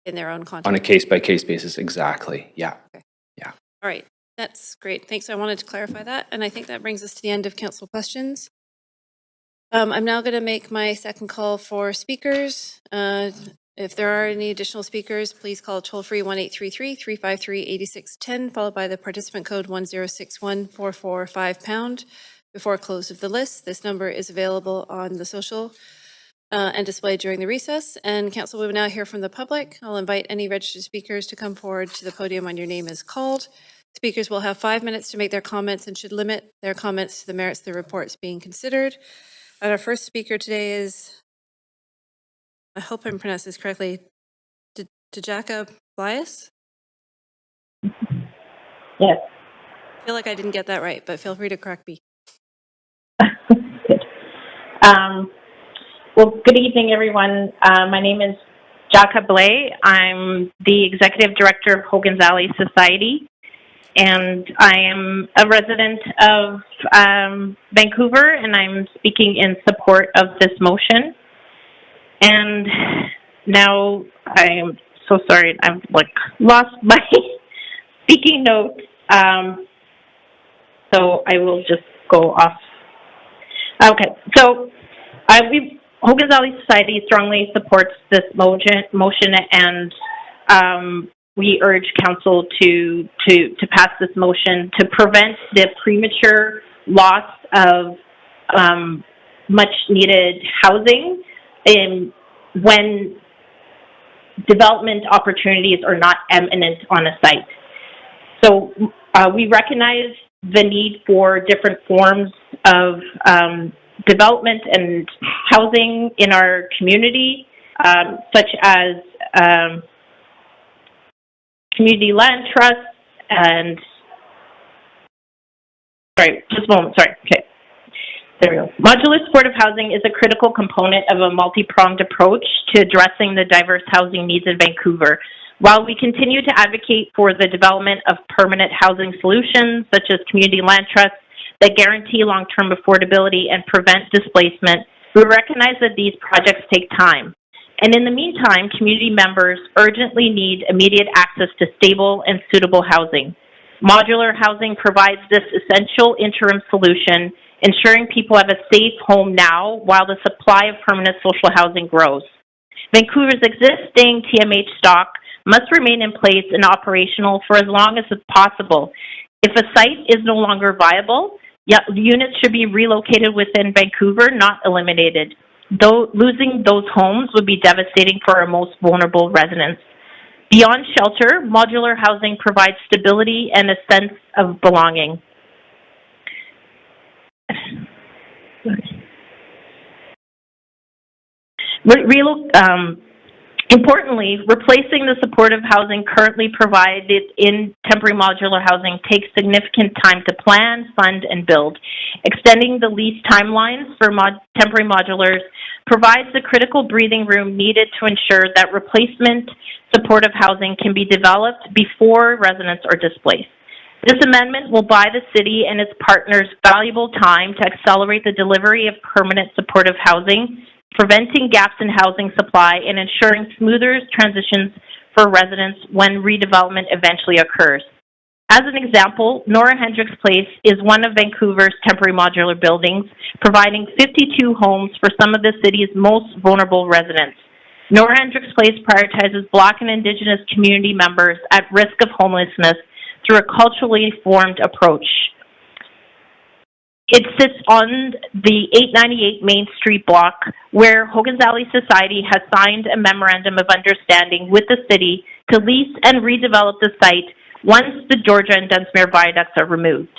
in their own context. On a case-by-case basis, exactly. Yeah. Okay. Yeah. All right. That's great. Thanks. I wanted to clarify that. And I think that brings us to the end of council questions. I'm now going to make my second call for speakers. If there are any additional speakers, please call toll-free 1-833-353-8610, followed by the participant code 1061445# before close of the list. This number is available on the social and displayed during the recess. And council will now hear from the public. I'll invite any registered speakers to come forward to the podium when your name is called. Speakers will have 5 minutes to make their comments and should limit their comments to the merits of the reports being considered. And our first speaker today is, I hope I'm pronouncing this correctly, Dejaka Blias? Yes. I feel like I didn't get that right, but feel free to correct me. Good. Well, good evening, everyone. My name is Jaka Blay. I'm the Executive Director of Hogan's Alley Society, and I am a resident of Vancouver, and I'm speaking in support of this motion. And now I am so sorry, I've lost my speaking notes. So I will just go off. Okay, so Hogan's Alley Society strongly supports this motion, and we urge council to pass this motion to prevent the premature loss of much needed housing when development opportunities are not imminent on a site. So we recognize the need for different forms of development and housing in our community, such as community land trusts and, sorry, just a moment, sorry, okay. There we go. Modular supportive housing is a critical component of a multi-pronged approach to addressing the diverse housing needs in Vancouver. While we continue to advocate for the development of permanent housing solutions, such as community land trusts that guarantee long-term affordability and prevent displacement, we recognize that these projects take time. And in the meantime, community members urgently need immediate access to stable and suitable housing. Modular housing provides this essential interim solution, ensuring people have a safe home now while the supply of permanent social housing grows. Vancouver's existing TMH stock must remain in place and operational for as long as possible. If a site is no longer viable, units should be relocated within Vancouver, not eliminated. Though losing those homes would be devastating for our most vulnerable residents. Beyond shelter, modular housing provides stability and a sense of belonging. Importantly, replacing the supportive housing currently provided in temporary modular housing takes significant time to plan, fund, and build. Extending the lease timelines for temporary modulars provides the critical breathing room needed to ensure that replacement supportive housing can be developed before residents are displaced. This amendment will buy the city and its partners valuable time to accelerate the delivery of permanent supportive housing, preventing gaps in housing supply, and ensuring smoother transitions for residents when redevelopment eventually occurs. As an example, Nora Hendricks Place is one of Vancouver's temporary modular buildings, providing 52 homes for some of the city's most vulnerable residents. Nora Hendricks Place prioritizes Black and Indigenous community members at risk of homelessness through a culturally formed approach. It sits on the 898 Main Street block, where Hogan's Alley Society has signed a memorandum of understanding with the city to lease and redevelop the site once the Georgia and Dunsmuir viaducts are removed.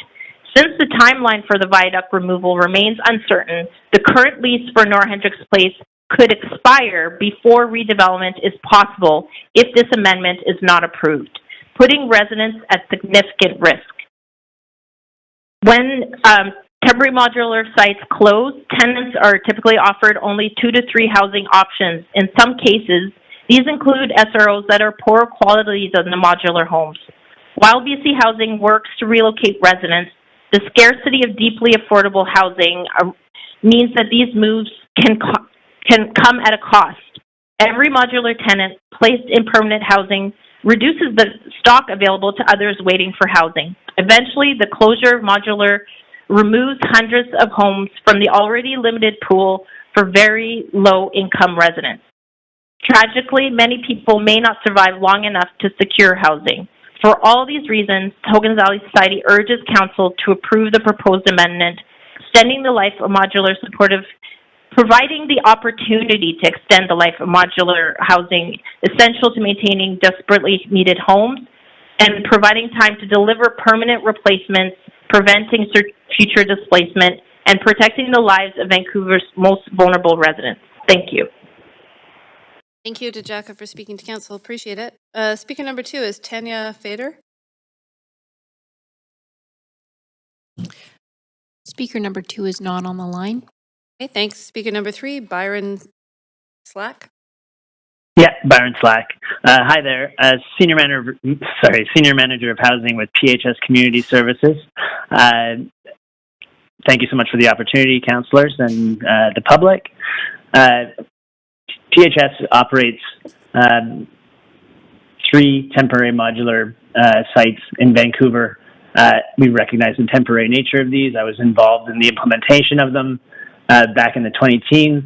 Since the timeline for the viaduct removal remains uncertain, the current lease for Nora Hendricks Place could expire before redevelopment is possible if this amendment is not approved, putting residents at significant risk. When temporary modular sites close, tenants are typically offered only 2 to 3 housing options. In some cases, these include SROs that are poorer quality than the modular homes. While BC Housing works to relocate residents, the scarcity of deeply affordable housing means that these moves can come at a cost. Every modular tenant placed in permanent housing reduces the stock available to others waiting for housing. Eventually, the closure of modular removes hundreds of homes from the already limited pool for very low-income residents. Tragically, many people may not survive long enough to secure housing. For all these reasons, Hogan's Alley Society urges Council to approve the proposed amendment, extending the life of modular supportive, providing the opportunity to extend the life of modular housing essential to maintaining desperately needed homes, and providing time to deliver permanent replacements, preventing future displacement, and protecting the lives of Vancouver's most vulnerable residents. Thank you. Thank you to Jacka for speaking to council. Appreciate it. Speaker number 2 is Tanya Fader. Speaker number 2 is not on the line. Okay, thanks. Speaker number 3, Byron Slack. Yeah, Byron Slack. Hi there. Senior Manager of Housing with PHS Community Services. Thank you so much for the opportunity, councillors and the public. PHS operates 3 temporary modular sites in Vancouver. We recognize the temporary nature of these. I was involved in the implementation of them back in the 20-teens.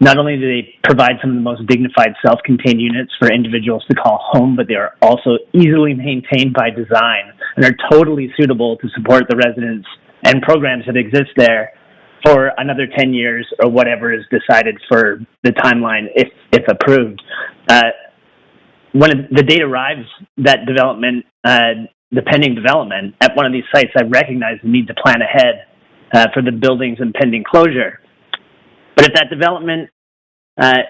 Not only do they provide some of the most dignified self-contained units for individuals to call home, but they are also easily maintained by design and are totally suitable to support the residents and programs that exist there for another 10 years or whatever is decided for the timeline if approved. When the date arrives, that development, the pending development at one of these sites, I recognize the need to plan ahead for the building's impending closure. But if that development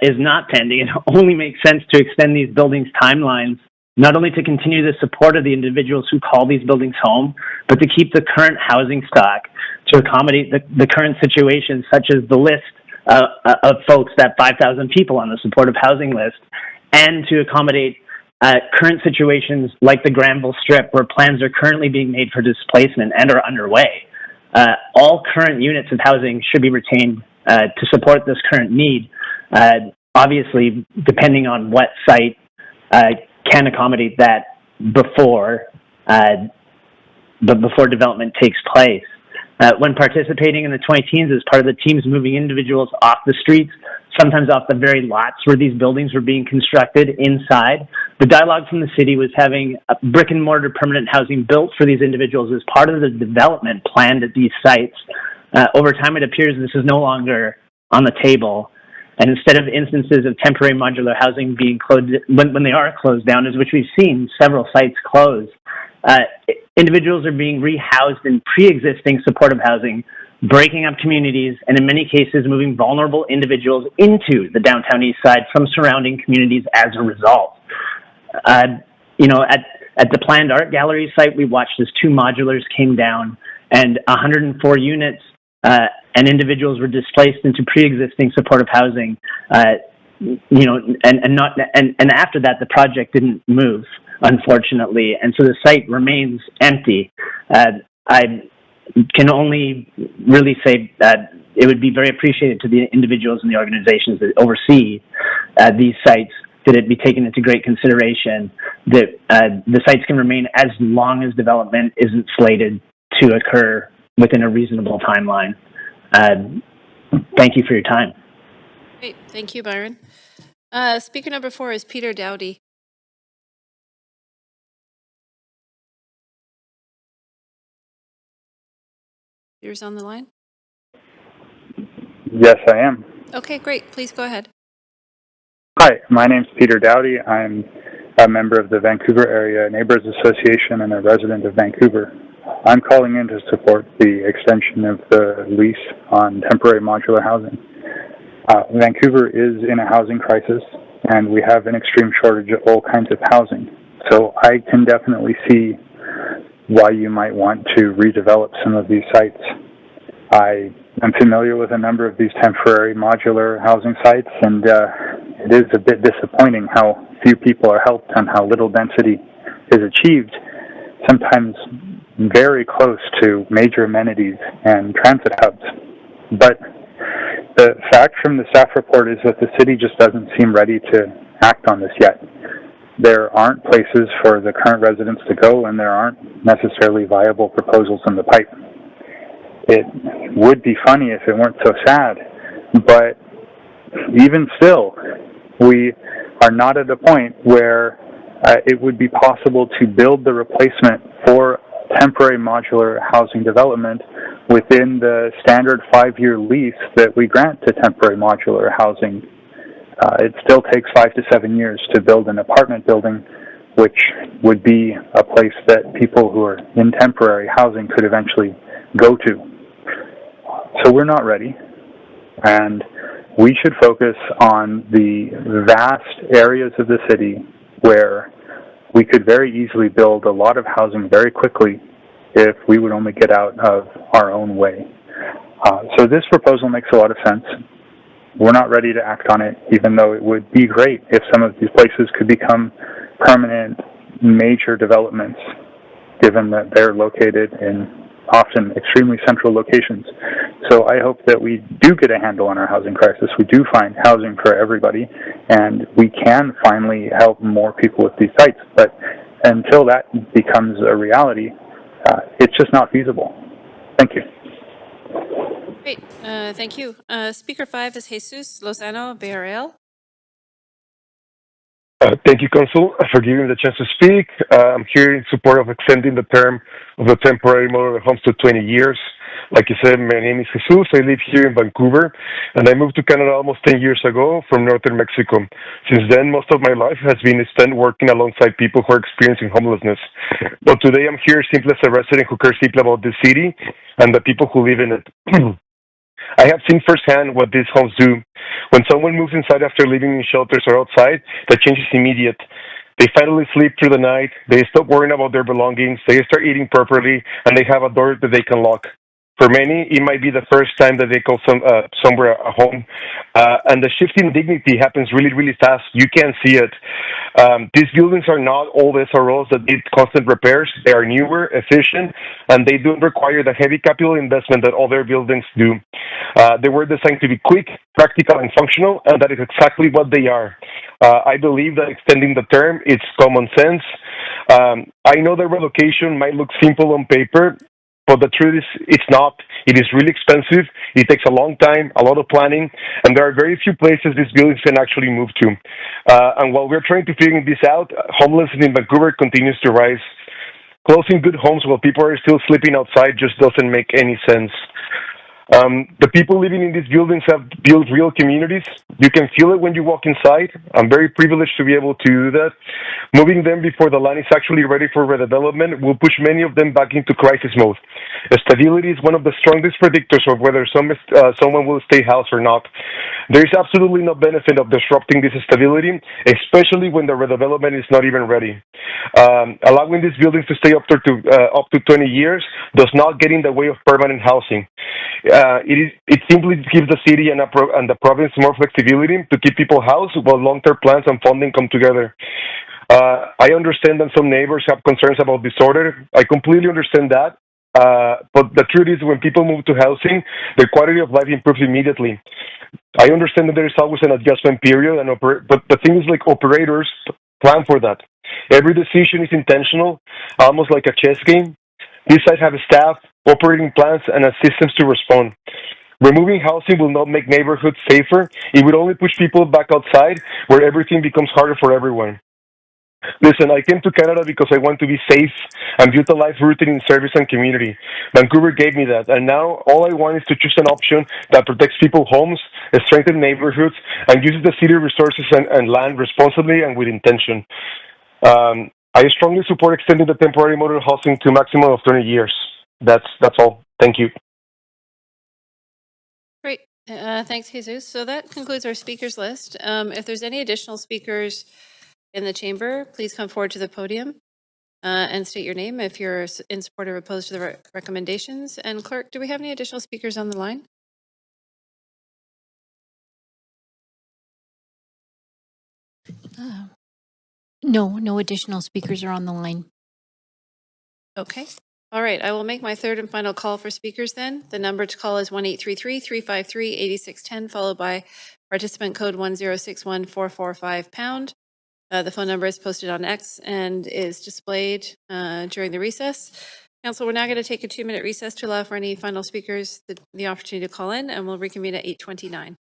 is not pending, it only makes sense to extend these buildings' timelines, not only to continue the support of the individuals who call these buildings home, but to keep the current housing stock to accommodate the current situation, such as the list of folks, that 5,000 people on the supportive housing list, and to accommodate current situations like the Granville Strip, where plans are currently being made for displacement and are underway. All current units of housing should be retained to support this current need. Obviously, depending on what site can accommodate that before development takes place. When participating in the 20-teens as part of the teams moving individuals off the streets, sometimes off the very lots where these buildings were being constructed inside. The dialogue from the city was having a brick and mortar permanent housing built for these individuals as part of the development planned at these sites. Over time, it appears this is no longer on the table. And instead of instances of temporary modular housing being closed, when they are closed down, as which we've seen several sites close, individuals are being rehoused in pre-existing supportive housing, breaking up communities, and in many cases moving vulnerable individuals into the downtown east side from surrounding communities as a result. At the planned art gallery site, we watched as 2 modulars came down and 104 units and individuals were displaced into pre-existing supportive housing. And after that, the project didn't move, unfortunately, and so the site remains empty. I can only really say that it would be very appreciated to the individuals and the organizations that oversee these sites that it be taken into great consideration that the sites can remain as long as development isn't slated to occur within a reasonable timeline. Thank you for your time. Great. Thank you, Byron. Speaker number 4 is Peter Dowdy. Peter's on the line? Yes, I am. Okay, great. Please go ahead. Hi, my name's Peter Dowdy. I'm a member of the Vancouver Area Neighbors Association and a resident of Vancouver. I'm calling in to support the extension of the lease on temporary modular housing. Vancouver is in a housing crisis, and we have an extreme shortage of all kinds of housing. So I can definitely see why you might want to redevelop some of these sites. I am familiar with a number of these temporary modular housing sites, and it is a bit disappointing how few people are helped and how little density is achieved, sometimes very close to major amenities and transit hubs. But the fact from the staff report is that the city just doesn't seem ready to act on this yet. There aren't places for the current residents to go, and there aren't necessarily viable proposals in the pipe. It would be funny if it weren't so sad, but even still, we are not at a point where it would be possible to build the replacement for temporary modular housing development within the standard 5-year lease that we grant to temporary modular housing. It still takes 5 to 7 years to build an apartment building, which would be a place that people who are in temporary housing could eventually go to. So we're not ready, and we should focus on the vast areas of the city where we could very easily build a lot of housing very quickly if we would only get out of our own way. So this proposal makes a lot of sense. We're not ready to act on it, even though it would be great if some of these places could become permanent major developments, given that they're located in often extremely central locations. So I hope that we do get a handle on our housing crisis. We do find housing for everybody, and we can finally help more people with these sites. But until that becomes a reality, it's just not feasible. Thank you. Great. Thank you. Speaker 5 is Jesus Lozano Villarreal. Thank you, Council, for giving me the chance to speak. I'm here in support of extending the term of the temporary modular homes to 20 years. Like you said, my name is Jesus. I live here in Vancouver, and I moved to Canada almost 10 years ago from northern Mexico. Since then, most of my life has been spent working alongside people who are experiencing homelessness. But today, I'm here simply as a resident who cares deeply about the city and the people who live in it. I have seen firsthand what these homes do. When someone moves inside after living in shelters or outside, the change is immediate. They finally sleep through the night, they stop worrying about their belongings, they start eating properly, and they have a door that they can lock. For many, it might be the first time that they call somewhere a home. And the shift in dignity happens really, really fast. You can't see it. These buildings are not old SROs that need constant repairs. They are newer, efficient, and they don't require the heavy capital investment that other buildings do. They were designed to be quick, practical, and functional, and that is exactly what they are. I believe that extending the term is common sense. I know the relocation might look simple on paper, but the truth is, it's not. It is really expensive. It takes a long time, a lot of planning, and there are very few places these buildings can actually move to. And while we're trying to figure this out, homelessness in Vancouver continues to rise. Closing good homes while people are still sleeping outside just doesn't make any sense. The people living in these buildings have built real communities. You can feel it when you walk inside. I'm very privileged to be able to do that. Moving them before the land is actually ready for redevelopment will push many of them back into crisis mode. Stability is one of the strongest predictors of whether someone will stay housed or not. There is absolutely no benefit of disrupting this stability, especially when the redevelopment is not even ready. Allowing these buildings to stay up to 20 years does not get in the way of permanent housing. It simply gives the city and the province more flexibility to keep people housed while long-term plans and funding come together. I understand that some neighbors have concerns about disorder. I completely understand that. But the truth is, when people move to housing, their quality of life improves immediately. I understand that there is always an adjustment period, but the thing is, like, operators plan for that. Every decision is intentional, almost like a chess game. These sites have a staff, operating plans, and systems to respond. Removing housing will not make neighborhoods safer. It would only push people back outside, where everything becomes harder for everyone. Listen, I came to Canada because I want to be safe and build a life rooted in service and community. Vancouver gave me that, and now all I want is to choose an option that protects people's homes, strengthens neighborhoods, and uses the city resources and land responsibly and with intention. I strongly support extending the temporary model housing to a maximum of 20 years. That's all. Thank you. Great. Thanks, Jesus. So that concludes our speakers list. If there's any additional speakers in the chamber, please come forward to the podium and state your name if you're in support or opposed to the recommendations. And Clerk, do we have any additional speakers on the line? No additional speakers are on the line. Okay. All right. I will make my third and final call for speakers then. The number to call is 1-833-353-8610, followed by participant code 1061445#. The phone number is posted on X and is displayed during the recess. Council, we're now going to take a 2-minute recess to allow for any final speakers the opportunity to call in, and we'll reconvene at 8:29.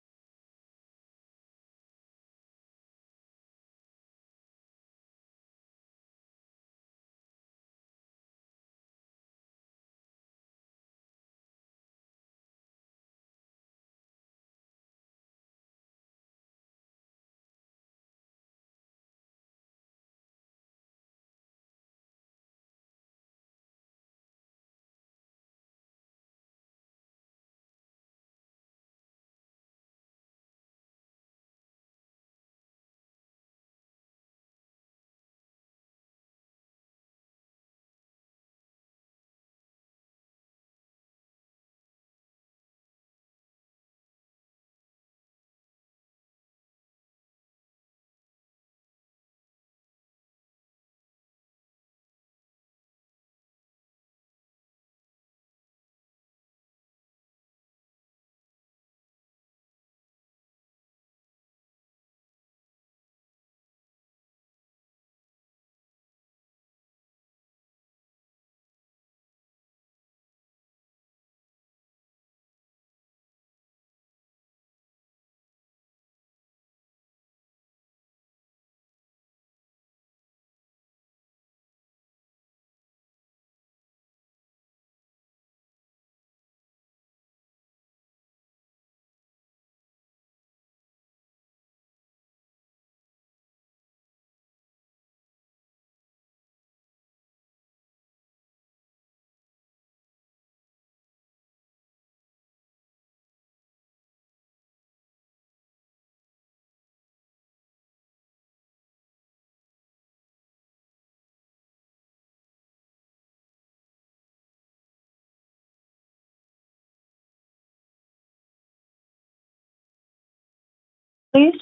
Please.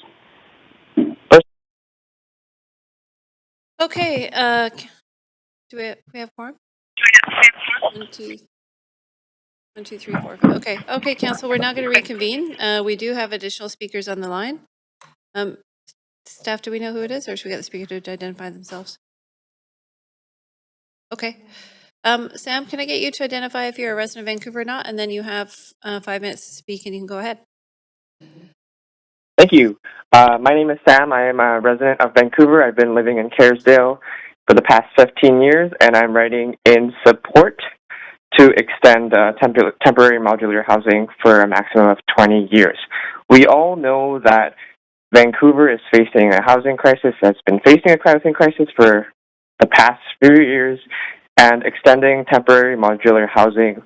Okay. Do we have quorum? 1, 2, 1, 2, 3, 4, 5. Okay, Council, we're now going to reconvene. We do have additional speakers on the line. Staff, do we know who it is, or should we get the speaker to identify themselves? Okay. Sam, can I get you to identify if you're a resident of Vancouver or not? And then you have 5 minutes to speak and you can go ahead. Thank you. My name is Sam. I am a resident of Vancouver. I've been living in Kerrisdale for the past 15 years, and I'm writing in support to extend temporary modular housing for a maximum of 20 years. We all know that Vancouver is facing a housing crisis, that's been facing a housing crisis for the past few years, and extending temporary modular housing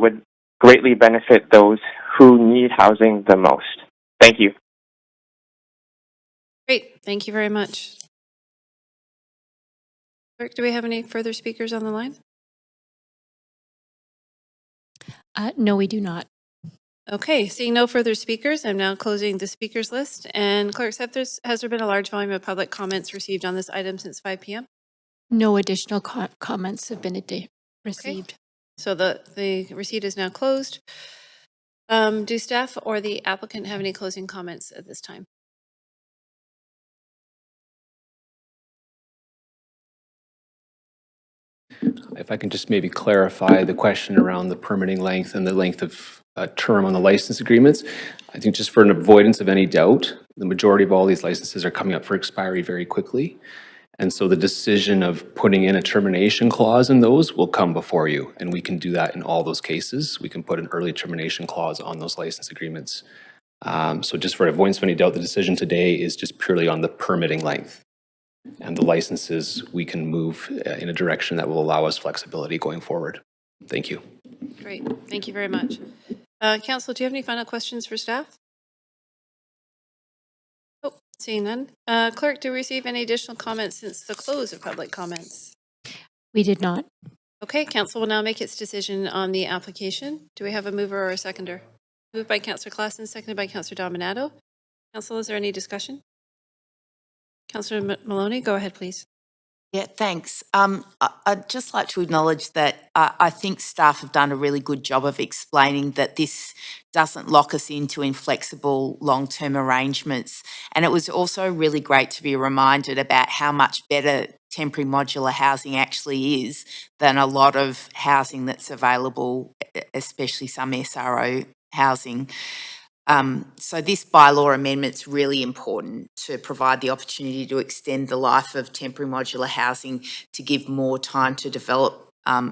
would greatly benefit those who need housing the most. Thank you. Great. Thank you very much. Clerk, do we have any further speakers on the line? No, we do not. Okay, seeing no further speakers, I'm now closing the speakers list. And clerk, has there been a large volume of public comments received on this item since 5 p.m.? No additional comments have been received. So the receipt is now closed. Do staff or the applicant have any closing comments at this time? If I can just maybe clarify the question around the permitting length and the length of term on the license agreements. I think just for an avoidance of any doubt, the majority of all these licenses are coming up for expiry very quickly. And so the decision of putting in a termination clause in those will come before you. And we can do that in all those cases. We can put an early termination clause on those license agreements. So just for avoidance of any doubt, the decision today is just purely on the permitting length. And the licenses, we can move in a direction that will allow us flexibility going forward. Thank you. Great. Thank you very much. Council, do you have any final questions for staff? Oh, seeing none. Clerk, do we receive any additional comments since the close of public comments? We did not. Okay, council will now make its decision on the application. Do we have a mover or a seconder? Moved by Councillor Klassen, seconded by Councillor Dominato. Council, is there any discussion? Councillor Maloney, go ahead, please. Yeah, thanks. I'd just like to acknowledge that I think staff have done a really good job of explaining that this doesn't lock us into inflexible long-term arrangements. And it was also really great to be reminded about how much better temporary modular housing actually is than a lot of housing that's available, especially some SRO housing. So this bylaw amendment's really important to provide the opportunity to extend the life of temporary modular housing to give more time to develop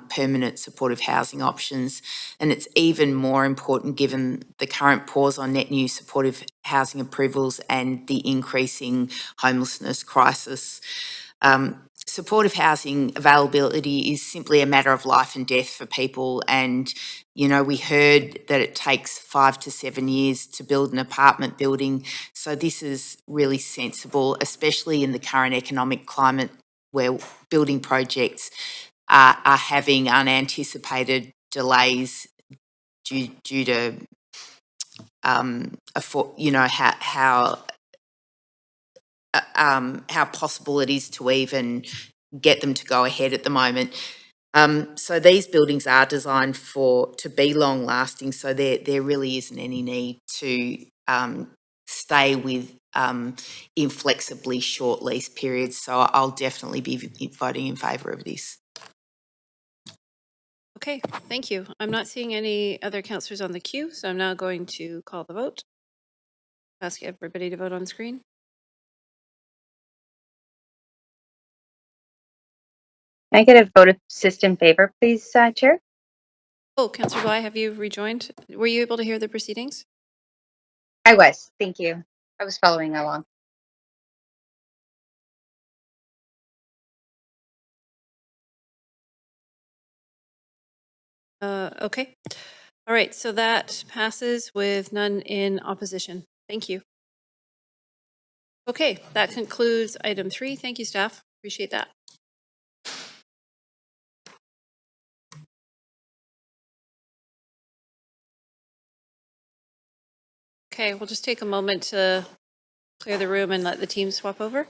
permanent supportive housing options. And it's even more important given the current pause on net new supportive housing approvals and the increasing homelessness crisis. Supportive housing availability is simply a matter of life and death for people. And, you know, we heard that it takes 5 to 7 years to build an apartment building. So this is really sensible, especially in the current economic climate where building projects are having unanticipated delays due to, you know, how possible it is to even get them to go ahead at the moment. So these buildings are designed to be long lasting, so there really isn't any need to stay with inflexibly short lease periods. So I'll definitely be voting in favour of this. Okay, thank you. I'm not seeing any other councillors on the queue, so I'm now going to call the vote. Ask everybody to vote on screen. Can I get a vote of assist in favor, please, Chair? Oh, Councillor Bly, have you rejoined? Were you able to hear the proceedings? I was. Thank you. I was following along. Okay. All right, so that passes with none in opposition. Thank you. Okay, that concludes item 3. Thank you, staff. Appreciate that. Okay, we'll just take a moment to clear the room and let the team swap over.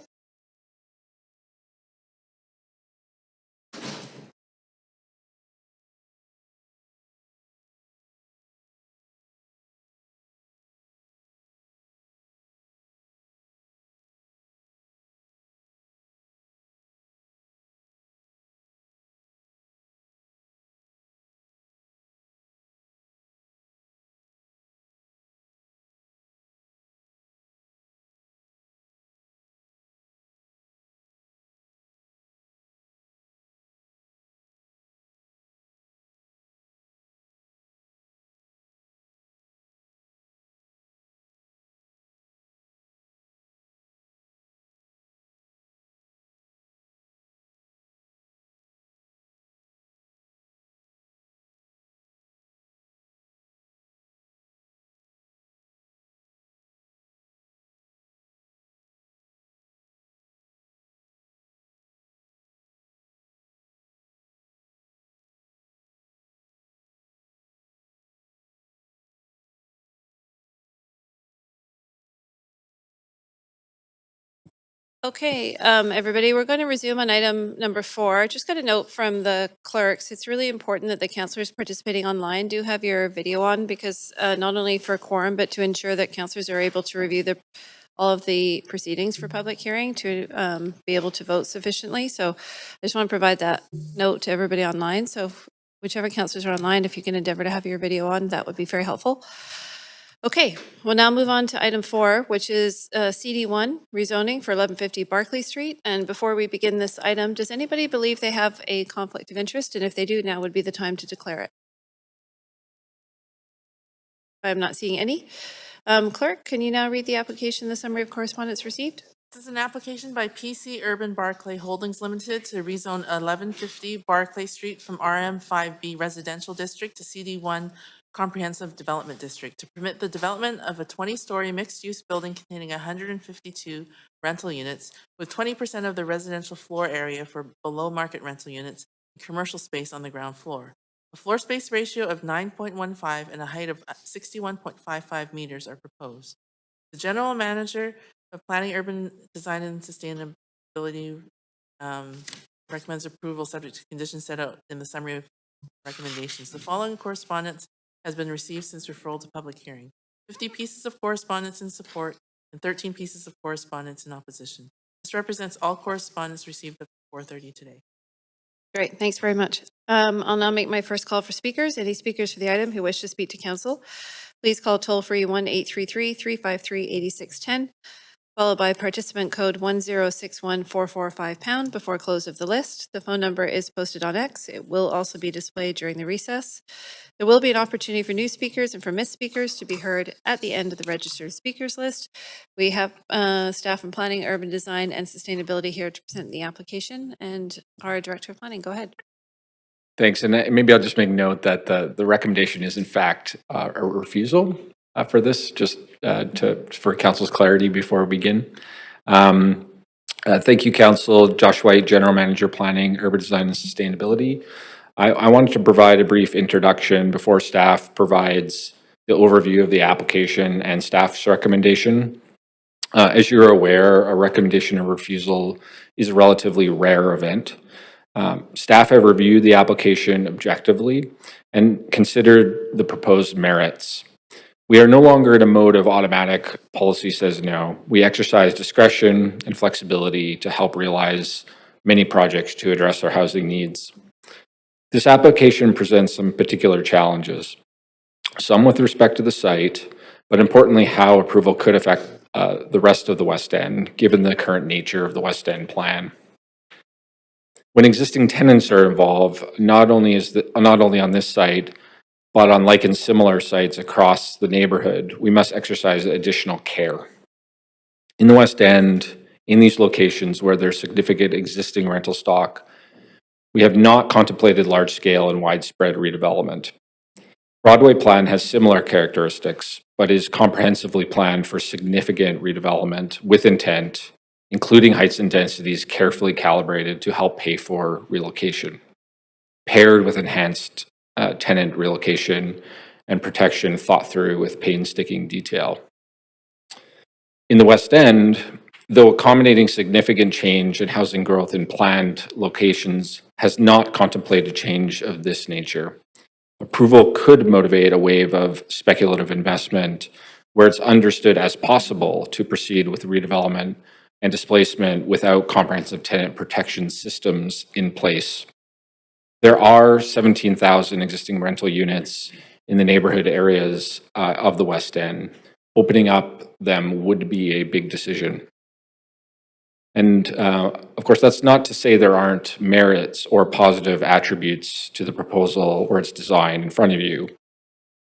Okay, everybody, we're going to resume on item number 4. Just got a note from the clerks. It's really important that the councillors participating online do have your video on because not only for quorum, but to ensure that councillors are able to review all of the proceedings for public hearing to be able to vote sufficiently. So I just want to provide that note to everybody online. So whichever councillors are online, if you can endeavor to have your video on, that would be very helpful. Okay, we'll now move on to item 4, which is CD1, rezoning for 1150 Barclay Street. And before we begin this item, does anybody believe they have a conflict of interest? And if they do, now would be the time to declare it. I'm not seeing any. Clerk, can you now read the application, the summary of correspondence received? This is an application by PC Urban Barclay Holdings Limited to rezone 1150 Barclay Street from RM5B Residential District to CD1 Comprehensive Development District to permit the development of a 20-story mixed-use building containing 152 rental units with 20% of the residential floor area for below-market rental units and commercial space on the ground floor. A floor space ratio of 9.15 and a height of 61.55 meters are proposed. The general manager of Planning, Urban Design, and Sustainability recommends approval subject to conditions set out in the summary of recommendations. The following correspondence has been received since referral to public hearing. 50 pieces of correspondence in support and 13 pieces of correspondence in opposition. This represents all correspondence received at 4:30 today. Great, thanks very much. I'll now make my first call for speakers. Any speakers for the item who wish to speak to council, please call toll-free 1-833-353-8610, followed by participant code 1061445# before close of the list. The phone number is posted on X. It will also be displayed during the recess. There will be an opportunity for new speakers and for missed speakers to be heard at the end of the registered speakers list. We have staff from Planning, Urban Design, and Sustainability here to present the application, and our Director of Planning, go ahead. Thanks. And maybe I'll just make note that the recommendation is in fact a refusal for this, just for council's clarity before we begin. Thank you, Council. Josh White, General Manager, Planning, Urban Design, and Sustainability. I wanted to provide a brief introduction before staff provides the overview of the application and staff's recommendation. As you're aware, a recommendation of refusal is a relatively rare event. Staff have reviewed the application objectively and considered the proposed merits. We are no longer in a mode of automatic policy says no. We exercise discretion and flexibility to help realize many projects to address our housing needs. This application presents some particular challenges, some with respect to the site, but importantly, how approval could affect the rest of the West End, given the current nature of the West End plan. When existing tenants are involved, not only on this site, but on like and similar sites across the neighborhood, we must exercise additional care. In the West End, in these locations where there's significant existing rental stock, we have not contemplated large-scale and widespread redevelopment. Broadway plan has similar characteristics, but is comprehensively planned for significant redevelopment with intent, including heights and densities carefully calibrated to help pay for relocation, paired with enhanced tenant relocation and protection thought through with painstaking detail. In the West End, though accommodating significant change in housing growth in planned locations has not contemplated change of this nature. Approval could motivate a wave of speculative investment where it's understood as possible to proceed with redevelopment and displacement without comprehensive tenant protection systems in place. There are 17,000 existing rental units in the neighborhood areas of the West End. Opening up them would be a big decision. And of course, that's not to say there aren't merits or positive attributes to the proposal or its design in front of you.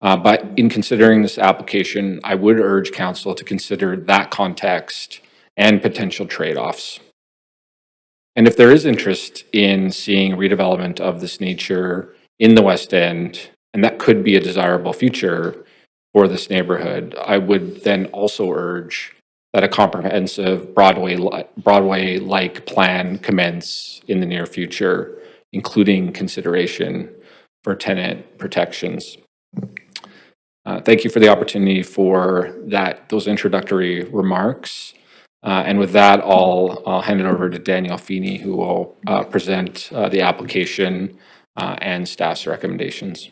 But in considering this application, I would urge council to consider that context and potential trade-offs. And if there is interest in seeing redevelopment of this nature in the West End, and that could be a desirable future for this neighborhood, I would then also urge that a comprehensive Broadway-like plan commence in the near future, including consideration for tenant protections. Thank you for the opportunity for those introductory remarks. And with that, I'll hand it over to Danielle Feeney, who will present the application and staff's recommendations.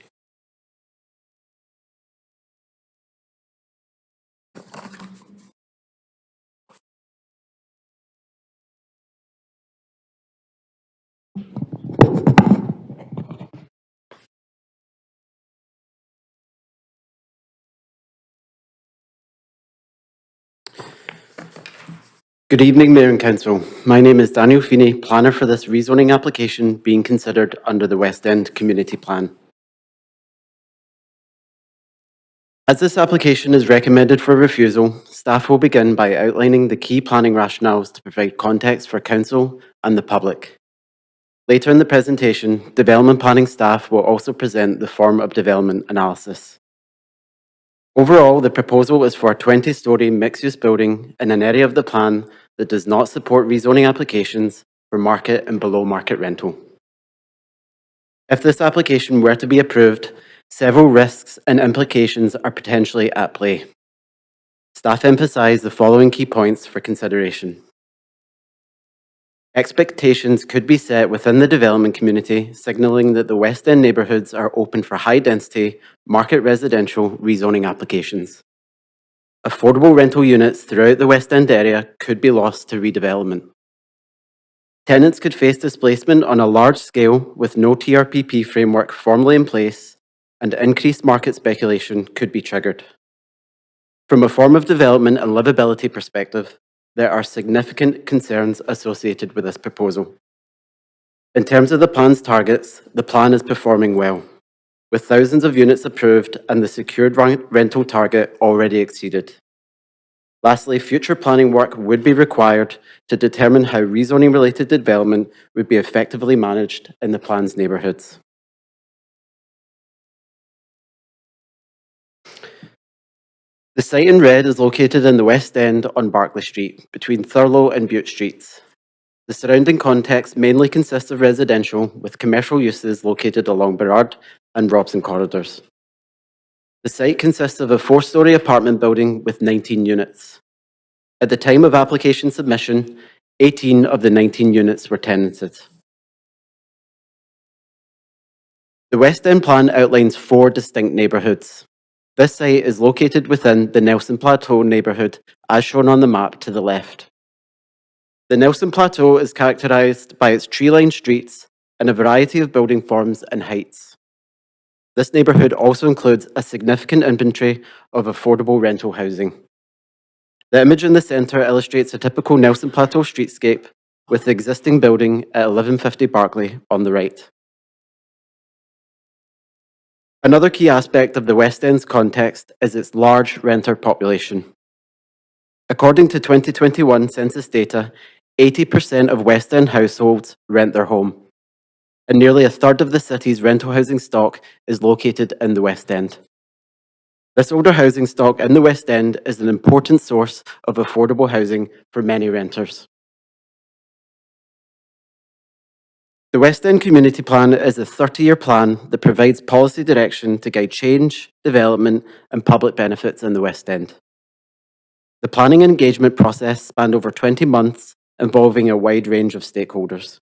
Good evening, Mayor and Council. My name is Daniel Feeney, planner for this rezoning application being considered under the West End Community Plan. As this application is recommended for refusal, staff will begin by outlining the key planning rationales to provide context for Council and the public. Later in the presentation, development planning staff will also present the form of development analysis. Overall, the proposal is for a 20-storey mixed-use building in an area of the plan that does not support rezoning applications for market and below-market rental. If this application were to be approved, several risks and implications are potentially at play. Staff emphasise the following key points for consideration. Expectations could be set within the development community, signalling that the West End neighbourhoods are open for high-density, market residential rezoning applications. Affordable rental units throughout the West End area could be lost to redevelopment. Tenants could face displacement on a large scale with no TRPP framework formally in place, and increased market speculation could be triggered. From a form of development and livability perspective, there are significant concerns associated with this proposal. In terms of the plan's targets, the plan is performing well, with thousands of units approved and the secured rental target already exceeded. Lastly, future planning work would be required to determine how rezoning-related development would be effectively managed in the plan's neighbourhoods. The site in red is located in the West End on Barclay Street, between Thurlow and Bute Streets. The surrounding context mainly consists of residential, with commercial uses located along Burrard and Robson corridors. The site consists of a 4-storey apartment building with 19 units. At the time of application submission, 18 of the 19 units were tenanted. The West End plan outlines 4 distinct neighbourhoods. This site is located within the Nelson Plateau neighbourhood, as shown on the map to the left. The Nelson Plateau is characterised by its tree-lined streets and a variety of building forms and heights. This neighbourhood also includes a significant inventory of affordable rental housing. The image in the centre illustrates a typical Nelson Plateau streetscape, with the existing building at 1150 Barclay on the right. Another key aspect of the West End's context is its large renter population. According to 2021 census data, 80% of West End households rent their home, and nearly a third of the city's rental housing stock is located in the West End. This older housing stock in the West End is an important source of affordable housing for many renters. The West End Community Plan is a 30-year plan that provides policy direction to guide change, development, and public benefits in the West End. The planning and engagement process spanned over 20 months, involving a wide range of stakeholders.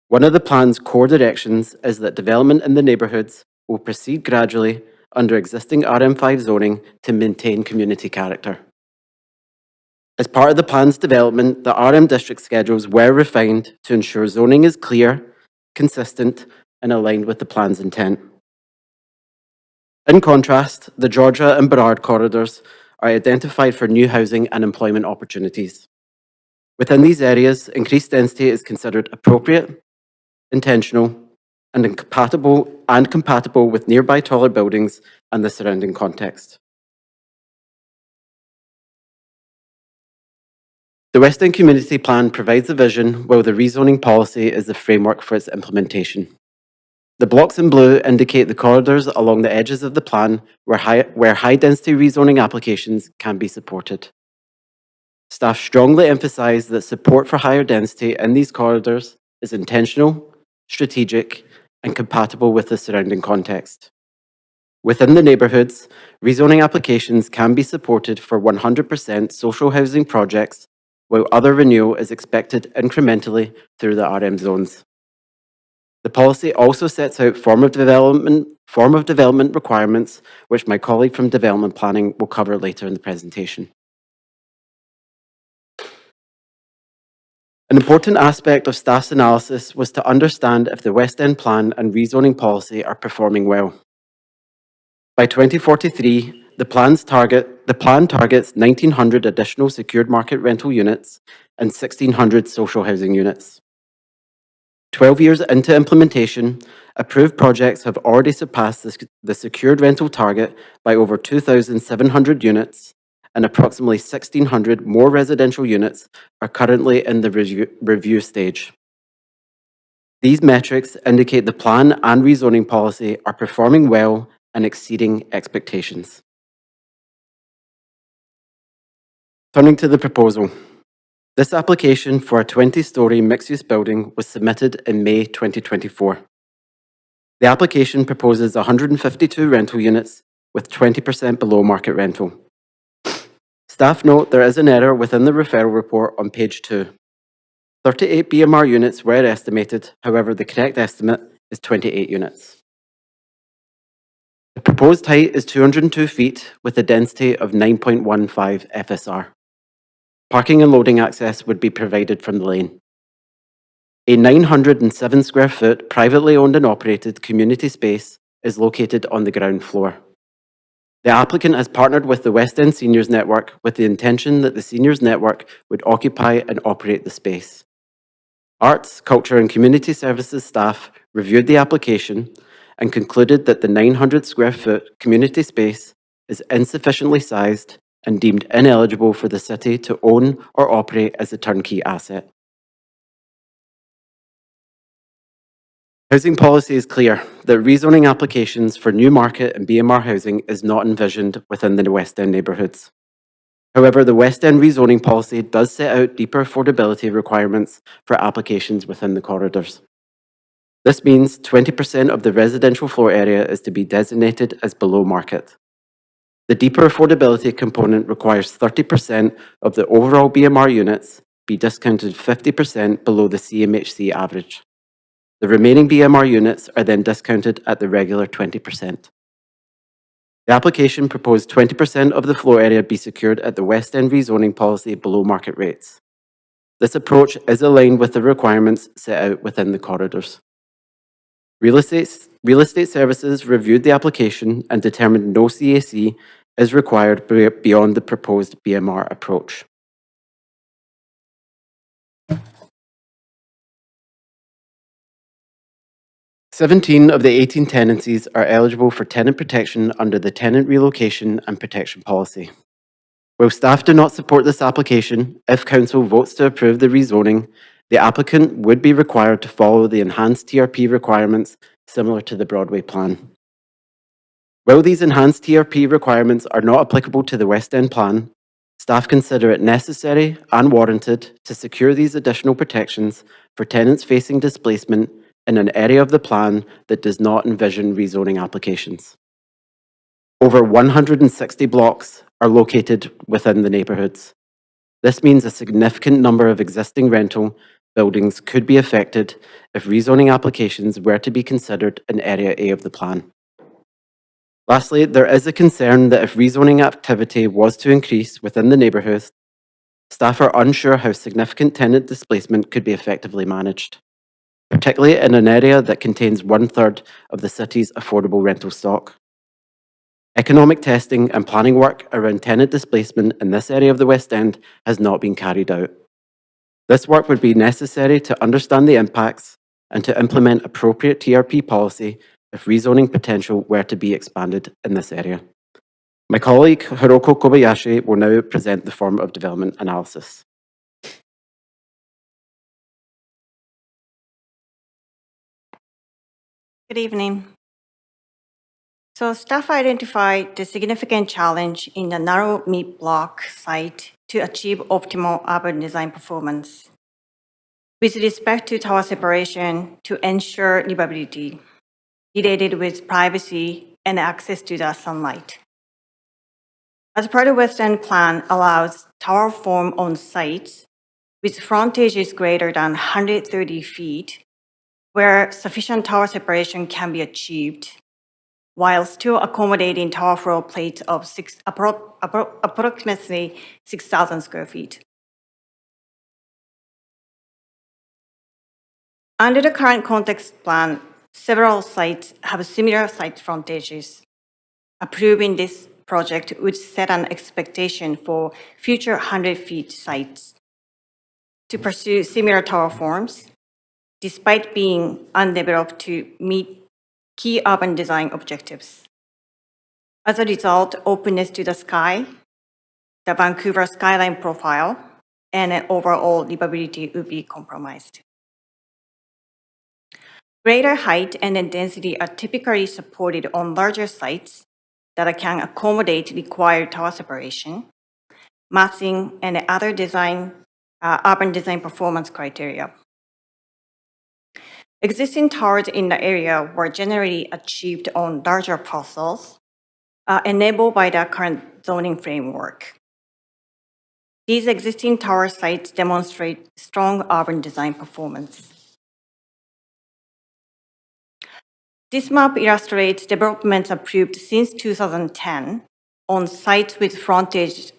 One of the plan's core directions is that development in the neighbourhoods will proceed gradually under existing RM5 zoning to maintain community character. As part of the plan's development, the RM district schedules were refined to ensure zoning is clear, consistent, and aligned with the plan's intent. In contrast, the Georgia and Burrard corridors are identified for new housing and employment opportunities. Within these areas, increased density is considered appropriate, intentional, and compatible with nearby taller buildings and the surrounding context. The West End Community Plan provides a vision, while the rezoning policy is the framework for its implementation. The blocks in blue indicate the corridors along the edges of the plan where high-density rezoning applications can be supported. Staff strongly emphasise that support for higher density in these corridors is intentional, strategic, and compatible with the surrounding context. Within the neighbourhoods, rezoning applications can be supported for 100% social housing projects while other renewal is expected incrementally through the RM zones. The policy also sets out form of development requirements, which my colleague from Development Planning will cover later in the presentation. An important aspect of staff's analysis was to understand if the West End plan and rezoning policy are performing well. By 2043, the plan targets 1,900 additional secured market rental units and 1,600 social housing units. 12 years into implementation, approved projects have already surpassed the secured rental target by over 2,700 units, and approximately 1,600 more residential units are currently in the review stage. These metrics indicate the plan and rezoning policy are performing well and exceeding expectations. Turning to the proposal. This application for a 20-story mixed-use building was submitted in May 2024. The application proposes 152 rental units with 20% below market rental. Staff note there is an error within the referral report on page 2. 38 BMR units were estimated, however, the correct estimate is 28 units. The proposed height is 202 feet with a density of 9.15 FSR. Parking and loading access would be provided from the lane. A 907 square foot privately owned and operated community space is located on the ground floor. The applicant has partnered with the West End Seniors Network with the intention that the Seniors Network would occupy and operate the space. Arts, Culture and Community Services staff reviewed the application and concluded that the 900 square foot community space is insufficiently sized and deemed ineligible for the city to own or operate as a turnkey asset. Housing policy is clear that rezoning applications for new market and BMR housing is not envisioned within the West End neighbourhoods. However, the West End rezoning policy does set out deeper affordability requirements for applications within the corridors. This means 20% of the residential floor area is to be designated as below market. The deeper affordability component requires 30% of the overall BMR units be discounted 50% below the CMHC average. The remaining BMR units are then discounted at the regular 20%. The application proposed 20% of the floor area be secured at the West End rezoning policy below market rates. This approach is aligned with the requirements set out within the corridors. Real estate services reviewed the application and determined no CAC is required beyond the proposed BMR approach. "17 of the 18 tenancies are eligible for tenant protection under the Tenant Relocation and Protection Policy. While staff do not support this application, if Council votes to approve the rezoning, the applicant would be required to follow the enhanced TRP requirements similar to the Broadway plan. While these enhanced TRP requirements are not applicable to the West End plan, staff consider it necessary and warranted to secure these additional protections for tenants facing displacement in an area of the plan that does not envision rezoning applications. Over 160 blocks are located within the neighbourhoods. This means a significant number of existing rental buildings could be affected if rezoning applications were to be considered in Area A of the plan. Lastly, there is a concern that if rezoning activity was to increase within the neighbourhoods, staff are unsure how significant tenant displacement could be effectively managed, particularly in an area that contains 1/3 of the city's affordable rental stock. Economic testing and planning work around tenant displacement in this area of the West End has not been carried out. This work would be necessary to understand the impacts and to implement appropriate TRP policy if rezoning potential were to be expanded in this area. My colleague, Hiroko Kobayashi, will now present the form of development analysis. Good evening. So staff identified the significant challenge in the narrow mid-block site to achieve optimal urban design performance with respect to tower separation to ensure livability related with privacy and access to the sunlight. As part of West End plan allows tower form on sites with frontages greater than 130 feet, where sufficient tower separation can be achieved, while still accommodating tower floor plates of approximately 6,000 square feet. Under the current context plan, several sites have similar site frontages. Approving this project would set an expectation for future 100-feet sites to pursue similar tower forms, despite being undeveloped to meet key urban design objectives. As a result, openness to the sky, the Vancouver skyline profile, and an overall livability would be compromised. Greater height and density are typically supported on larger sites that can accommodate required tower separation, massing, and other urban design performance criteria. Existing towers in the area were generally achieved on larger parcels, enabled by the current zoning framework. These existing tower sites demonstrate strong urban design performance. This map illustrates developments approved since 2010 on sites with frontage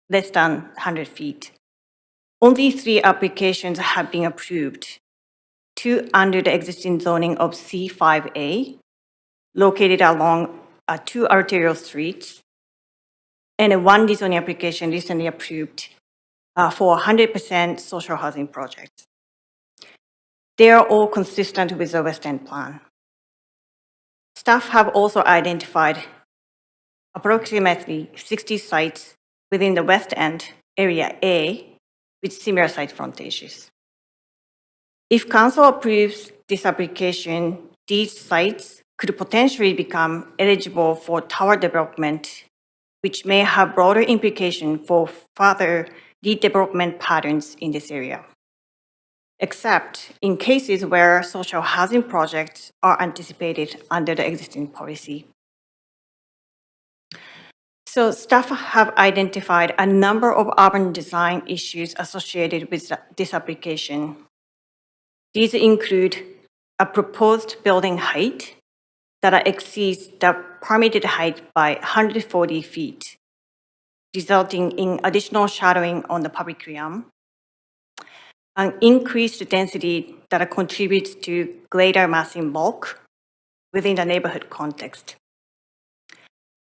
less than 100 feet. Only 3 applications have been approved, 2 under the existing zoning of C5A, located along 2 arterial streets, and 1 rezoning application recently approved for a 100% social housing project. They are all consistent with the West End plan. Staff have also identified approximately 60 sites within the West End Area A with similar site frontages. If Council approves this application, these sites could potentially become eligible for tower development, which may have broader implications for further redevelopment patterns in this area, except in cases where social housing projects are anticipated under the existing policy. So staff have identified a number of urban design issues associated with this application. These include a proposed building height that exceeds the permitted height by 140 feet, resulting in additional shadowing on the public realm, an increased density that contributes to greater massing bulk within the neighborhood context,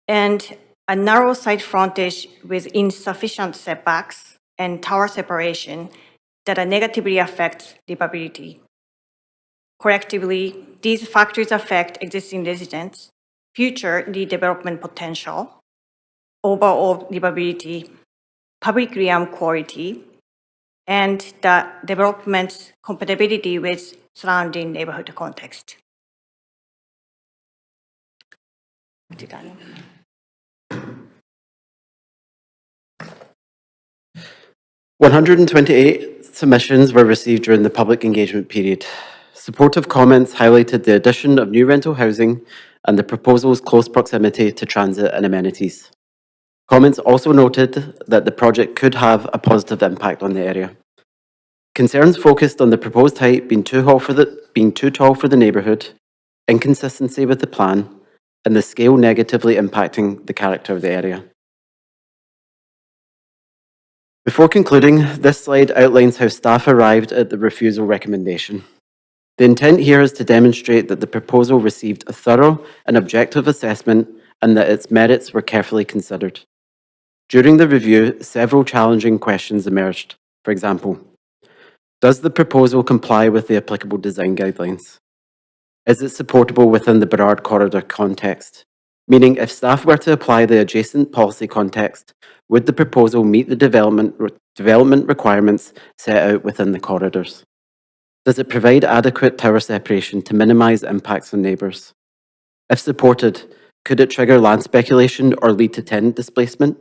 and a narrow site frontage with insufficient setbacks and tower separation that negatively affects livability. Collectively, these factors affect existing residents, future redevelopment potential, overall livability, public realm quality, and the development's compatibility with surrounding neighborhood context. 128 submissions were received during the public engagement period. Supportive comments highlighted the addition of new rental housing and the proposal's close proximity to transit and amenities. Comments also noted that the project could have a positive impact on the area. Concerns focused on the proposed height being too tall for the neighbourhood, inconsistency with the plan, and the scale negatively impacting the character of the area. Before concluding, this slide outlines how staff arrived at the refusal recommendation. The intent here is to demonstrate that the proposal received a thorough and objective assessment and that its merits were carefully considered. During the review, several challenging questions emerged. For example, does the proposal comply with the applicable design guidelines? Is it supportable within the Burrard Corridor context? Meaning, if staff were to apply the adjacent policy context, would the proposal meet the development requirements set out within the corridors? Does it provide adequate tower separation to minimise impacts on neighbours? If supported, could it trigger land speculation or lead to tenant displacement?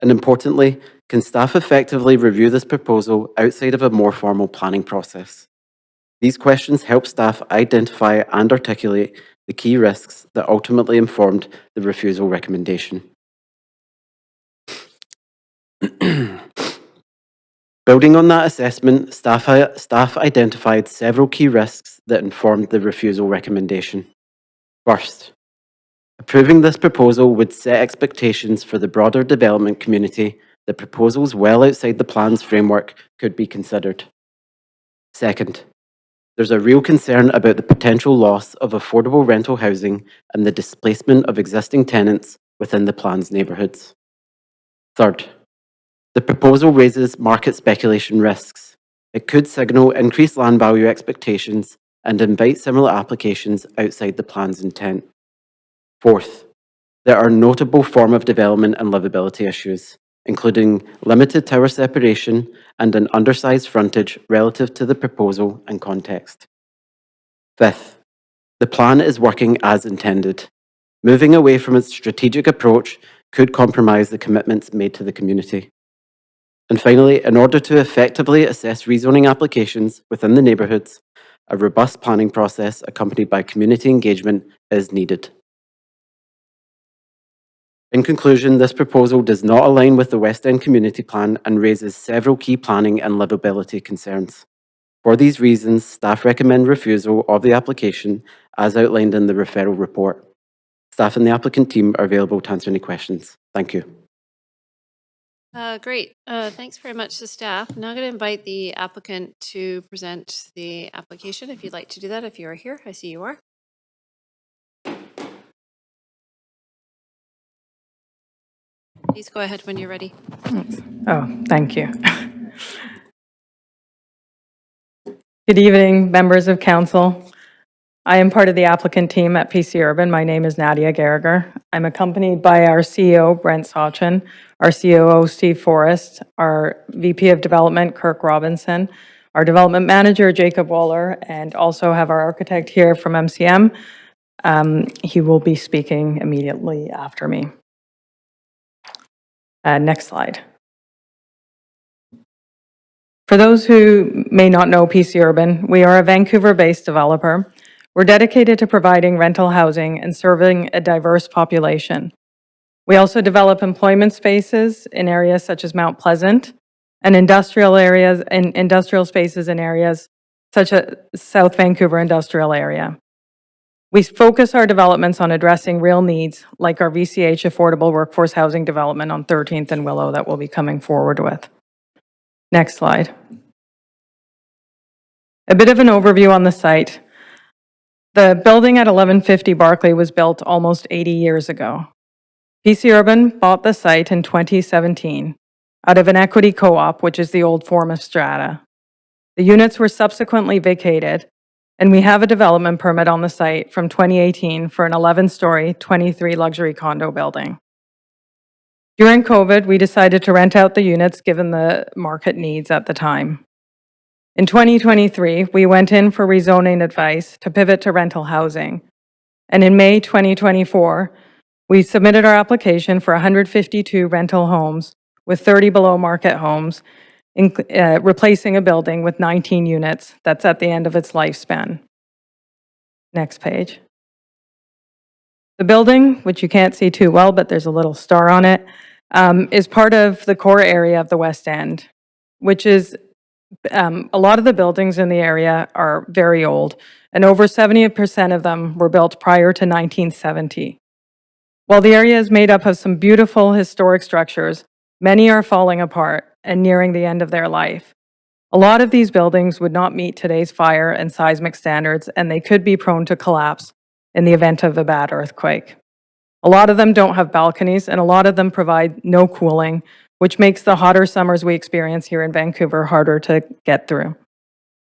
And importantly, can staff effectively review this proposal outside of a more formal planning process? These questions help staff identify and articulate the key risks that ultimately informed the refusal recommendation. Building on that assessment, staff identified several key risks that informed the refusal recommendation. First, approving this proposal would set expectations for the broader development community that proposals well outside the plan's framework could be considered. Second, there's a real concern about the potential loss of affordable rental housing and the displacement of existing tenants within the plan's neighbourhoods. Third, the proposal raises market speculation risks. It could signal increased land value expectations and invite similar applications outside the plan's intent. Fourth, there are notable form of development and livability issues, including limited tower separation and an undersized frontage relative to the proposal and context. Fifth, the plan is working as intended. Moving away from its strategic approach could compromise the commitments made to the community. And finally, in order to effectively assess rezoning applications within the neighbourhoods, a robust planning process accompanied by community engagement is needed. In conclusion, this proposal does not align with the West End Community Plan and raises several key planning and livability concerns. For these reasons, staff recommend refusal of the application as outlined in the referral report. Staff and the applicant team are available to answer any questions. Thank you. Great. Thanks very much to staff. Now I'm going to invite the applicant to present the application. If you'd like to do that, if you are here, I see you are. Please go ahead when you're ready. Oh, thank you. Good evening, members of council. I am part of the applicant team at PC Urban. My name is Nadia Gallagher. I'm accompanied by our CEO, Brent Sachin, our COO, Steve Forrest, our VP of Development, Kirk Robinson, our Development Manager, Jacob Waller, and also have our architect here from MCM. He will be speaking immediately after me. Next slide. For those who may not know PC Urban, we are a Vancouver-based developer. We're dedicated to providing rental housing and serving a diverse population. We also develop employment spaces in areas such as Mount Pleasant and industrial areas and industrial spaces in areas such as South Vancouver industrial area. We focus our developments on addressing real needs, like our VCH affordable workforce housing development on 13th and Willow that we'll be coming forward with. Next slide. A bit of an overview on the site. The building at 1150 Barclay was built almost 80 years ago. PC Urban bought the site in 2017 out of an equity co-op, which is the old form of strata. The units were subsequently vacated, and we have a development permit on the site from 2018 for an 11-story, 23 luxury condo building. During COVID, we decided to rent out the units given the market needs at the time. In 2023, we went in for rezoning advice to pivot to rental housing. And in May 2024, we submitted our application for 152 rental homes with 30 below market homes, replacing a building with 19 units that's at the end of its lifespan. Next page. The building, which you can't see too well, but there's a little star on it, is part of the core area of the West End, which is a lot of the buildings in the area are very old, and over 70% of them were built prior to 1970. While the area is made up of some beautiful historic structures, many are falling apart and nearing the end of their life. A lot of these buildings would not meet today's fire and seismic standards, and they could be prone to collapse in the event of a bad earthquake. A lot of them don't have balconies, and a lot of them provide no cooling, which makes the hotter summers we experience here in Vancouver harder to get through.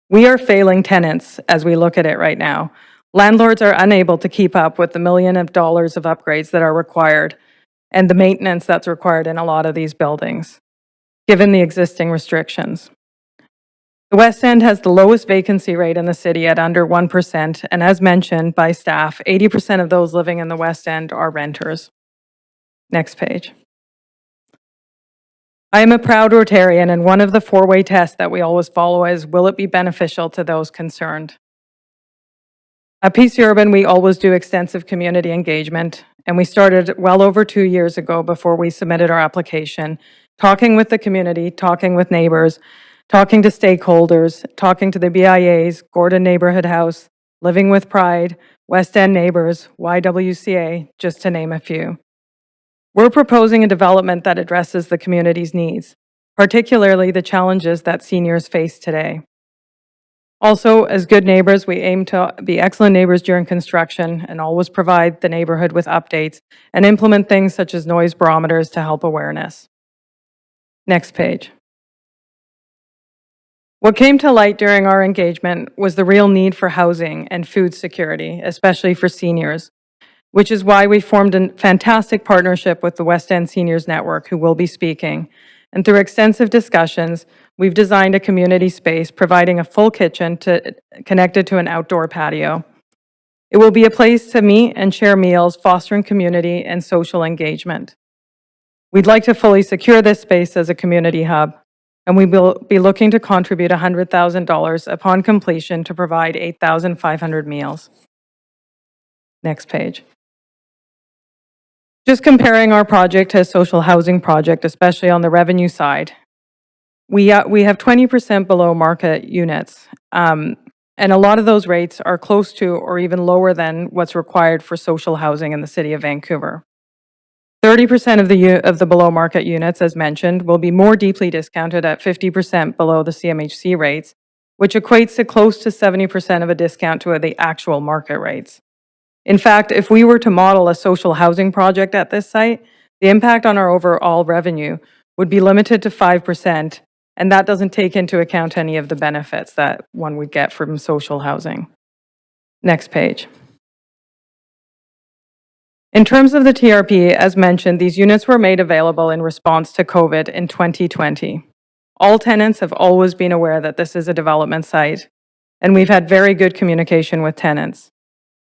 We are failing tenants as we look at it right now. Landlords are unable to keep up with the $1 million of upgrades that are required and the maintenance that's required in a lot of these buildings, given the existing restrictions. The West End has the lowest vacancy rate in the city at under 1%, and as mentioned by staff, 80% of those living in the West End are renters. Next page. I am a proud Rotarian, and one of the four-way tests that we always follow is, will it be beneficial to those concerned? At PC Urban, we always do extensive community engagement, and we started well over 2 years ago before we submitted our application talking with the community, talking with neighbors, talking to stakeholders, talking to the BIAs, Gordon Neighborhood House, Living with Pride, West End Neighbors, YWCA, just to name a few. We're proposing a development that addresses the community's needs, particularly the challenges that seniors face today. Also, as good neighbors, we aim to be excellent neighbors during construction and always provide the neighborhood with updates and implement things such as noise barometers to help awareness. Next page. What came to light during our engagement was the real need for housing and food security, especially for seniors, which is why we formed a fantastic partnership with the West End Seniors Network, who will be speaking. And through extensive discussions, we've designed a community space providing a full kitchen connected to an outdoor patio. It will be a place to meet and share meals, fostering community and social engagement. We'd like to fully secure this space as a community hub, and we will be looking to contribute $100,000 upon completion to provide 8,500 meals. Next page. Just comparing our project to a social housing project, especially on the revenue side, we have 20% below market units, and a lot of those rates are close to or even lower than what's required for social housing in the city of Vancouver. 30% of the below market units, as mentioned, will be more deeply discounted at 50% below the CMHC rates, which equates to close to 70% of a discount to the actual market rates. In fact, if we were to model a social housing project at this site, the impact on our overall revenue would be limited to 5%, and that doesn't take into account any of the benefits that one would get from social housing. Next page. In terms of the TRP, as mentioned, these units were made available in response to COVID in 2020. All tenants have always been aware that this is a development site, and we've had very good communication with tenants.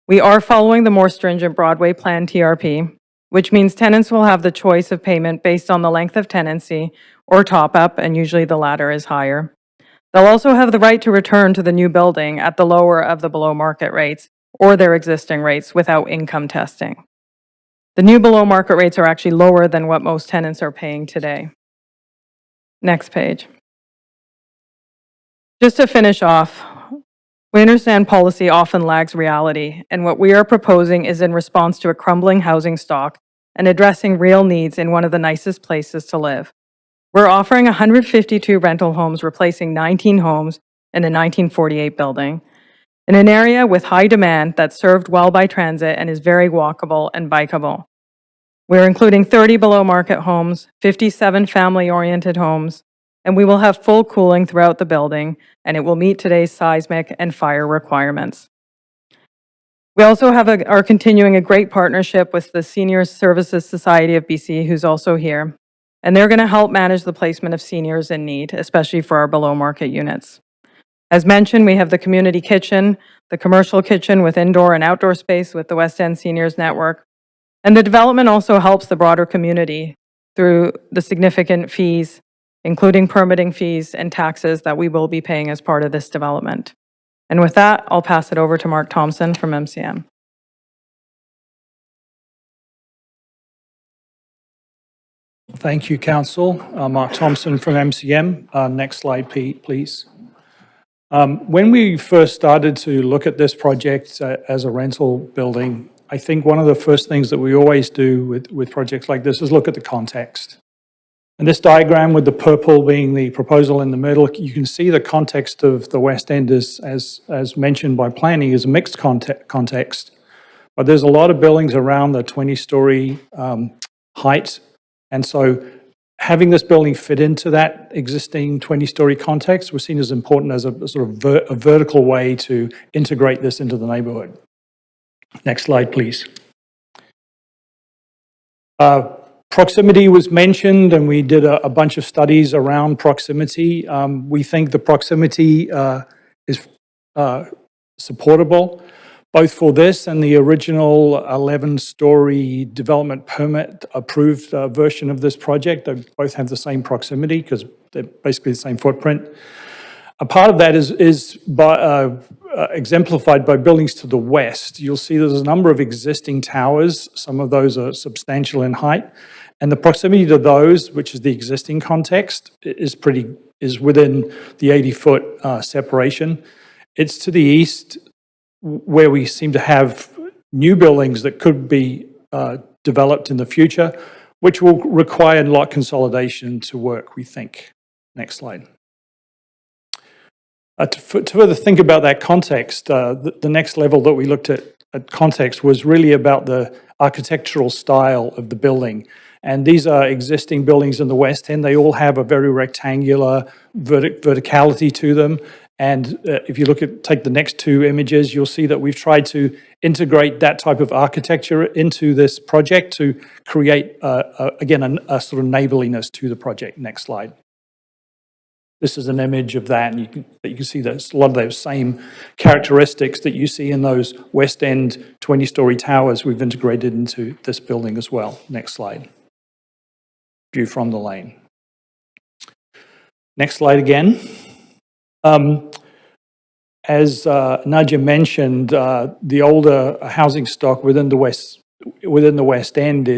We are following the more stringent Broadway Plan TRP, which means tenants will have the choice of payment based on the length of tenancy or top-up, and usually the latter is higher. They'll also have the right to return to the new building at the lower of the below-market rates or their existing rates without income testing. The new below-market rates are actually lower than what most tenants are paying today. Next page. Just to finish off, we understand policy often lags reality, and what we are proposing is in response to a crumbling housing stock and addressing real needs in one of the nicest places to live. We're offering 152 rental homes, replacing 19 homes in a 1948 building, in an area with high demand that's served well by transit and is very walkable and bikeable. We're including 30 below-market homes, 57 family-oriented homes, and we will have full cooling throughout the building, and it will meet today's seismic and fire requirements. We also are continuing a great partnership with the Senior Services Society of BC, who's also here, and they're going to help manage the placement of seniors in need, especially for our below-market units. As mentioned, we have the community kitchen, the commercial kitchen with indoor and outdoor space with the West End Seniors Network, and the development also helps the broader community through the significant fees, including permitting fees and taxes that we will be paying as part of this development. And with that, I'll pass it over to Mark Thompson from MCM. Thank you, Council. Mark Thompson from MCM. Next slide, please. When we first started to look at this project as a rental building, I think one of the first things that we always do with projects like this is look at the context. And this diagram with the purple being the proposal in the middle, you can see the context of the West End as mentioned by planning is a mixed context. But there's a lot of buildings around the 20-story height. And so having this building fit into that existing 20-story context was seen as important as a sort of a vertical way to integrate this into the neighborhood. Next slide, please. Proximity was mentioned, and we did a bunch of studies around proximity. We think the proximity is supportable, both for this and the original 11-story development permit approved version of this project. They both have the same proximity because they're basically the same footprint. A part of that is exemplified by buildings to the west. You'll see there's a number of existing towers. Some of those are substantial in height. And the proximity to those, which is the existing context, is within the 80-foot separation. It's to the east where we seem to have new buildings that could be developed in the future, which will require lot consolidation to work, we think. Next slide. To further think about that context, the next level that we looked at context was really about the architectural style of the building. And these are existing buildings in the West End. They all have a very rectangular verticality to them. And if you take the next two images, you'll see that we've tried to integrate that type of architecture into this project to create, again, a sort of neighborliness to the project. Next slide. This is an image of that, and you can see that a lot of those same characteristics that you see in those West End 20-story towers we've integrated into this building as well. Next slide. View from the lane. Next slide again. As Nadia mentioned, the older housing stock within the West End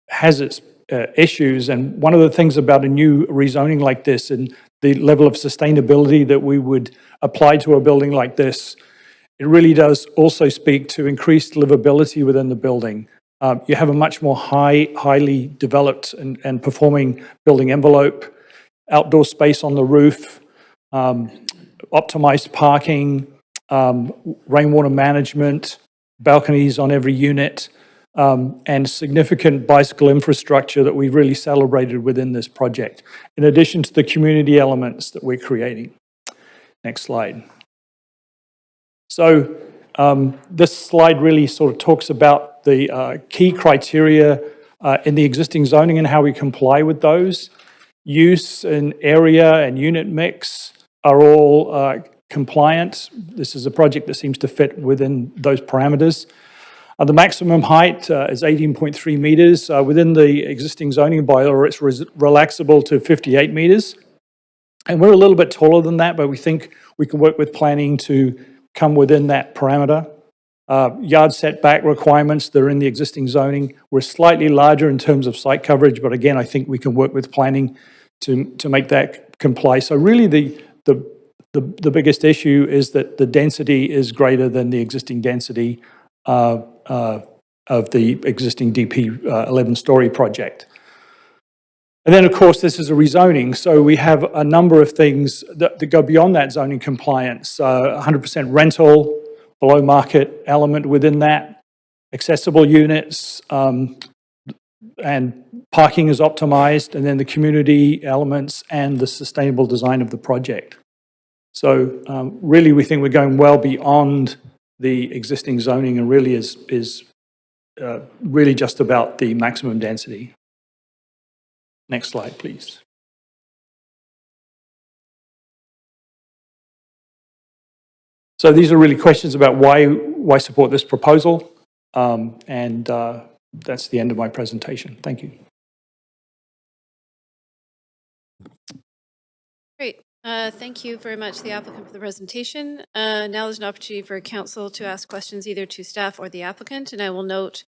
has its issues, and one of the things about a new rezoning like this and the level of sustainability that we would apply to a building like this, it really does also speak to increased livability within the building. You have a much more highly developed and performing building envelope, outdoor space on the roof, optimized parking, rainwater management, balconies on every unit, and significant bicycle infrastructure that we've really celebrated within this project, in addition to the community elements that we're creating. Next slide. So this slide really sort of talks about the key criteria in the existing zoning and how we comply with those. Use and area and unit mix are all compliant. This is a project that seems to fit within those parameters. The maximum height is 18.3 meters. Within the existing zoning bylaw, it's relaxable to 58 meters. And we're a little bit taller than that, but we think we can work with planning to come within that parameter. Yard setback requirements that are in the existing zoning, we're slightly larger in terms of site coverage, but again, I think we can work with planning to make that comply. So really the biggest issue is that the density is greater than the existing density of the existing DP 11-story project. And then, of course, this is a rezoning, so we have a number of things that go beyond that zoning compliance. 100% rental, below market element within that, accessible units, and parking is optimized, and then the community elements and the sustainable design of the project. So really, we think we're going well beyond the existing zoning and really is really just about the maximum density. Next slide, please. So these are really questions about why support this proposal, and that's the end of my presentation. Thank you. Great. Thank you very much, the applicant, for the presentation. Now there's an opportunity for council to ask questions either to staff or the applicant, and I will note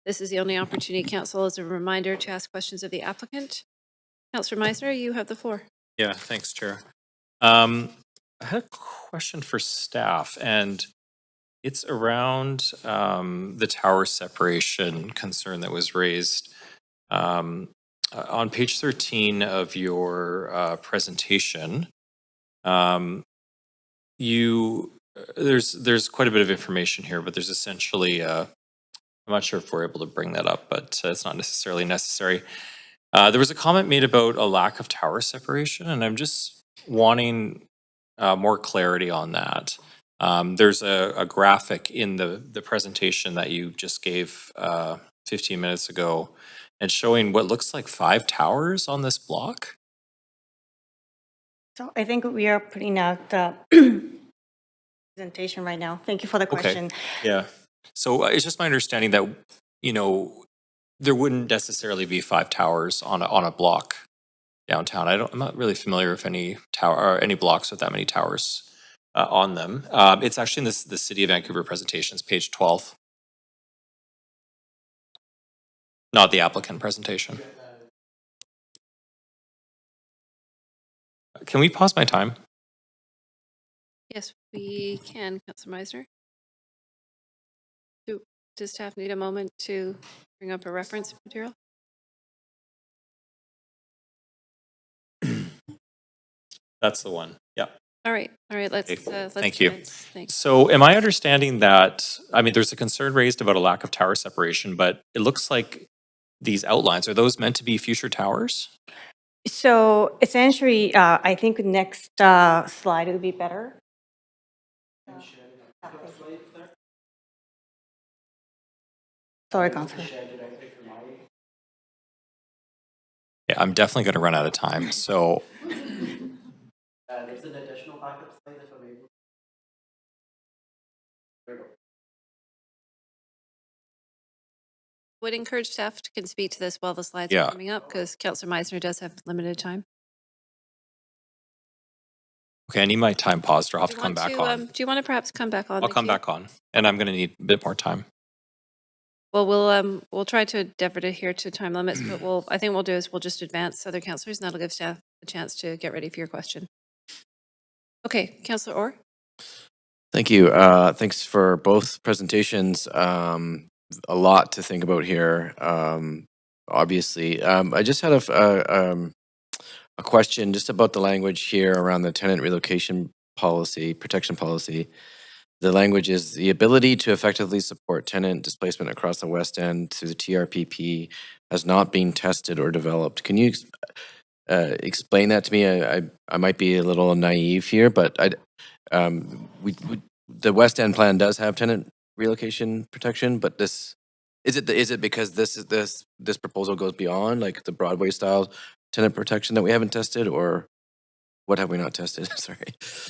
this is the only opportunity, council, as a reminder to ask questions of the applicant. Councillor Meisner, you have the floor. Yeah, thanks, Chair. I had a question for staff, and it's around the tower separation concern that was raised. On page 13 of your presentation, there's quite a bit of information here, but there's essentially, I'm not sure if we're able to bring that up, but it's not necessarily necessary. There was a comment made about a lack of tower separation, and I'm just wanting more clarity on that. There's a graphic in the presentation that you just gave 15 minutes ago, and showing what looks like 5 towers on this block. So I think we are putting out the presentation right now. Thank you for the question. Okay. Yeah. So it's just my understanding that, there wouldn't necessarily be 5 towers on a block downtown. I'm not really familiar with any tower or any blocks with that many towers on them. It's actually in the City of Vancouver presentations, page 12. not the applicant presentation. Can we pause my time? Yes, we can, Councillor Meisner. Does staff need a moment to bring up a reference material? That's the one. Yeah. All right, let's Thank you. commence. Thanks. So am I understanding that, I mean, there's a concern raised about a lack of tower separation, but it looks like these outlines, are those meant to be future towers? So essentially, I think next slide would be better. Sorry, Councillor. Yeah, I'm definitely going to run out of time. So There's an additional backup slide if I'm able. There we go. Would encourage staff to can speak to this while the slides Yeah. are coming up, because Councillor Meisner does have limited time. okay, I need my time paused or I'll have to Do you come want back to, on. do you want to perhaps come back on? I'll come back on and I'm going to need a bit more time. Well, we'll try to endeavor to adhere to time limits, but I think we'll do is we'll just advance other councillors, and that'll give staff a chance to get ready for your question. Okay, Councillor Orr. Thank you. Thanks for both presentations. A lot to think about here. Obviously, I just had a question just about the language here around the tenant relocation policy, protection policy. The language is the ability to effectively support tenant displacement across the West End through the TRPP has not been tested or developed. Can you explain that to me? I might be a little naive here, but the West End plan does have tenant relocation protection, but is it because this proposal goes beyond like the Broadway style tenant protection that we haven't tested, or what have we not tested? Sorry.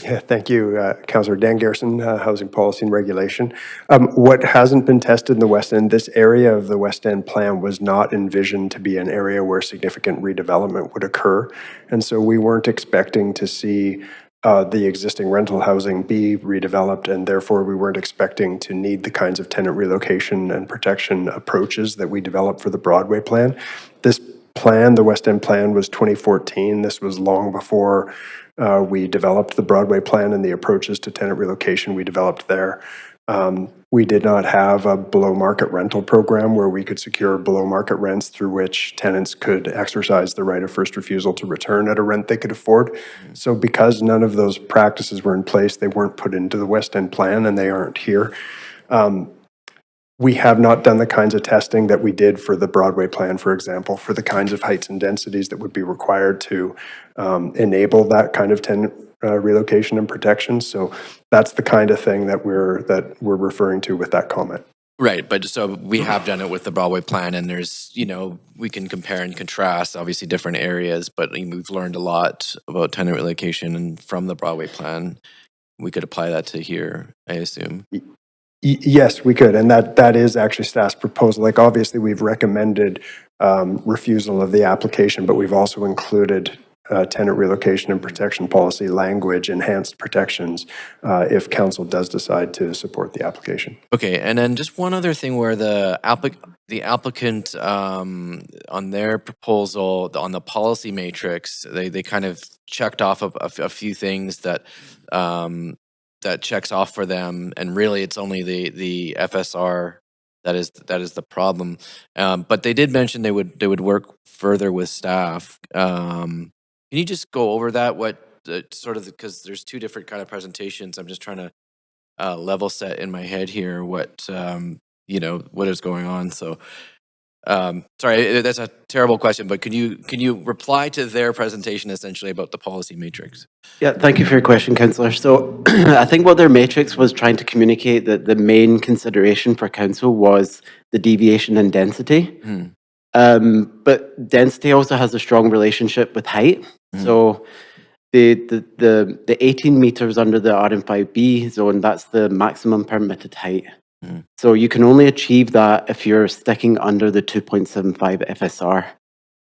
Yeah, thank you, Councillor Dan Garrison, Housing Policy and Regulation. What hasn't been tested in the West End, this area of the West End plan was not envisioned to be an area where significant redevelopment would occur. And so we weren't expecting to see the existing rental housing be redeveloped, and therefore we weren't expecting to need the kinds of tenant relocation and protection approaches that we developed for the Broadway plan. This plan, the West End plan, was 2014. This was long before we developed the Broadway plan and the approaches to tenant relocation we developed there. We did not have a below market rental program where we could secure below market rents through which tenants could exercise the right of first refusal to return at a rent they could afford. So because none of those practices were in place, they weren't put into the West End plan and they aren't here. We have not done the kinds of testing that we did for the Broadway plan, for example, for the kinds of heights and densities that would be required to enable that kind of tenant relocation and protection. So that's the kind of thing that we're referring to with that comment. Right, but so we have done it with the Broadway plan, and there's, we can compare and contrast, obviously, different areas, but we've learned a lot about tenant relocation and from the Broadway plan. We could apply that to here, I assume. Yes, we could, and that is actually staff's proposal. Like, obviously, we've recommended refusal of the application, but we've also included tenant relocation and protection policy language, enhanced protections, if council does decide to support the application. Okay, and then just one other thing where the applicant on their proposal on the policy matrix, they kind of checked off a few things that that checks off for them, and really it's only the FSR that is the problem. But they did mention they would work further with staff. Can you just go over that? What sort of, because there's two different kind of presentations. I'm just trying to level set in my head here what what is going on. So sorry, that's a terrible question, but can you reply to their presentation essentially about the policy matrix? Yeah, thank you for your question, Councillor. So I think what their matrix was trying to communicate that the main consideration for council was the deviation in density. But density also has a strong relationship with height. So the 18 meters under the RM5B zone, that's the maximum permitted height. So you can only achieve that if you're sticking under the 2.75 FSR.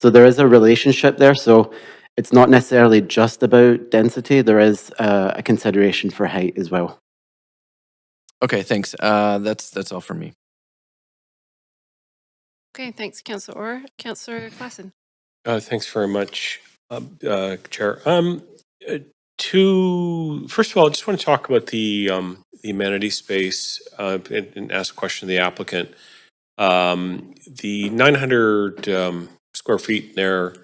So there is a relationship there. So it's not necessarily just about density. There is a consideration for height as well. Okay, thanks. That's all for me. Okay, thanks, Councillor Orr. Councillor Klassen. Thanks very much, Chair. First of all, I just want to talk about the amenity space and ask a question of the applicant. The 900 square feet there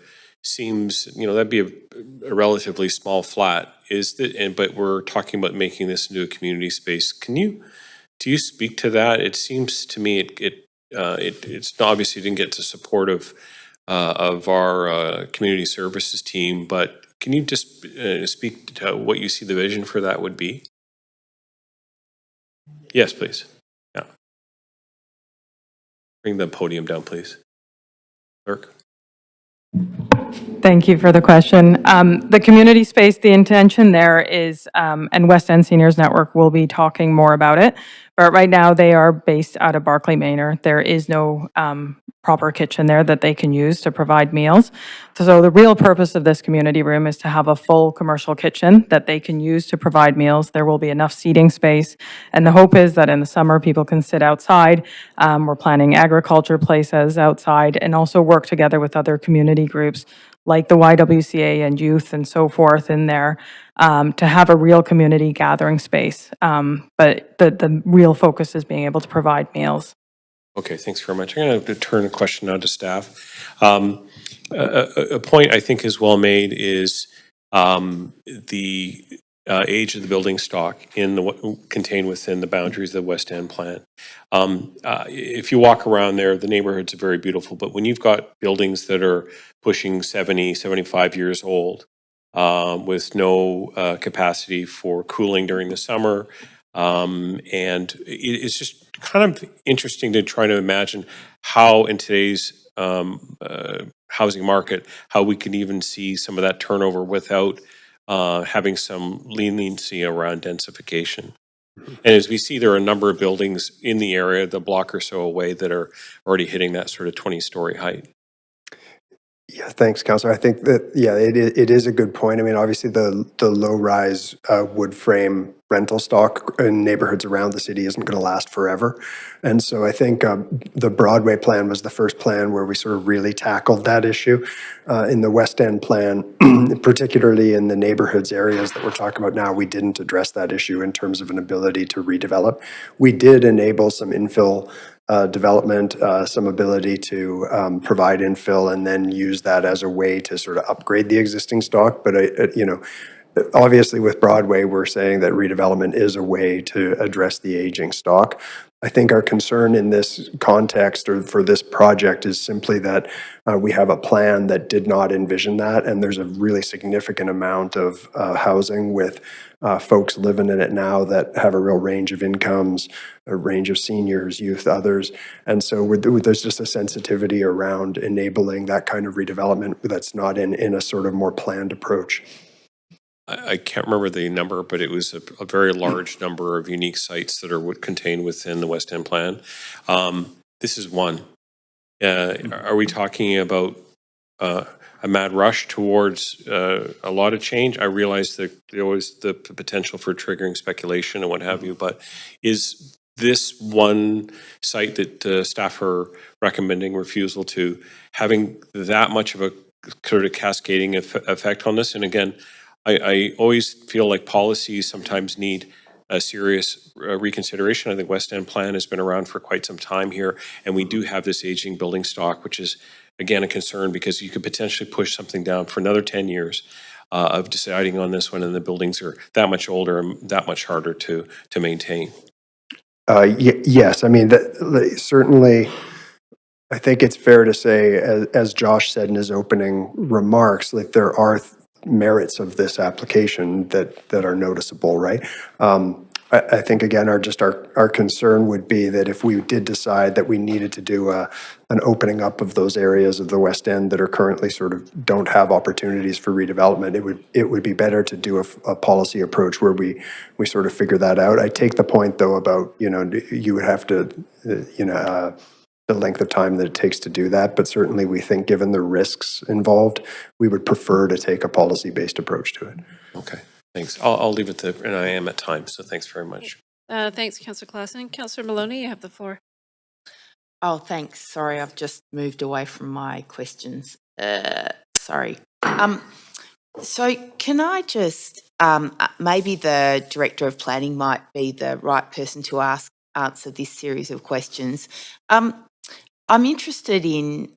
seems, that'd be a relatively small flat. But we're talking about making this into a community space. Do you speak to that? It seems to me it's obviously didn't get the support of our community services team, but can you just speak to what you see the vision for that would be? Yes, please. Yeah. Bring the podium down, please. Clerk. Thank you for the question. The community space, the intention there is, and West End Seniors Network will be talking more about it, but right now they are based out of Barclay Manor. There is no proper kitchen there that they can use to provide meals. So the real purpose of this community room is to have a full commercial kitchen that they can use to provide meals. There will be enough seating space, and the hope is that in the summer people can sit outside. We're planning agriculture places outside and also work together with other community groups like the YWCA and youth and so forth in there, to have a real community gathering space. But the real focus is being able to provide meals. Okay, thanks very much. I'm going to turn the question now to staff. A point I think is well made is the age of the building stock contained within the boundaries of the West End plan. If you walk around there, the neighborhoods are very beautiful, but when you've got buildings that are pushing 70, 75 years old, with no capacity for cooling during the summer, and it's just kind of interesting to try to imagine how in today's housing market, how we can even see some of that turnover without having some leniency around densification. And as we see, there are a number of buildings in the area, the block or so away, that are already hitting that sort of 20-story height. Yeah, thanks, Councillor. I think that, yeah, it is a good point. I mean, obviously the low-rise wood frame rental stock in neighborhoods around the city isn't going to last forever. And so I think the Broadway plan was the first plan where we sort of really tackled that issue. In the West End plan, particularly in the neighborhoods areas that we're talking about now, we didn't address that issue in terms of an ability to redevelop. We did enable some infill development, some ability to provide infill and then use that as a way to sort of upgrade the existing stock. But, obviously with Broadway, we're saying that redevelopment is a way to address the aging stock. I think our concern in this context or for this project is simply that we have a plan that did not envision that, and there's a really significant amount of housing with folks living in it now that have a real range of incomes, a range of seniors, youth, others. And so there's just a sensitivity around enabling that kind of redevelopment that's not in a sort of more planned approach. I can't remember the number, but it was a very large number of unique sites that are contained within the West End plan. This is one. Are we talking about a mad rush towards a lot of change? I realize that there was the potential for triggering speculation and what have you, but is this one site that staff are recommending refusal to having that much of a sort of cascading effect on this? And again, I always feel like policies sometimes need a serious reconsideration. I think West End plan has been around for quite some time here, and we do have this aging building stock, which is, again, a concern because you could potentially push something down for another 10 years of deciding on this one, and the buildings are that much older and that much harder to maintain. Yes, I mean, certainly, I think it's fair to say, as Josh said in his opening remarks, like there are merits of this application that are noticeable, right? I think, again, our concern would be that if we did decide that we needed to do an opening up of those areas of the West End that are currently sort of don't have opportunities for redevelopment, it would be better to do a policy approach where we sort of figure that out. I take the point, though, about, you would have to, the length of time that it takes to do that, but certainly we think given the risks involved, we would prefer to take a policy-based approach to it. Okay, thanks. I'll leave it there, and I am at time, so thanks very much. Thanks, Councillor Klassen. Councillor Maloney, you have the floor. Oh, thanks. Sorry, I've just moved away from my questions. Sorry. So can I just, maybe the Director of Planning might be the right person to answer this series of questions. I'm interested in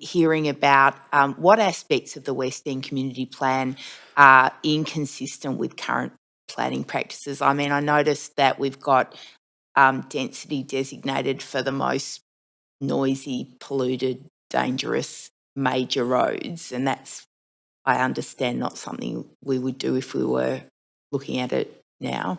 hearing about what aspects of the West End Community Plan are inconsistent with current planning practices. I mean, I noticed that we've got density designated for the most noisy, polluted, dangerous major roads, and that's, I understand, not something we would do if we were looking at it now.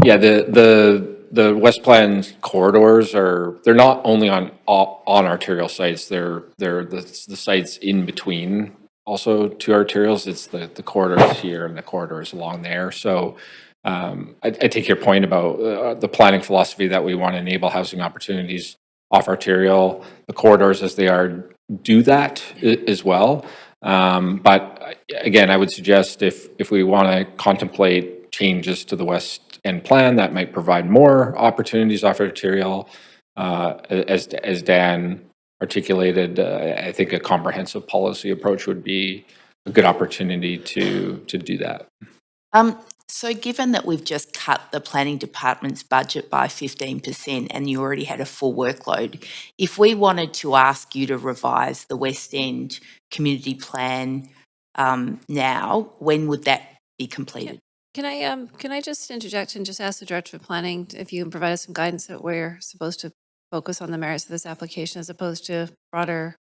Yeah, the West Plan corridors they're not only on arterial sites, they're the sites in between also two arterials. It's the corridors here and the corridors along there. So I take your point about the planning philosophy that we want to enable housing opportunities off arterial. The corridors as they are do that as well. But again, I would suggest if we want to contemplate changes to the West End plan that might provide more opportunities off arterial, as Dan articulated, I think a comprehensive policy approach would be a good opportunity to do that. So given that we've just cut the planning department's budget by 15% and you already had a full workload, if we wanted to ask you to revise the West End community plan now, when would that be completed? Can I just interject and just ask the Director of Planning if you can provide us some guidance that we're supposed to focus on the merits of this application as opposed to broader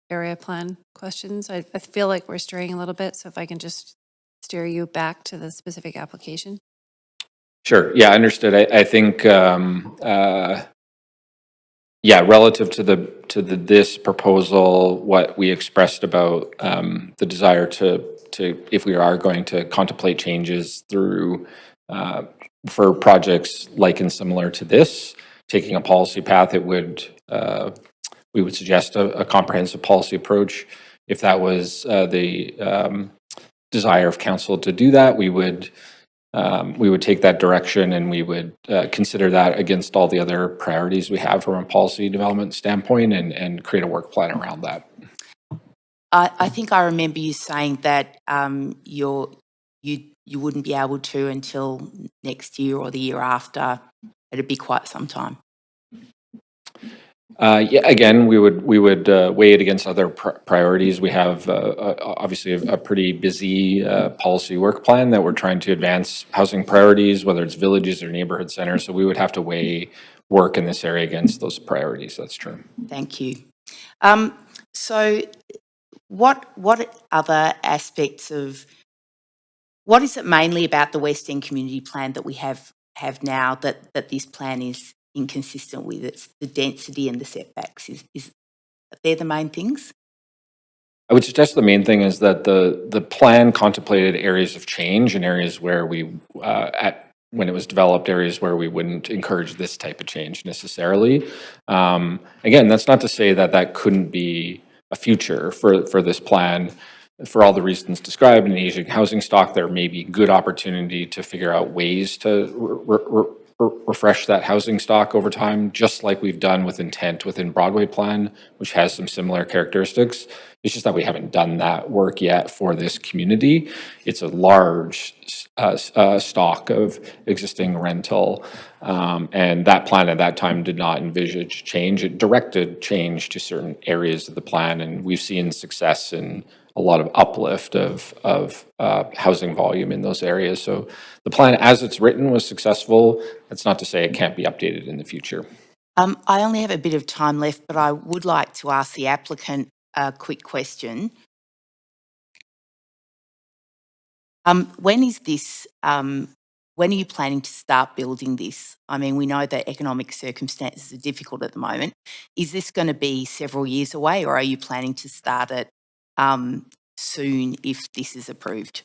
area plan questions? I feel like we're straying a little bit, so if I can just steer you back to the specific application. Sure. Yeah, understood. I think yeah, relative to this proposal, what we expressed about the desire to if we are going to contemplate changes through for projects like and similar to this, taking a policy path, it would we would suggest a comprehensive policy approach. If that was the desire of council to do that, we would take that direction and we would consider that against all the other priorities we have from a policy development standpoint and create a work plan around that. I think I remember you saying that you wouldn't be able to until next year or the year after. It'd be quite some time. Yeah, again, we would weigh it against other priorities. We have obviously a pretty busy policy work plan that we're trying to advance housing priorities, whether it's villages or neighborhood centers. So we would have to weigh work in this area against those priorities. That's true. Thank you. So what other aspects of, what is it mainly about the West End Community Plan that we have now that this plan is inconsistent with? It's the density and the setbacks. Is they're the main things? I would suggest the main thing is that the plan contemplated areas of change and areas where we when it was developed, areas where we wouldn't encourage this type of change necessarily. Again, that's not to say that that couldn't be a future for this plan. For all the reasons described in the aging housing stock, there may be good opportunity to figure out ways to refresh that housing stock over time, just like we've done with intent within Broadway Plan, which has some similar characteristics. It's just that we haven't done that work yet for this community. It's a large stock of existing rental, and that plan at that time did not envisage change. It directed change to certain areas of the plan, and we've seen success in a lot of uplift of housing volume in those areas. So the plan as it's written was successful. That's not to say it can't be updated in the future. I only have a bit of time left, but I would like to ask the applicant a quick question. When is this, when are you planning to start building this? I mean, we know that economic circumstances are difficult at the moment. Is this going to be several years away, or are you planning to start it soon if this is approved?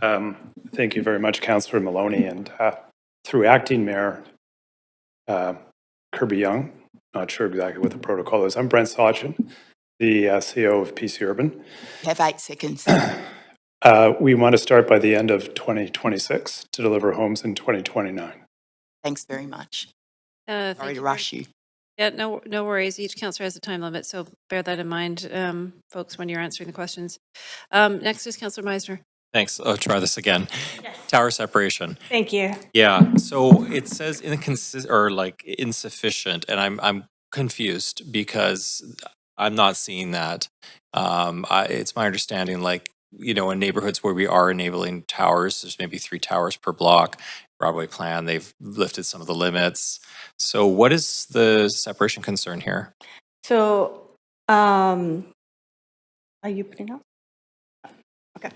Thank you very much, Councillor Maloney. And through Acting Mayor Kirby Young, not sure exactly what the protocol is. I'm Brent Sachin, the CEO of PC Urban. You have 8 seconds. We want to start by the end of 2026 to deliver homes in 2029. Thanks very much. Thank Sorry to you rush you. Yeah, no worries. Each counselor has a time limit, so bear that in mind, folks, when you're answering the questions. Next is Counselor Meisner. Thanks. I'll try this again. Tower separation. Thank you. Yeah, so it says or like insufficient, and I'm confused because I'm not seeing that. It's my understanding, like, you know, in neighborhoods where we are enabling towers, there's maybe 3 towers per block. Broadway plan, they've lifted some of the limits. So what is the separation concern here? So, are you putting up? Okay.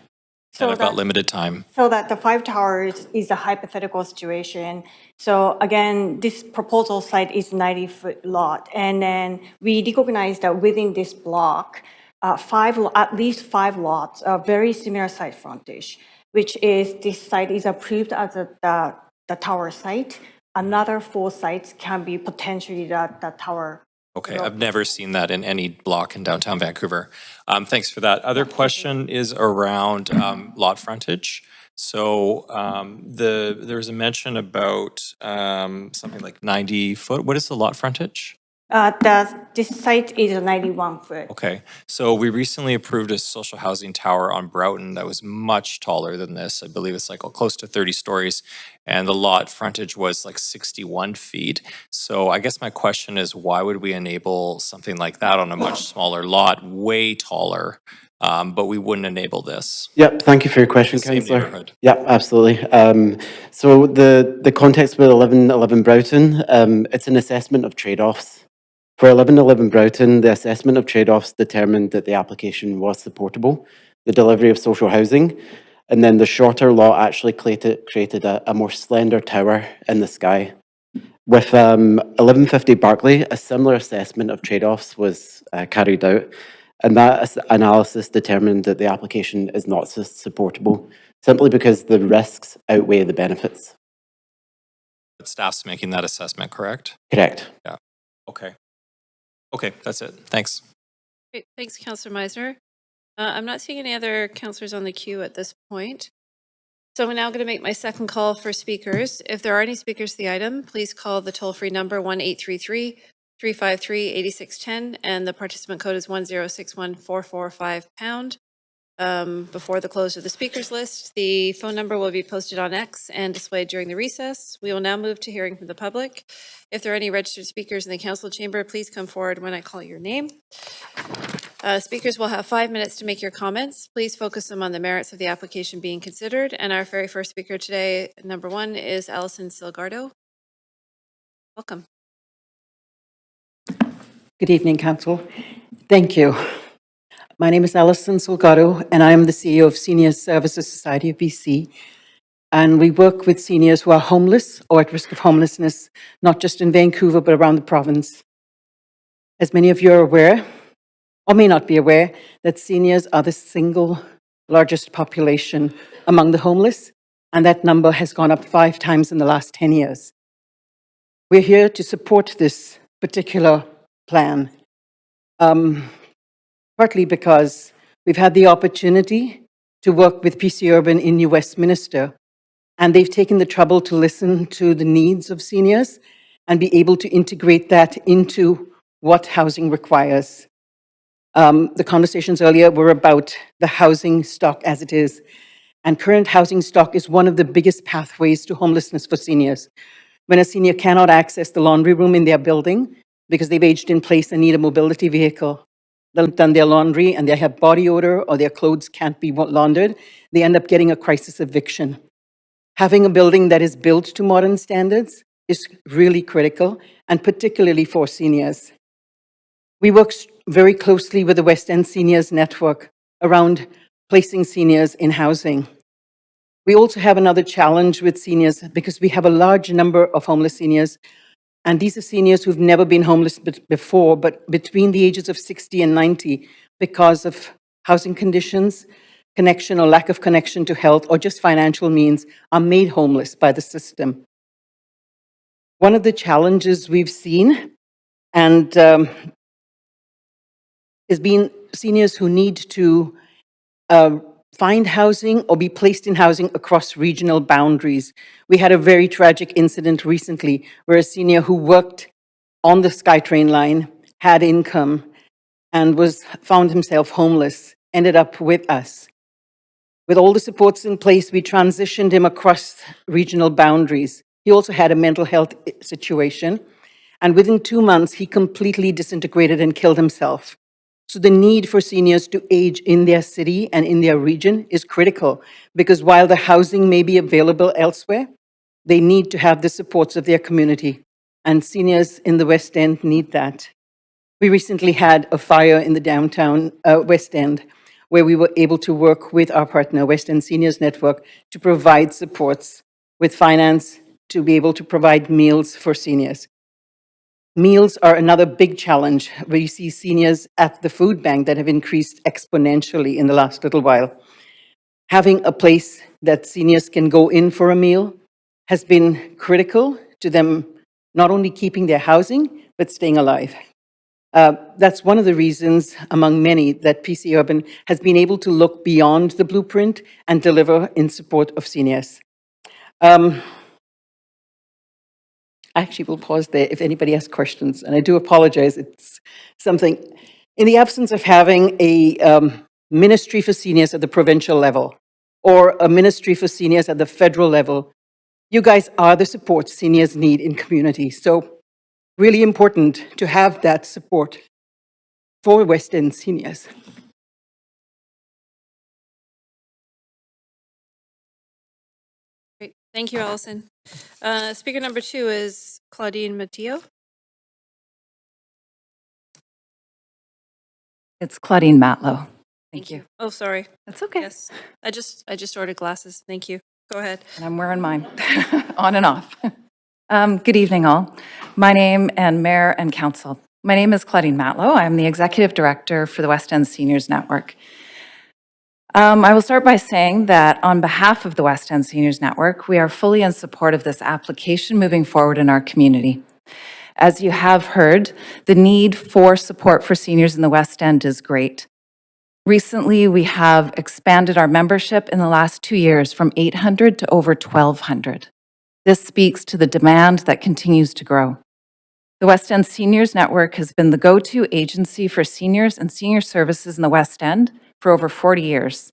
And I've got limited time. So that the 5 towers is a hypothetical situation. So again, this proposal site is 90-foot lot. And then we recognize that within this block, at least 5 lots are very similar site frontage, which is this site is approved as the tower site. Another 4 sites can be potentially the tower. Okay, I've never seen that in any block in downtown Vancouver. Thanks for that. Other question is around lot frontage. So there was a mention about something like 90 foot. What is the lot frontage? This site is a 91 foot. Okay, so we recently approved a social housing tower on Broughton that was much taller than this. I believe it's like close to 30 stories, and the lot frontage was like 61 feet. So I guess my question is, why would we enable something like that on a much smaller lot, way taller, but we wouldn't enable this? Yep, thank you for your question, Same Councillor. neighborhood. Yep, absolutely. So the context with 1111 Broughton, it's an assessment of trade-offs. For 1111 Broughton, the assessment of trade-offs determined that the application was supportable, the delivery of social housing, and then the shorter lot actually created a more slender tower in the sky. With 1150 Barclay, a similar assessment of trade-offs was carried out, and that analysis determined that the application is not supportable, simply because the risks outweigh the benefits. But staff's making that assessment, correct? Correct. Yeah, okay. Okay, that's it. Thanks. Great, thanks, Counselor Meisner. I'm not seeing any other counselors on the queue at this point. So I'm now going to make my second call for speakers. If there are any speakers to the item, please call the toll-free number 1-833-353-8610, and the participant code is 1061445#. Before the close of the speakers list, the phone number will be posted on X and displayed during the recess. We will now move to hearing from the public. If there are any registered speakers in the council chamber, please come forward when I call your name. Speakers will have 5 minutes to make your comments. Please focus them on the merits of the application being considered. And our very first speaker today, number 1, is Alison Silgardo. Welcome. Good evening, Council. Thank you. My name is Alison Silgardo, and I am the CEO of Seniors Services Society of BC. And we work with seniors who are homeless or at risk of homelessness, not just in Vancouver, but around the province. As many of you are aware, or may not be aware, that seniors are the single largest population among the homeless, and that number has gone up 5 times in the last 10 years. We're here to support this particular plan, partly because we've had the opportunity to work with PC Urban in New Westminster, and they've taken the trouble to listen to the needs of seniors and be able to integrate that into what housing requires. The conversations earlier were about the housing stock as it is, and current housing stock is one of the biggest pathways to homelessness for seniors. When a senior cannot access the laundry room in their building because they've aged in place and need a mobility vehicle, they've done their laundry and they have body odor or their clothes can't be laundered, they end up getting a crisis eviction. Having a building that is built to modern standards is really critical, and particularly for seniors. We work very closely with the West End Seniors Network around placing seniors in housing. We also have another challenge with seniors because we have a large number of homeless seniors, and these are seniors who've never been homeless before, but between the ages of 60 and 90, because of housing conditions, connection or lack of connection to health, or just financial means, are made homeless by the system. One of the challenges we've seen and has been seniors who need to find housing or be placed in housing across regional boundaries. We had a very tragic incident recently where a senior who worked on the SkyTrain line, had income, and found himself homeless, ended up with us. With all the supports in place, we transitioned him across regional boundaries. He also had a mental health situation, and within 2 months, he completely disintegrated and killed himself. So the need for seniors to age in their city and in their region is critical, because while the housing may be available elsewhere, they need to have the supports of their community, and seniors in the West End need that. We recently had a fire in the downtown West End, where we were able to work with our partner, West End Seniors Network, to provide supports with finance to be able to provide meals for seniors. Meals are another big challenge, where you see seniors at the food bank that have increased exponentially in the last little while. Having a place that seniors can go in for a meal has been critical to them not only keeping their housing, but staying alive. That's one of the reasons, among many, that PC Urban has been able to look beyond the blueprint and deliver in support of seniors. I actually will pause there if anybody has questions, and I do apologize. It's something, in the absence of having a ministry for seniors at the provincial level or a ministry for seniors at the federal level, you guys are the support seniors need in community. So really important to have that support for West End seniors. Great. Thank you, Allison. Speaker number 2 is Claudine Matteo. It's Claudine Matlow. Thank you. Oh, sorry. That's okay. Yes, I just ordered glasses. Thank you. Go ahead. And I'm wearing mine on and off. Good evening, all. My name and Mayor and Council. My name is Claudine Matlow. I'm the Executive Director for the West End Seniors Network. I will start by saying that on behalf of the West End Seniors Network, we are fully in support of this application moving forward in our community. As you have heard, the need for support for seniors in the West End is great. Recently, we have expanded our membership in the last 2 years from 800 to over 1,200. This speaks to the demand that continues to grow. The West End Seniors Network has been the go-to agency for seniors and senior services in the West End for over 40 years.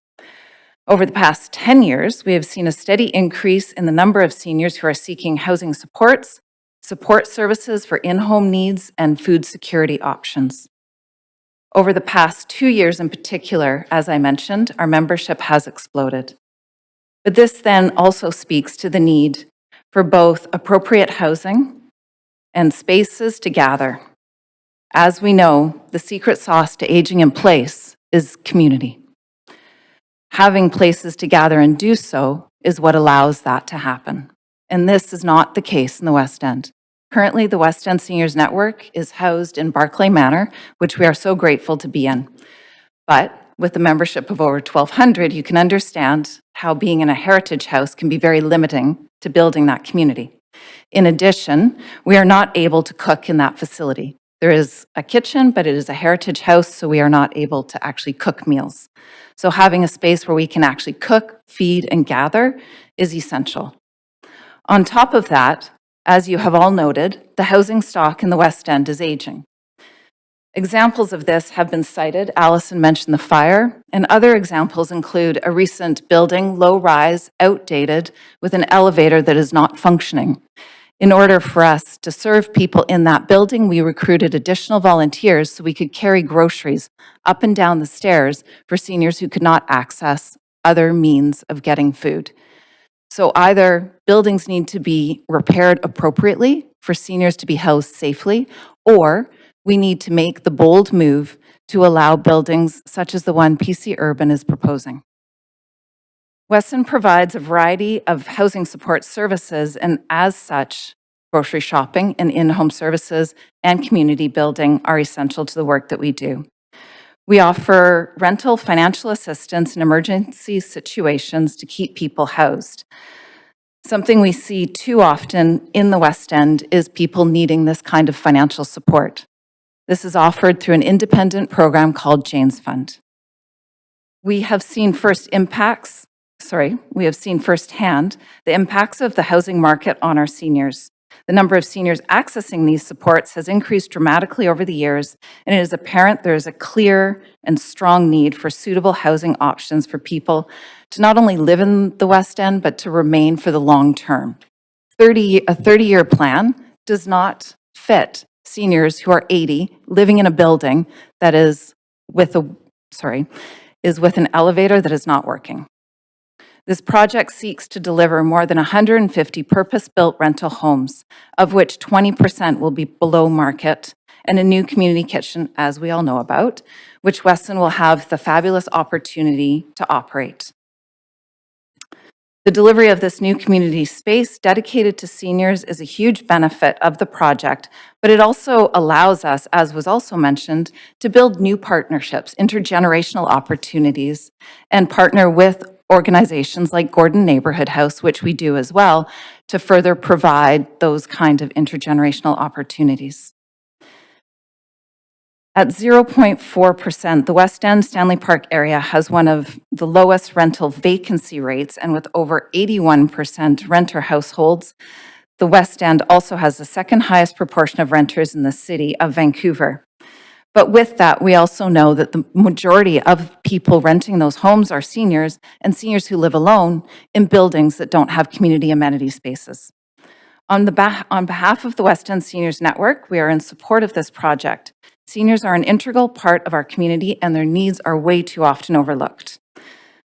Over the past 10 years, we have seen a steady increase in the number of seniors who are seeking housing supports, support services for in-home needs, and food security options. Over the past 2 years in particular, as I mentioned, our membership has exploded. But this then also speaks to the need for both appropriate housing and spaces to gather. As we know, the secret sauce to aging in place is community. Having places to gather and do so is what allows that to happen. And this is not the case in the West End. Currently, the West End Seniors Network is housed in Barclay Manor, which we are so grateful to be in. But with a membership of over 1,200, you can understand how being in a heritage house can be very limiting to building that community. In addition, we are not able to cook in that facility. There is a kitchen, but it is a heritage house, so we are not able to actually cook meals. So having a space where we can actually cook, feed, and gather is essential. On top of that, as you have all noted, the housing stock in the West End is aging. Examples of this have been cited. Allison mentioned the fire, and other examples include a recent building, low-rise, outdated, with an elevator that is not functioning. In order for us to serve people in that building, we recruited additional volunteers so we could carry groceries up and down the stairs for seniors who could not access other means of getting food. So either buildings need to be repaired appropriately for seniors to be housed safely, or we need to make the bold move to allow buildings such as the one PC Urban is proposing. Weston provides a variety of housing support services, and as such, grocery shopping and in-home services and community building are essential to the work that we do. We offer rental financial assistance in emergency situations to keep people housed. Something we see too often in the West End is people needing this kind of financial support. This is offered through an independent program called Jane's Fund. We have seen firsthand the impacts of the housing market on our seniors. The number of seniors accessing these supports has increased dramatically over the years, and it is apparent there is a clear and strong need for suitable housing options for people to not only live in the West End, but to remain for the long term. A 30-year plan does not fit seniors who are 80 living in a building that is with an elevator that is not working. This project seeks to deliver more than 150 purpose-built rental homes, of which 20% will be below market, and a new community kitchen, as we all know about, which Weston will have the fabulous opportunity to operate. The delivery of this new community space dedicated to seniors is a huge benefit of the project, but it also allows us, as was also mentioned, to build new partnerships, intergenerational opportunities, and partner with organizations like Gordon Neighborhood House, which we do as well, to further provide those kind of intergenerational opportunities. At 0.4%, the West End Stanley Park area has one of the lowest rental vacancy rates, and with over 81% renter households, the West End also has the second highest proportion of renters in the city of Vancouver. But with that, we also know that the majority of people renting those homes are seniors, and seniors who live alone in buildings that don't have community amenity spaces. On behalf of the West End Seniors Network, we are in support of this project. Seniors are an integral part of our community, and their needs are way too often overlooked.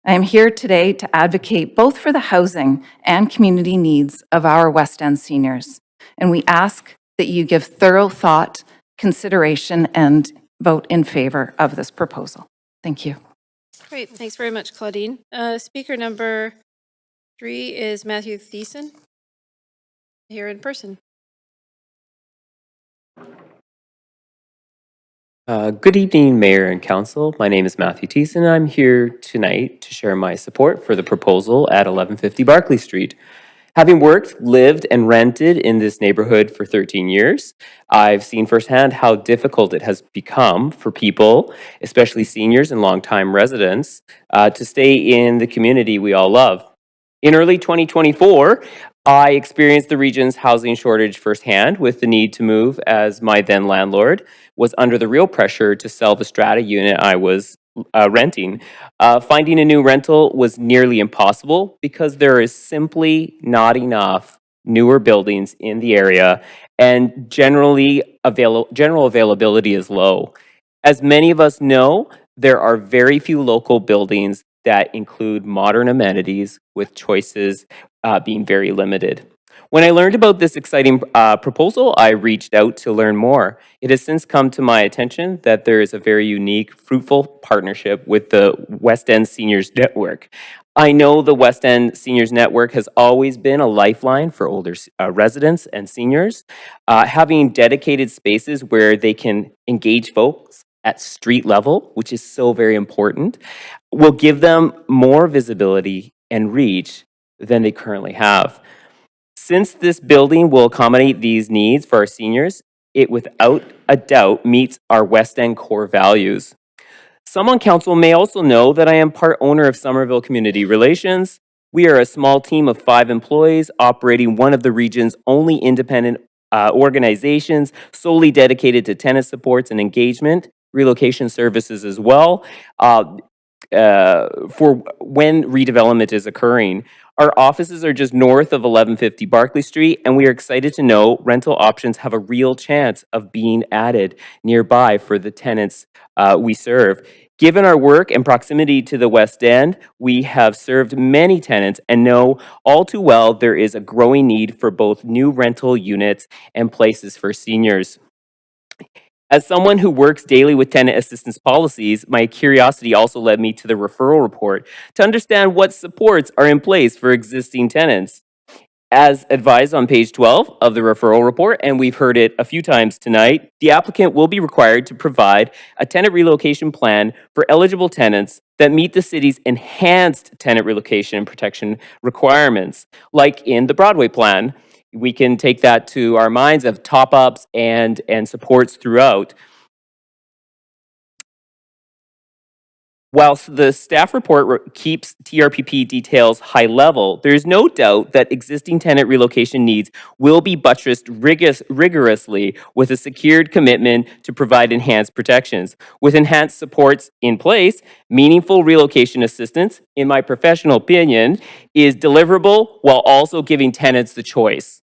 I am here today to advocate both for the housing and community needs of our West End seniors, and we ask that you give thorough thought, consideration, and vote in favor of this proposal. Thank you. Great, thanks very much, Claudine. Speaker number 3 is Matthew Thiessen, here in person. Good evening, Mayor and Council. My name is Matthew Thiessen, and I'm here tonight to share my support for the proposal at 1150 Barclay Street. Having worked, lived, and rented in this neighborhood for 13 years, I've seen firsthand how difficult it has become for people, especially seniors and longtime residents, to stay in the community we all love. In early 2024, I experienced the region's housing shortage firsthand with the need to move as my then landlord was under the real pressure to sell the strata unit I was renting. Finding a new rental was nearly impossible because there is simply not enough newer buildings in the area, and general availability is low. As many of us know, there are very few local buildings that include modern amenities, with choices being very limited. When I learned about this exciting proposal, I reached out to learn more. It has since come to my attention that there is a very unique, fruitful partnership with the West End Seniors Network. I know the West End Seniors Network has always been a lifeline for older residents and seniors. Having dedicated spaces where they can engage folks at street level, which is so very important, will give them more visibility and reach than they currently have. Since this building will accommodate these needs for our seniors, it without a doubt meets our West End core values. Some on council may also know that I am part owner of Somerville Community Relations. We are a small team of 5 employees operating one of the region's only independent organizations solely dedicated to tenant supports and engagement, relocation services as well, for when redevelopment is occurring. Our offices are just north of 1150 Barclay Street, and we are excited to know rental options have a real chance of being added nearby for the tenants we serve. Given our work and proximity to the West End, we have served many tenants and know all too well there is a growing need for both new rental units and places for seniors. As someone who works daily with tenant assistance policies, my curiosity also led me to the referral report to understand what supports are in place for existing tenants. As advised on page 12 of the referral report, and we've heard it a few times tonight, the applicant will be required to provide a tenant relocation plan for eligible tenants that meet the city's enhanced tenant relocation and protection requirements, like in the Broadway plan. We can take that to our minds of top-ups and supports throughout. Whilst the staff report keeps TRPP details high level, there is no doubt that existing tenant relocation needs will be buttressed rigorously with a secured commitment to provide enhanced protections. With enhanced supports in place, meaningful relocation assistance, in my professional opinion, is deliverable while also giving tenants the choice.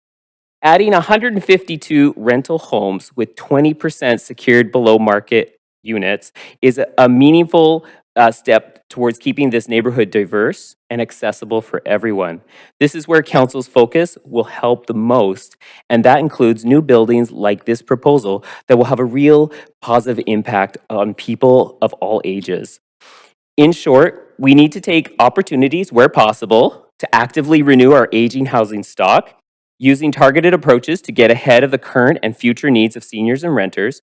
Adding 152 rental homes with 20% secured below market units is a meaningful step towards keeping this neighborhood diverse and accessible for everyone. This is where council's focus will help the most, and that includes new buildings like this proposal that will have a real positive impact on people of all ages. In short, we need to take opportunities where possible to actively renew our aging housing stock, using targeted approaches to get ahead of the current and future needs of seniors and renters.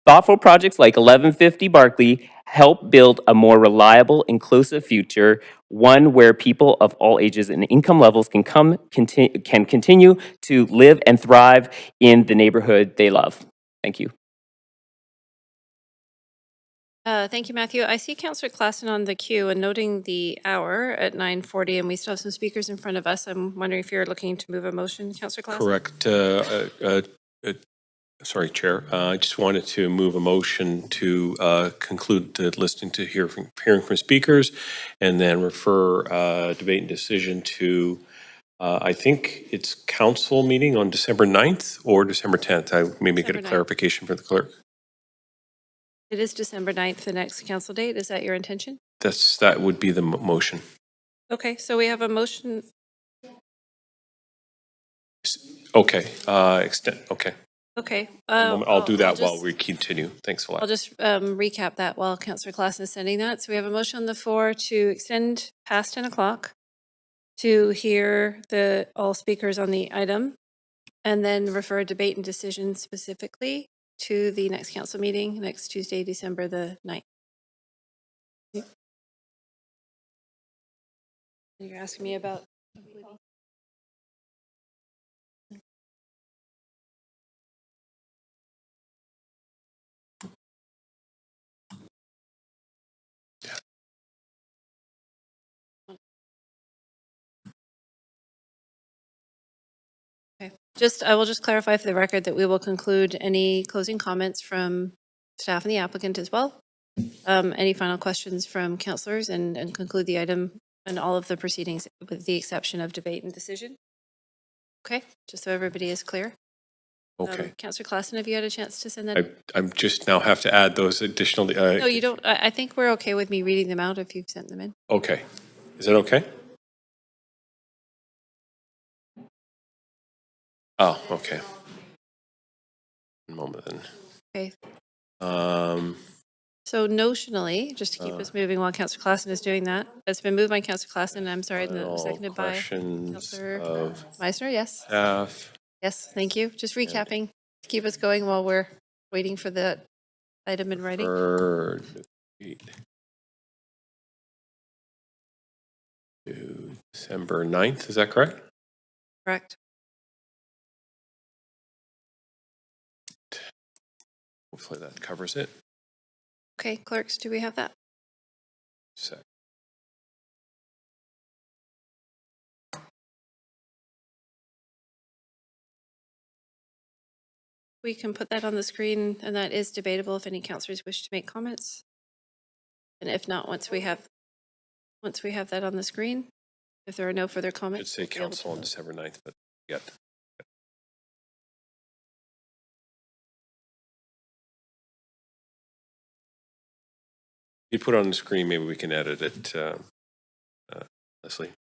Thoughtful projects like 1150 Barclay help build a more reliable, inclusive future, one where people of all ages and income levels can continue to live and thrive in the neighborhood they love. Thank you. Thank you, Matthew. I see Councillor Klassen on the queue, and noting the hour at 9:40, and we still have some speakers in front of us. I'm wondering if you're looking to move a motion, Councillor Klassen? Correct. Sorry, Chair. I just wanted to move a motion to conclude the listening to hearing from speakers, and then refer debate and decision to, I think it's council meeting on December 9th or December 10th. I maybe get a December 9th. clarification for the clerk. It is December 9th, the next council date. Is that your intention? That would be the motion. Okay, so we have a motion. Okay. Okay. Okay. I'll do that while just- we continue. Thanks a lot. I'll just recap that while Councillor Klassen is sending that. So we have a motion on the floor to extend past 10 o'clock to hear all speakers on the item, and then refer debate and decision specifically to the next council meeting next Tuesday, December the 9th. You're asking me about. Okay, I will just clarify for the record that we will conclude any closing comments from staff and the applicant as well. Any final questions from councillors, and conclude the item and all of the proceedings with the exception of debate and decision. Okay, just so everybody is clear. Okay. Councillor Klassen, have you had a chance to send that? I'm just now have to add those additional. No, you don't. I think we're okay with me reading them out if you've sent them in. Okay. Is that okay? Oh, okay. One moment then. Okay. Um, So notionally, just to keep us moving while Councillor Klassen is doing that, it's been moved by Councillor Klassen, I'm sorry, all seconded by questions Councillor of Meisner, yes. staff. Yes, thank you. Just recapping to keep us going while we're waiting for the item in writing. For December 9th, is that correct? Correct. Hopefully that covers it. Okay, clerks, do we have that? Sec. We can put that on the screen, and that is debatable if any councillors wish to make comments. And if not, once we have that on the screen, if there are no further Should comments. say we'll be able council on to- December 9th, but yet. You put it on the screen, maybe we can edit it, Leslie.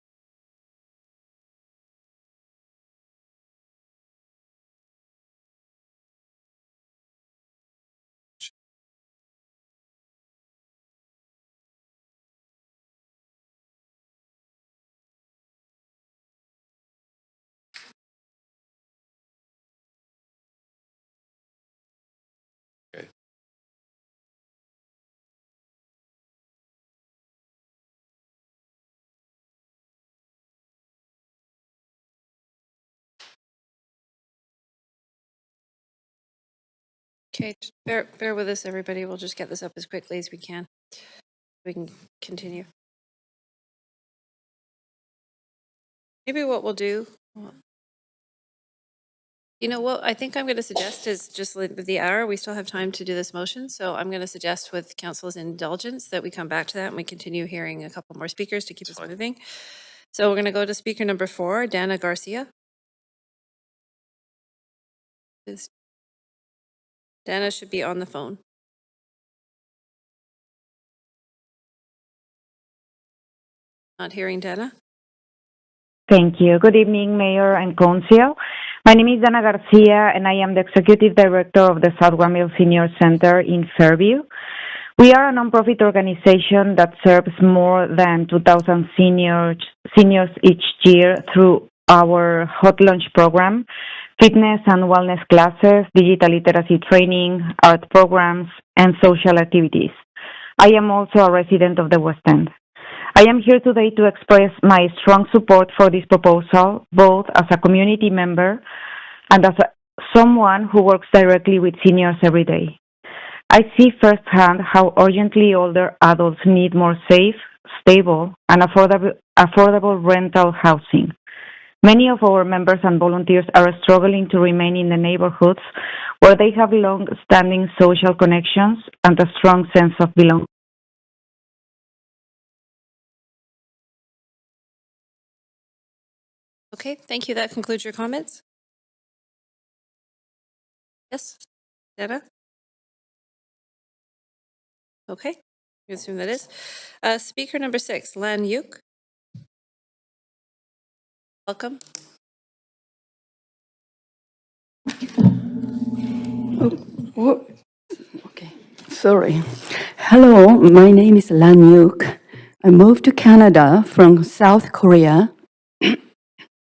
Okay. Okay, just bear with us, everybody. We'll just get this up as quickly as we can. We can continue. Maybe what we'll do, you know what I think I'm going to suggest is just with the hour, we still have time to do this motion. So I'm going to suggest with council's indulgence that we come back to that and we continue hearing a couple more speakers to keep us moving. So we're going to go to speaker number 4, Dana Garcia. Dana should be on the phone. Not hearing Dana. Thank you. Good evening, Mayor and Council. My name is Dana Garcia, and I am the Executive Director of the South Granville Senior Center in Fairview. We are a nonprofit organization that serves more than 2,000 seniors each year through our Hot Lunch program, fitness and wellness classes, digital literacy training, art programs, and social activities. I am also a resident of the West End. I am here today to express my strong support for this proposal, both as a community member and as someone who works directly with seniors every day. I see firsthand how urgently older adults need more safe, stable, and affordable rental housing. Many of our members and volunteers are struggling to remain in the neighborhoods where they have long-standing social connections and a strong sense of belonging. Okay, thank you. That concludes your comments. Yes, Dana? Okay, I assume that is. Speaker number 6, Lan Yuk. Welcome. Okay, sorry. Hello, my name is Lan Yuk. I moved to Canada from South Korea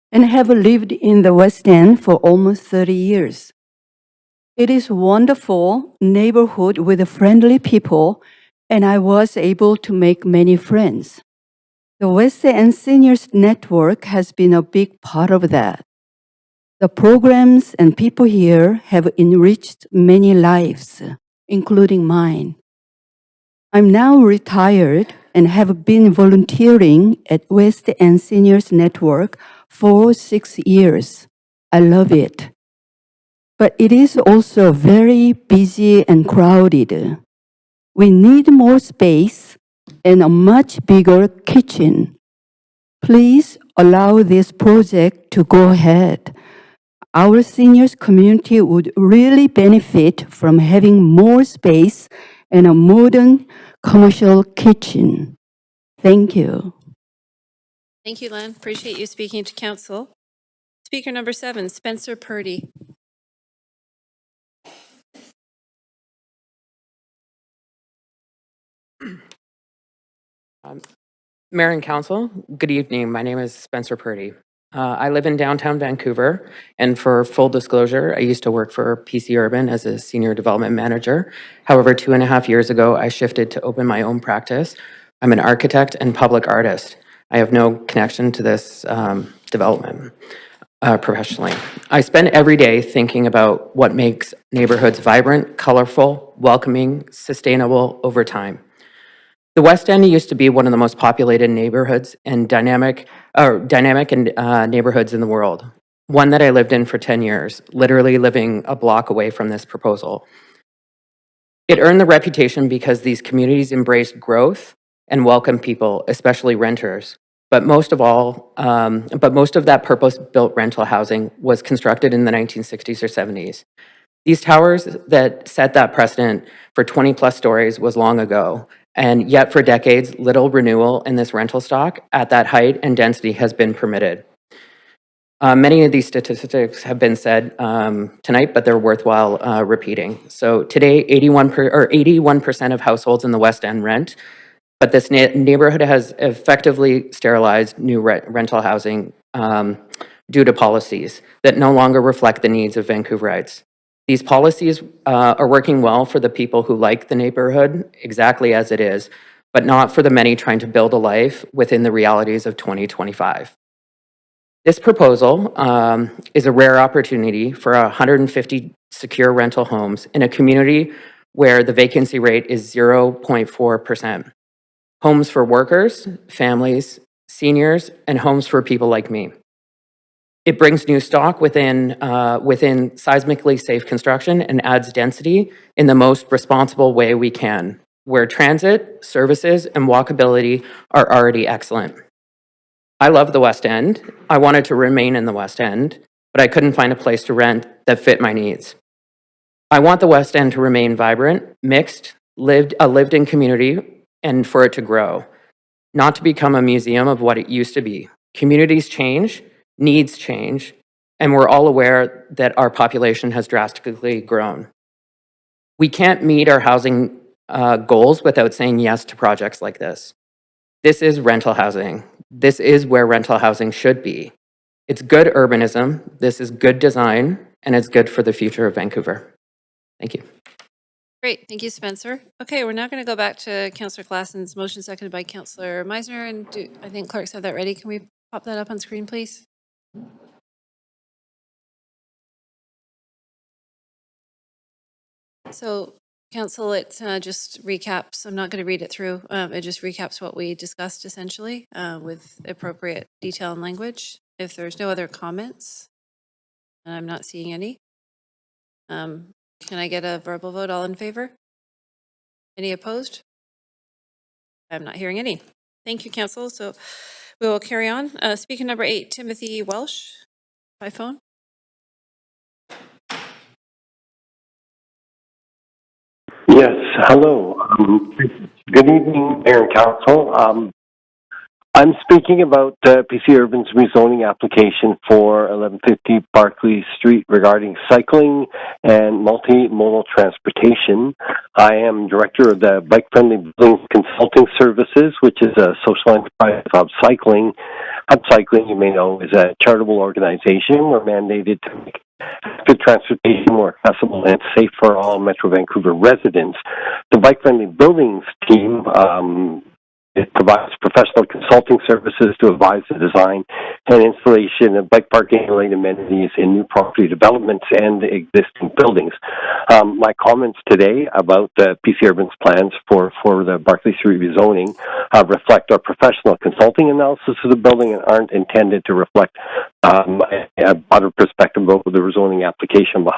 and have lived in the West End for almost 30 years. It is a wonderful neighborhood with friendly people, and I was able to make many friends. The West End Seniors Network has been a big part of that. The programs and people here have enriched many lives, including mine. I'm now retired and have been volunteering at West End Seniors Network for 6 years. I love it. But it is also very busy and crowded. We need more space and a much bigger kitchen. Please allow this project to go ahead. Our seniors community would really benefit from having more space and a modern commercial kitchen. Thank you. Thank you, Lan. Appreciate you speaking to council. Speaker number 7, Spencer Purdy. Mayor and Council, good evening. My name is Spencer Purdy. I live in downtown Vancouver, and for full disclosure, I used to work for PC Urban as a senior development manager. However, 2.5 years ago, I shifted to open my own practice. I'm an architect and public artist. I have no connection to this development professionally. I spend every day thinking about what makes neighborhoods vibrant, colorful, welcoming, sustainable over time. The West End used to be one of the most populated neighborhoods and dynamic neighborhoods in the world. One that I lived in for 10 years, literally living a block away from this proposal. It earned the reputation because these communities embraced growth and welcomed people, especially renters. But most of that purpose-built rental housing was constructed in the 1960s or 70s. These towers that set that precedent for 20 plus stories was long ago. And yet for decades, little renewal in this rental stock at that height and density has been permitted. Many of these statistics have been said tonight, but they're worthwhile repeating. So today, 81% of households in the West End rent, but this neighborhood has effectively sterilized new rental housing due to policies that no longer reflect the needs of Vancouverites. These policies are working well for the people who like the neighborhood exactly as it is, but not for the many trying to build a life within the realities of 2025. This proposal is a rare opportunity for 150 secure rental homes in a community where the vacancy rate is 0.4%. homes for workers, families, seniors, and homes for people like me. It brings new stock within seismically safe construction and adds density in the most responsible way we can, where transit, services, and walkability are already excellent. I love the West End. I wanted to remain in the West End, but I couldn't find a place to rent that fit my needs. I want the West End to remain vibrant, mixed, a lived-in community, and for it to grow, not to become a museum of what it used to be. Communities change, needs change, and we're all aware that our population has drastically grown. We can't meet our housing goals without saying yes to projects like this. This is rental housing. This is where rental housing should be. It's good urbanism, this is good design, and it's good for the future of Vancouver. Thank you. Great, thank you, Spencer. Okay, we're now going to go back to Councillor Klassen's motion, seconded by Councillor Meisner, and I think clerks have that ready. Can we pop that up on screen, please? So, Council, it just recaps. I'm not going to read it through. It just recaps what we discussed essentially with appropriate detail and language. If there's no other comments, and I'm not seeing any, can I get a verbal vote? All in favor? Any opposed? I'm not hearing any. Thank you, Council. So we will carry on. Speaker number 8, Timothy Welsh, by phone. Yes, hello. Good evening, Mayor and Council. I'm speaking about PC Urban's rezoning application for 1150 Barclay Street regarding cycling and multimodal transportation. I am director of the Bike Friendly Buildings Consulting Services, which is a social enterprise of cycling. Upcycling, you may know, is a charitable organization. We're mandated to make active transportation more accessible and safe for all Metro Vancouver residents. The Bike Friendly Buildings team it provides professional consulting services to advise the design and installation of bike parking and related amenities in new property developments and existing buildings. My comments today about the PC Urban's plans for the Barclay Street rezoning reflect our professional consulting analysis of the building and aren't intended to reflect a broader perspective of the rezoning application of the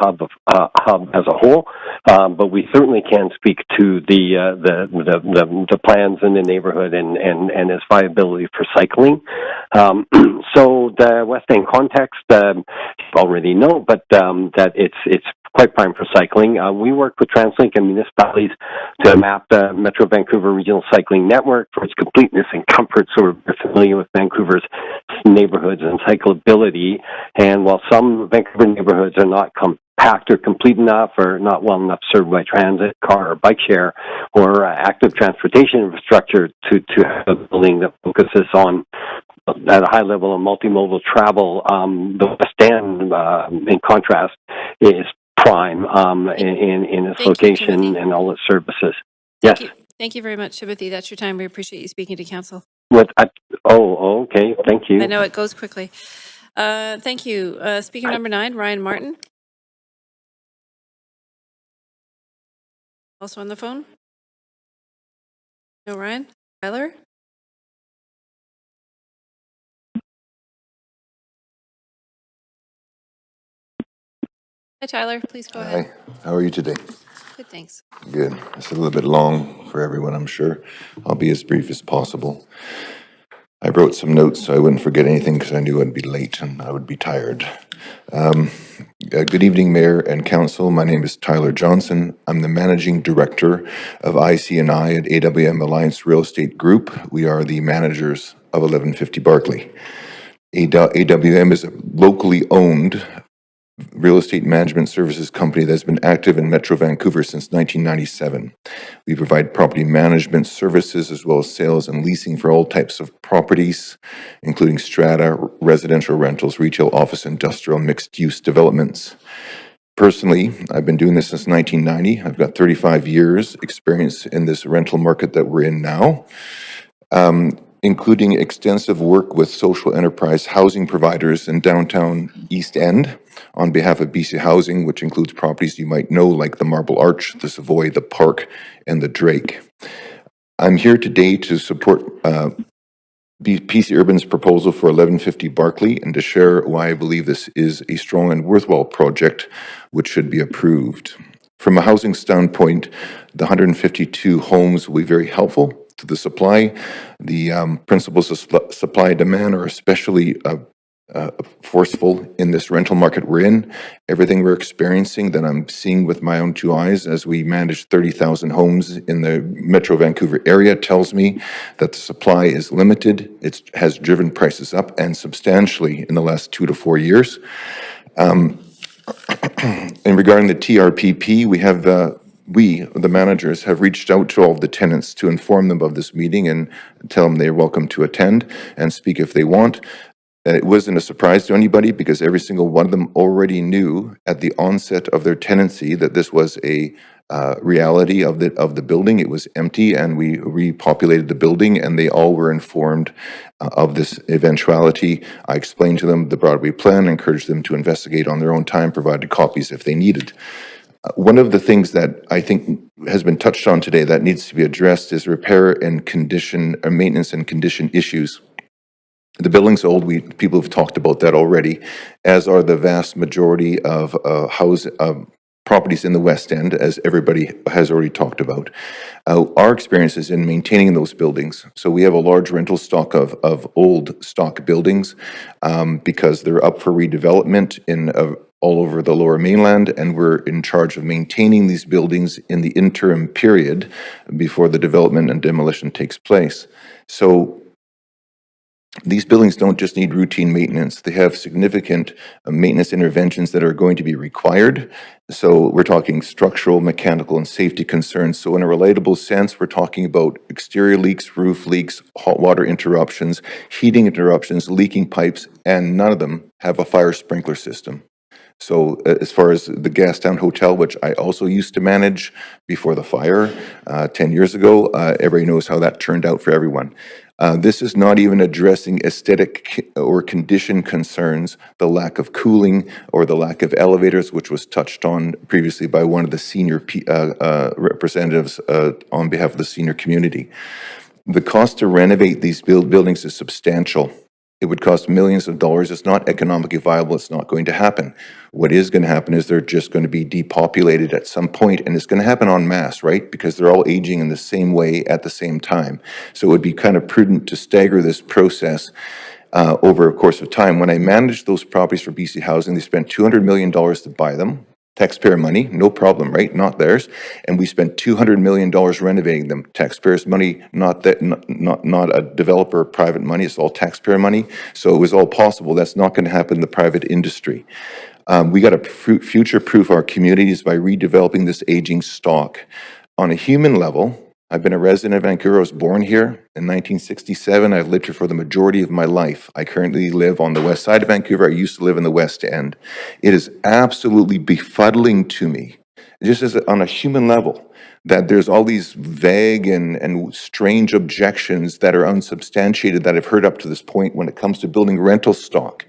hub as a whole. But we certainly can speak to the plans in the neighborhood and its viability for cycling. So the West End context, you already know, but that it's quite prime for cycling. We work with TransLink and municipalities to map the Metro Vancouver Regional Cycling Network for its completeness and comfort, so we're familiar with Vancouver's neighborhoods and cyclability. And while some Vancouver neighborhoods are not compact or complete enough or not well enough served by transit, car, or bike share, or active transportation infrastructure to have a building that focuses on at a high level of multimodal travel, the West End, in contrast, is prime in its location and all its services. Yes. Thank you very much, Timothy. That's your time. We appreciate you speaking to Council. Okay. Thank you. I know it goes quickly. Thank you. Speaker number 9, Ryan Martin. Also on the phone? No, Ryan? Tyler? Hi, Tyler. Please go ahead. Hi. How are you today? Good, thanks. Good. It's a little bit long for everyone, I'm sure. I'll be as brief as possible. I wrote some notes so I wouldn't forget anything because I knew I'd be late and I would be tired. Good evening, Mayor and Council. My name is Tyler Johnson. I'm the Managing Director of IC&I at AWM Alliance Real Estate Group. We are the managers of 1150 Barclay. AWM is a locally owned real estate management services company that's been active in Metro Vancouver since 1997. We provide property management services as well as sales and leasing for all types of properties, including strata, residential rentals, retail, office, industrial, mixed-use developments. Personally, I've been doing this since 1990. I've got 35 years experience in this rental market that we're in now. Including extensive work with social enterprise housing providers in downtown East End on behalf of BC Housing, which includes properties you might know like the Marble Arch, the Savoy, the Park, and the Drake. I'm here today to support PC Urban's proposal for 1150 Barclay and to share why I believe this is a strong and worthwhile project which should be approved. From a housing standpoint, the 152 homes will be very helpful to the supply. The principles of supply and demand are especially forceful in this rental market we're in. Everything we're experiencing that I'm seeing with my own two eyes as we manage 30,000 homes in the Metro Vancouver area tells me that the supply is limited. It has driven prices up and substantially in the last 2 to 4 years. And regarding the TRPP, the managers, have reached out to all of the tenants to inform them of this meeting and tell them they're welcome to attend and speak if they want. It wasn't a surprise to anybody because every single one of them already knew at the onset of their tenancy that this was a reality of the building. It was empty, and we repopulated the building, and they all were informed of this eventuality. I explained to them the Broadway plan, encouraged them to investigate on their own time, provided copies if they needed. One of the things that I think has been touched on today that needs to be addressed is repair and condition, or maintenance and condition issues. The building's old. People have talked about that already, as are the vast majority of properties in the West End, as everybody has already talked about. Our experience is in maintaining those buildings. So we have a large rental stock of old stock buildings because they're up for redevelopment in all over the Lower Mainland, and we're in charge of maintaining these buildings in the interim period before the development and demolition takes place. So these buildings don't just need routine maintenance. They have significant maintenance interventions that are going to be required. So we're talking structural, mechanical, and safety concerns. So in a relatable sense, we're talking about exterior leaks, roof leaks, hot water interruptions, heating interruptions, leaking pipes, and none of them have a fire sprinkler system. So as far as the Gastown Hotel, which I also used to manage before the fire 10 years ago, everybody knows how that turned out for everyone. This is not even addressing aesthetic or condition concerns, the lack of cooling or the lack of elevators, which was touched on previously by one of the senior representatives on behalf of the senior community. The cost to renovate these buildings is substantial. It would cost millions of dollars. It's not economically viable. It's not going to happen. What is going to happen is they're just going to be depopulated at some point, and it's going to happen en masse, right? Because they're all aging in the same way at the same time. So it would be kind of prudent to stagger this process over a course of time. When I managed those properties for BC Housing, they spent $200 million to buy them. Taxpayer money, no problem, right? Not theirs. And we spent $200 million renovating them. Taxpayers' money, not a developer private money. It's all taxpayer money. So it was all possible. That's not going to happen in the private industry. We got to future-proof our communities by redeveloping this aging stock. On a human level, I've been a resident of Vancouver. I was born here in 1967. I've lived here for the majority of my life. I currently live on the west side of Vancouver. I used to live in the West End. It is absolutely befuddling to me, just as on a human level, that there's all these vague and strange objections that are unsubstantiated that I've heard up to this point when it comes to building rental stock.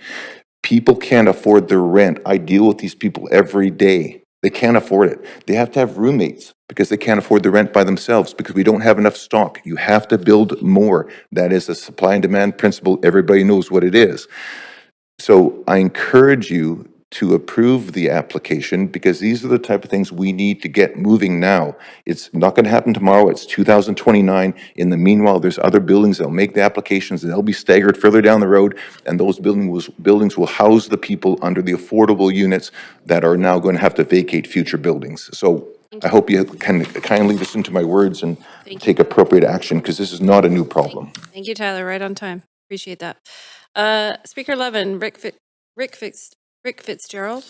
People can't afford their rent. I deal with these people every day. They can't afford it. They have to have roommates because they can't afford the rent by themselves because we don't have enough stock. You have to build more. That is a supply and demand principle. Everybody knows what it is. So I encourage you to approve the application because these are the type of things we need to get moving now. It's not going to happen tomorrow. It's 2029. In the meanwhile, there's other buildings that'll make the applications and they'll be staggered further down the road. And those buildings will house the people under the affordable units that are now going to have to vacate future buildings. So I hope you can kindly listen to my words and take appropriate action because this is not a new problem. Thank you, Tyler. Right on time. Appreciate that. Speaker 11, Rick Fitzgerald.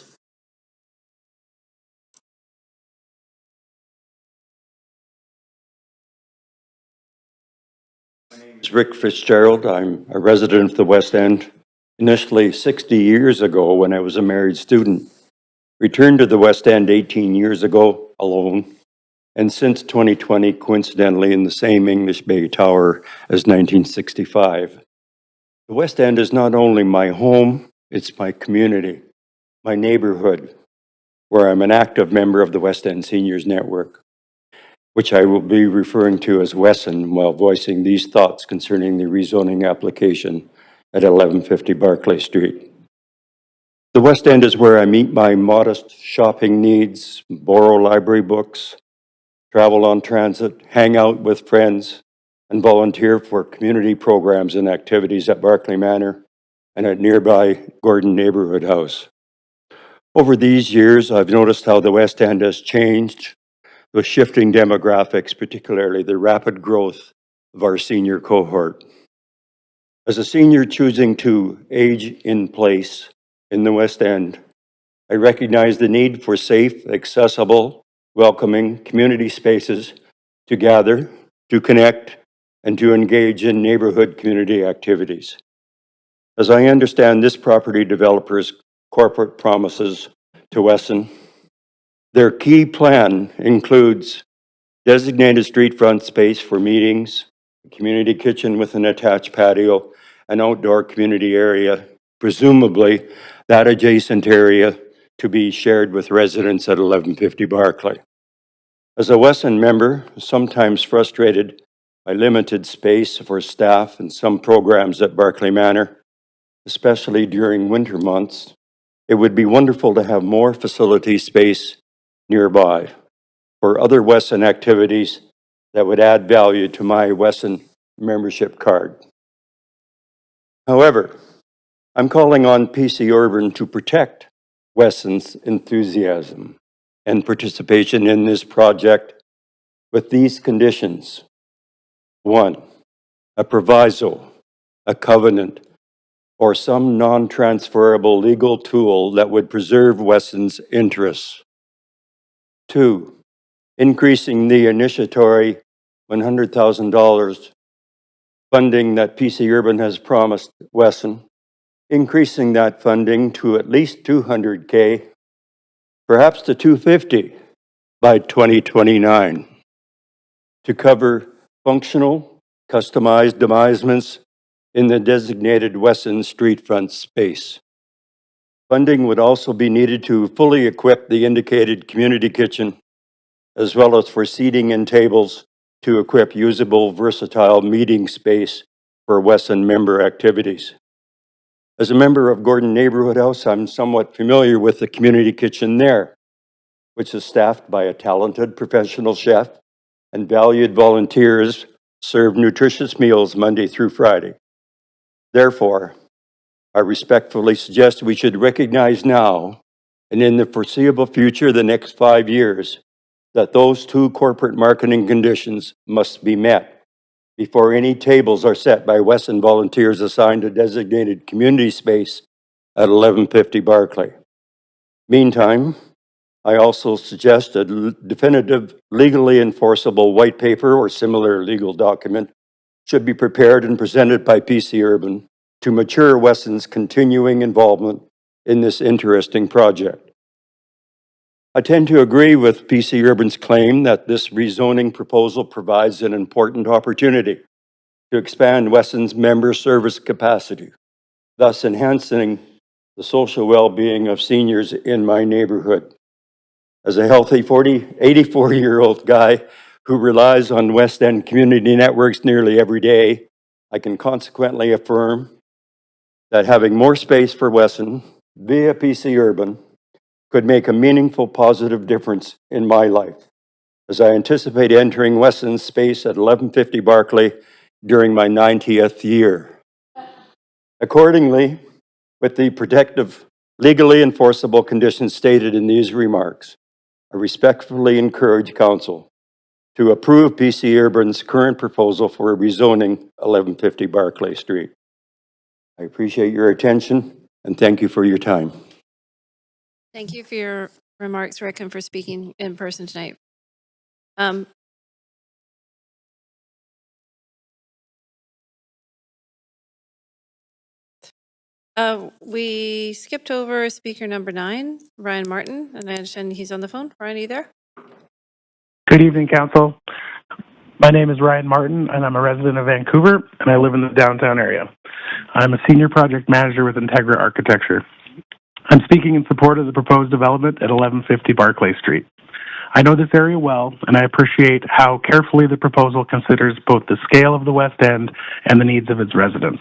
My name is Rick Fitzgerald. I'm a resident of the West End. Initially 60 years ago when I was a married student. Returned to the West End 18 years ago alone. And since 2020, coincidentally, in the same English Bay Tower as 1965. The West End is not only my home, it's my community, my neighborhood, where I'm an active member of the West End Seniors Network. which I will be referring to as Wesson while voicing these thoughts concerning the rezoning application at 1150 Barclay Street. The West End is where I meet my modest shopping needs, borrow library books, travel on transit, hang out with friends, and volunteer for community programs and activities at Barclay Manor and at nearby Gordon Neighborhood House. Over these years, I've noticed how the West End has changed with shifting demographics, particularly the rapid growth of our senior cohort. As a senior choosing to age in place in the West End, I recognize the need for safe, accessible, welcoming community spaces to gather, to connect, and to engage in neighborhood community activities. As I understand this property developer's corporate promises to Wesson, their key plan includes designated street front space for meetings, a community kitchen with an attached patio, an outdoor community area, presumably that adjacent area to be shared with residents at 1150 Barclay. As a Wesson member, sometimes frustrated by limited space for staff and some programs at Barclay Manor, especially during winter months, it would be wonderful to have more facility space nearby for other Wesson activities that would add value to my Wesson membership card. However, I'm calling on PC Urban to protect Wesson's enthusiasm and participation in this project with these conditions. 1, a proviso, a covenant, or some non-transferable legal tool that would preserve Wesson's interests. 2, increasing the initiatory $100,000 funding that PC Urban has promised Wesson, increasing that funding to at least $200K, perhaps to $250 by 2029, to cover functional, customized demisments in the designated Wesson street front space. Funding would also be needed to fully equip the indicated community kitchen, as well as for seating and tables to equip usable, versatile meeting space for Wesson member activities. As a member of Gordon Neighborhood House, I'm somewhat familiar with the community kitchen there, which is staffed by a talented professional chef and valued volunteers serve nutritious meals Monday through Friday. Therefore, I respectfully suggest we should recognize now and in the foreseeable future, the next 5 years, that those 2 corporate marketing conditions must be met before any tables are set by Wesson volunteers assigned a designated community space at 1150 Barclay. Meantime, I also suggest a definitive, legally enforceable white paper or similar legal document should be prepared and presented by PC Urban to mature Wesson's continuing involvement in this interesting project. I tend to agree with PC Urban's claim that this rezoning proposal provides an important opportunity to expand Wesson's member service capacity, thus enhancing the social well-being of seniors in my neighborhood. As a healthy 84-year-old guy who relies on West End community networks nearly every day, I can consequently affirm that having more space for Wesson via PC Urban could make a meaningful positive difference in my life, as I anticipate entering Wesson's space at 1150 Barclay during my 90th year. Accordingly, with the protective, legally enforceable conditions stated in these remarks, I respectfully encourage Council to approve PC Urban's current proposal for rezoning 1150 Barclay Street. I appreciate your attention and thank you for your time. Thank you for your remarks, Rick, and for speaking in person tonight. We skipped over speaker number 9, Ryan Martin, and I understand he's on the phone. Ryan, are you there? Good evening, Council. My name is Ryan Martin, and I'm a resident of Vancouver, and I live in the downtown area. I'm a senior project manager with Integra Architecture. I'm speaking in support of the proposed development at 1150 Barclay Street. I know this area well, and I appreciate how carefully the proposal considers both the scale of the West End and the needs of its residents.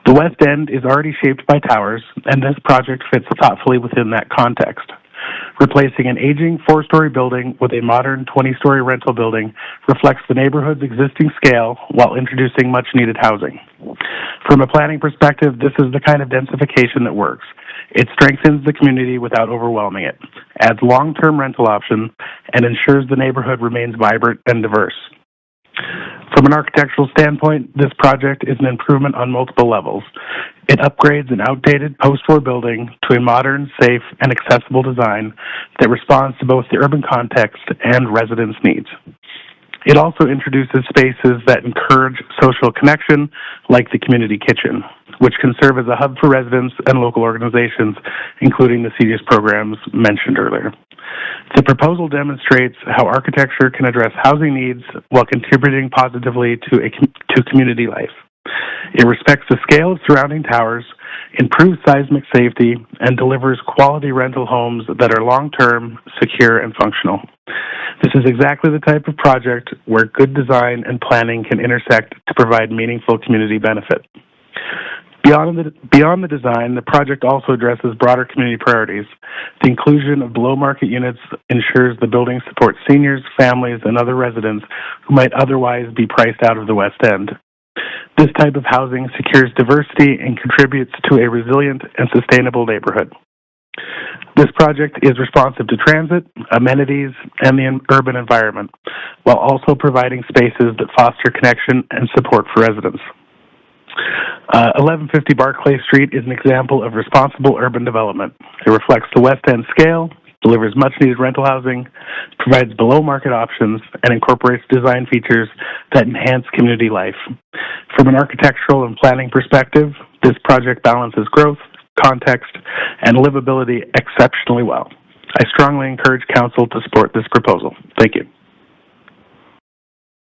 The West End is already shaped by towers, and this project fits thoughtfully within that context. Replacing an aging 4-story building with a modern 20-story rental building reflects the neighborhood's existing scale while introducing much-needed housing. From a planning perspective, this is the kind of densification that works. It strengthens the community without overwhelming it, adds long-term rental options, and ensures the neighborhood remains vibrant and diverse. From an architectural standpoint, this project is an improvement on multiple levels. It upgrades an outdated post-war building to a modern, safe, and accessible design that responds to both the urban context and residents' needs. It also introduces spaces that encourage social connection, like the community kitchen, which can serve as a hub for residents and local organizations, including the seniors programs mentioned earlier. The proposal demonstrates how architecture can address housing needs while contributing positively to community life. It respects the scale of surrounding towers, improves seismic safety, and delivers quality rental homes that are long-term, secure, and functional. This is exactly the type of project where good design and planning can intersect to provide meaningful community benefit. Beyond the design, the project also addresses broader community priorities. The inclusion of below-market units ensures the building supports seniors, families, and other residents who might otherwise be priced out of the West End. This type of housing secures diversity and contributes to a resilient and sustainable neighborhood. This project is responsive to transit, amenities, and the urban environment, while also providing spaces that foster connection and support for residents. 1150 Barclay Street is an example of responsible urban development. It reflects the West End scale, delivers much-needed rental housing, provides below-market options, and incorporates design features that enhance community life. From an architectural and planning perspective, this project balances growth, context, and livability exceptionally well. I strongly encourage Council to support this proposal. Thank you.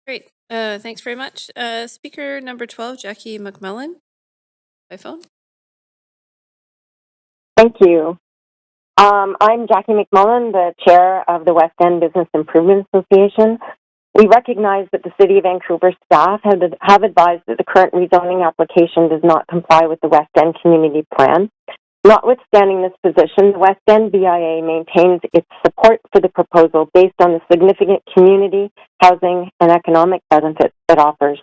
Great. Thanks very much. Speaker number 12, Jackie McMullen, by phone. Thank you. I'm Jackie McMullen, the chair of the West End Business Improvement Association. We recognize that the City of Vancouver staff have advised that the current rezoning application does not comply with the West End Community Plan. Notwithstanding this position, the West End BIA maintains its support for the proposal based on the significant community, housing, and economic benefits it offers.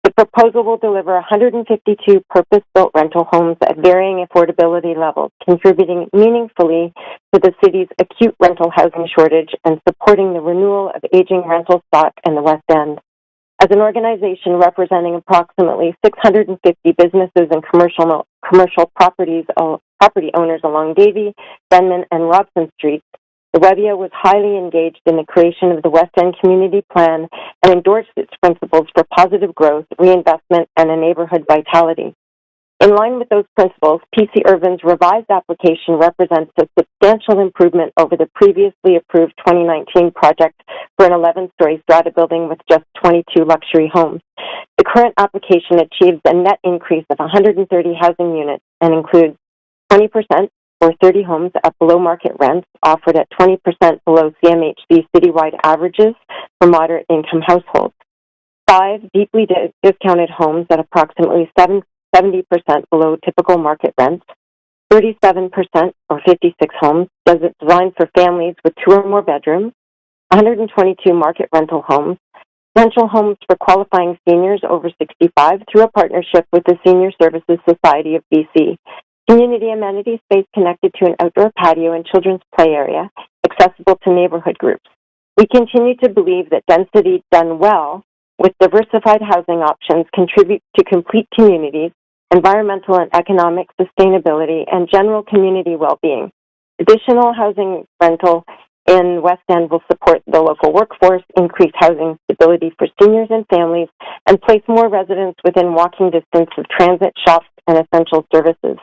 The proposal will deliver 152 purpose-built rental homes at varying affordability levels, contributing meaningfully to the city's acute rental housing shortage and supporting the renewal of aging rental stock in the West End. As an organization representing approximately 650 businesses and commercial property owners along Davie, Denman, and Robson Streets, the WEBIA was highly engaged in the creation of the West End Community Plan and endorsed its principles for positive growth, reinvestment, and a neighborhood vitality. In line with those principles, PC Urban's revised application represents a substantial improvement over the previously approved 2019 project for an 11-story strata building with just 22 luxury homes. The current application achieves a net increase of 130 housing units and includes 20% or 30 homes at below market rents offered at 20% below CMHC citywide averages for moderate income households. 5 deeply discounted homes at approximately 70% below typical market rents. 37% or 56 homes designed for families with 2 or more bedrooms. 122 market rental homes. Rental homes for qualifying seniors over 65 through a partnership with the Senior Services Society of BC. Community amenity space connected to an outdoor patio and children's play area, accessible to neighborhood groups. We continue to believe that density done well with diversified housing options contributes to complete communities, environmental and economic sustainability, and general community well-being. Additional housing rental in West End will support the local workforce, increase housing stability for seniors and families, and place more residents within walking distance of transit, shops, and essential services.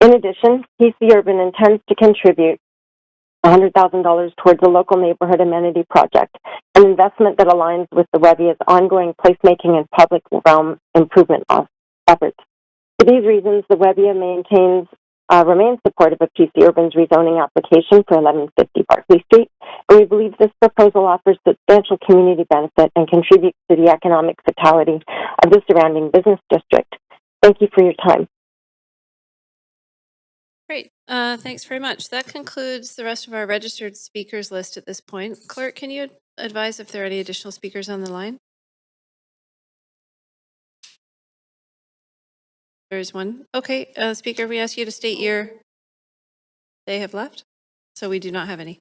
In addition, PC Urban intends to contribute $100,000 towards a local neighborhood amenity project, an investment that aligns with the WEBIA's ongoing placemaking and public realm improvement efforts. For these reasons, the WEBIA maintains remains supportive of PC Urban's rezoning application for 1150 Barclay Street, and we believe this proposal offers substantial community benefit and contributes to the economic vitality of the surrounding business district. Thank you for your time. Great. Thanks very much. That concludes the rest of our registered speakers list at this point. Clerk, can you advise if there are any additional speakers on the line? There is one. Okay, speaker, we ask you to state your... They have left, so we do not have any.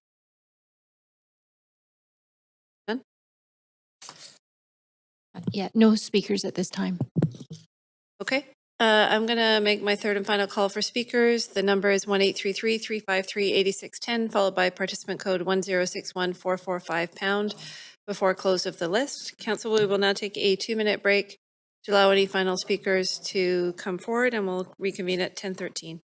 None? Yeah, no speakers at this time. Okay. I'm going to make my third and final call for speakers. The number is 1-833-353-8610, followed by participant code 1061445#. Before close of the list, Council, we will now take a 2-minute break to allow any final speakers to come forward, and we'll reconvene at 10:13.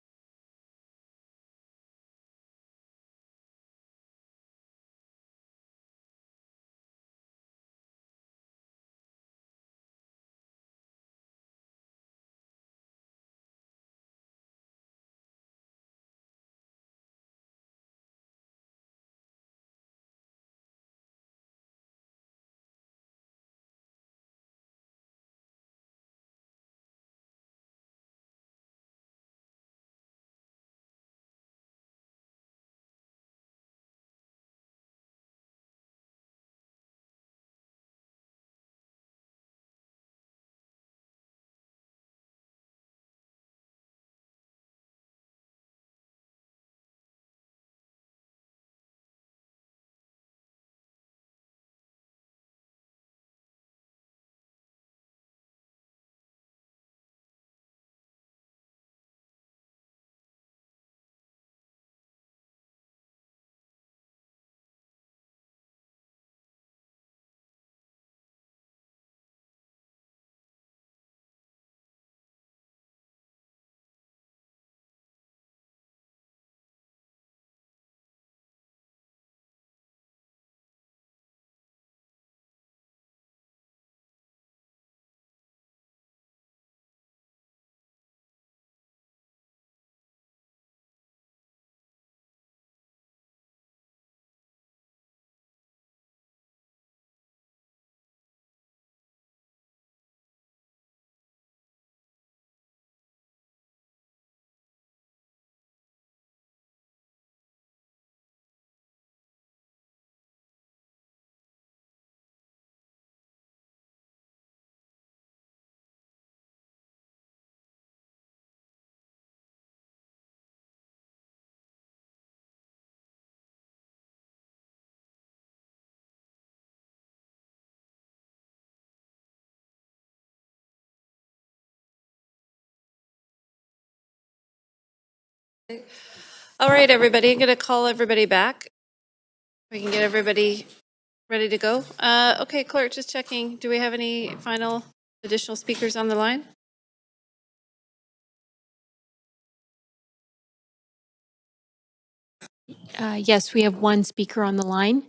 All right, everybody, I'm going to call everybody back. We can get everybody ready to go. Okay, Clerk, just checking. Do we have any final additional speakers on the line? Yes, we have one speaker on the line.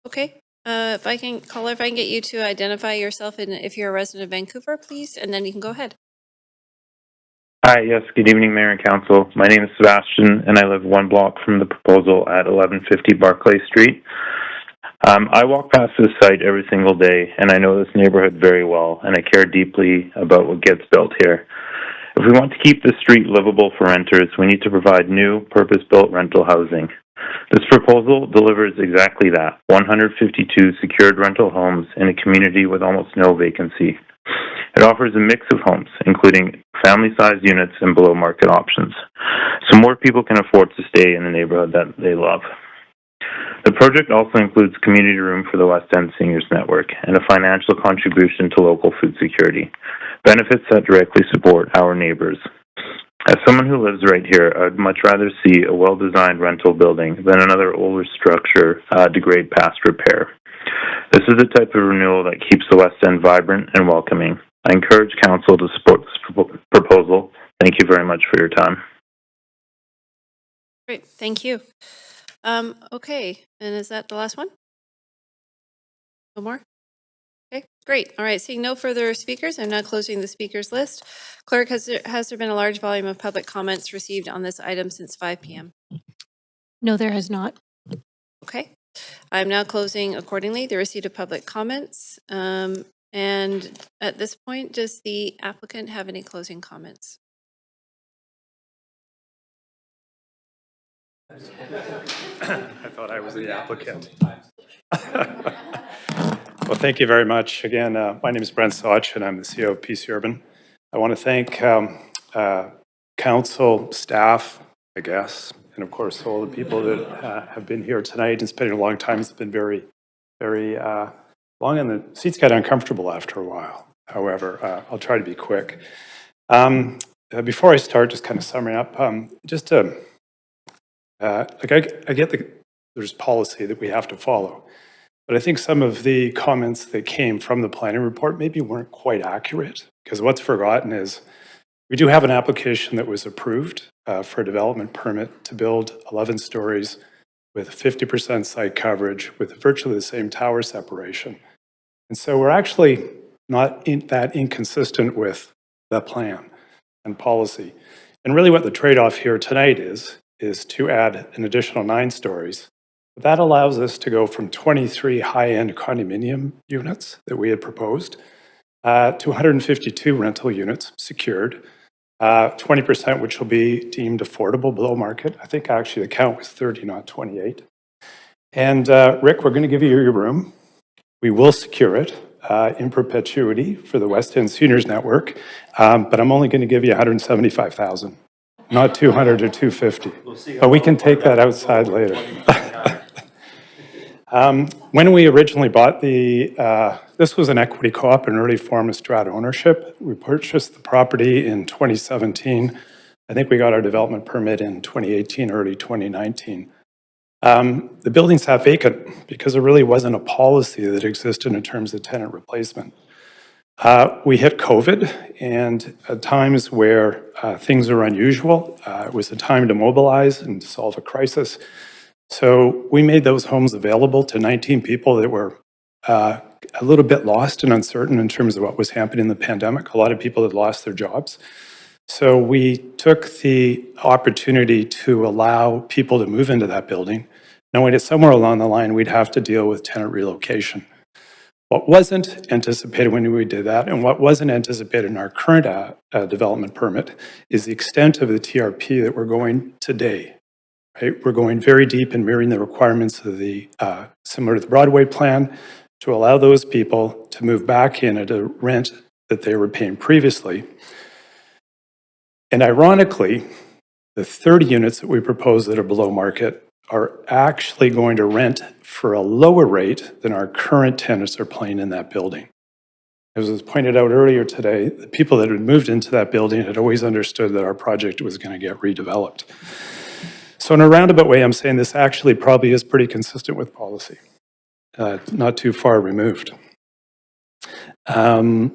Okay. If I can get you to identify yourself and if you're a resident of Vancouver, please, and then you can go ahead. Hi, yes, good evening, Mayor and Council. My name is Sebastian, and I live 1 block from the proposal at 1150 Barclay Street. I walk past this site every single day, and I know this neighborhood very well, and I care deeply about what gets built here. If we want to keep this street livable for renters, we need to provide new, purpose-built rental housing. This proposal delivers exactly that, 152 secured rental homes in a community with almost no vacancy. It offers a mix of homes, including family-sized units and below-market options, so more people can afford to stay in the neighborhood that they love. The project also includes community room for the West End Seniors Network and a financial contribution to local food security, benefits that directly support our neighbors. As someone who lives right here, I'd much rather see a well-designed rental building than another older structure degrade past repair. This is the type of renewal that keeps the West End vibrant and welcoming. I encourage Council to support this proposal. Thank you very much for your time. Great, thank you. Okay, and is that the last one? No more? Okay, great. All right, seeing no further speakers, I'm now closing the speakers list. Clerk, has there been a large volume of public comments received on this item since 5 p.m.? No, there has not. Okay. I'm now closing accordingly the receipt of public comments. And at this point, does the applicant have any closing comments? I thought I was the applicant. Well, thank you very much. Again, my name is Brent Soch, and I'm the CEO of PC Urban. I want to thank council, staff, I guess, and of course, all the people that have been here tonight and spending a long time. It's been very, very long, and the seats got uncomfortable after a while. However, I'll try to be quick. Before I start, just kind of summing up, just to I get there's policy that we have to follow, but I think some of the comments that came from the planning report maybe weren't quite accurate, because what's forgotten is we do have an application that was approved for a development permit to build 11 stories with 50% site coverage with virtually the same tower separation. And so we're actually not that inconsistent with the plan and policy. And really what the trade-off here tonight is to add an additional 9 stories. That allows us to go from 23 high-end condominium units that we had proposed to 152 rental units secured, 20% which will be deemed affordable below market. I think actually the count was 30, not 28. And Rick, we're going to give you your room. We will secure it in perpetuity for the West End Seniors Network, but I'm only going to give you $175,000, not 200 or 250. But we can take that outside later. When we originally bought this was an equity co-op, an early form of strata ownership. We purchased the property in 2017. I think we got our development permit in 2018, early 2019. The building sat vacant because there really wasn't a policy that existed in terms of tenant replacement. We hit COVID, and at times where things are unusual, it was a time to mobilize and to solve a crisis. So we made those homes available to 19 people that were a little bit lost and uncertain in terms of what was happening in the pandemic. A lot of people had lost their jobs. So we took the opportunity to allow people to move into that building, knowing that somewhere along the line we'd have to deal with tenant relocation. What wasn't anticipated when we did that, and what wasn't anticipated in our current development permit, is the extent of the TRP that we're going today. Right? We're going very deep in mirroring the requirements of the similar to the Broadway plan to allow those people to move back in at a rent that they were paying previously. And ironically, the 30 units that we propose that are below market are actually going to rent for a lower rate than our current tenants are paying in that building. As was pointed out earlier today, the people that had moved into that building had always understood that our project was going to get redeveloped. So in a roundabout way, I'm saying this actually probably is pretty consistent with policy, not too far removed. Sorry,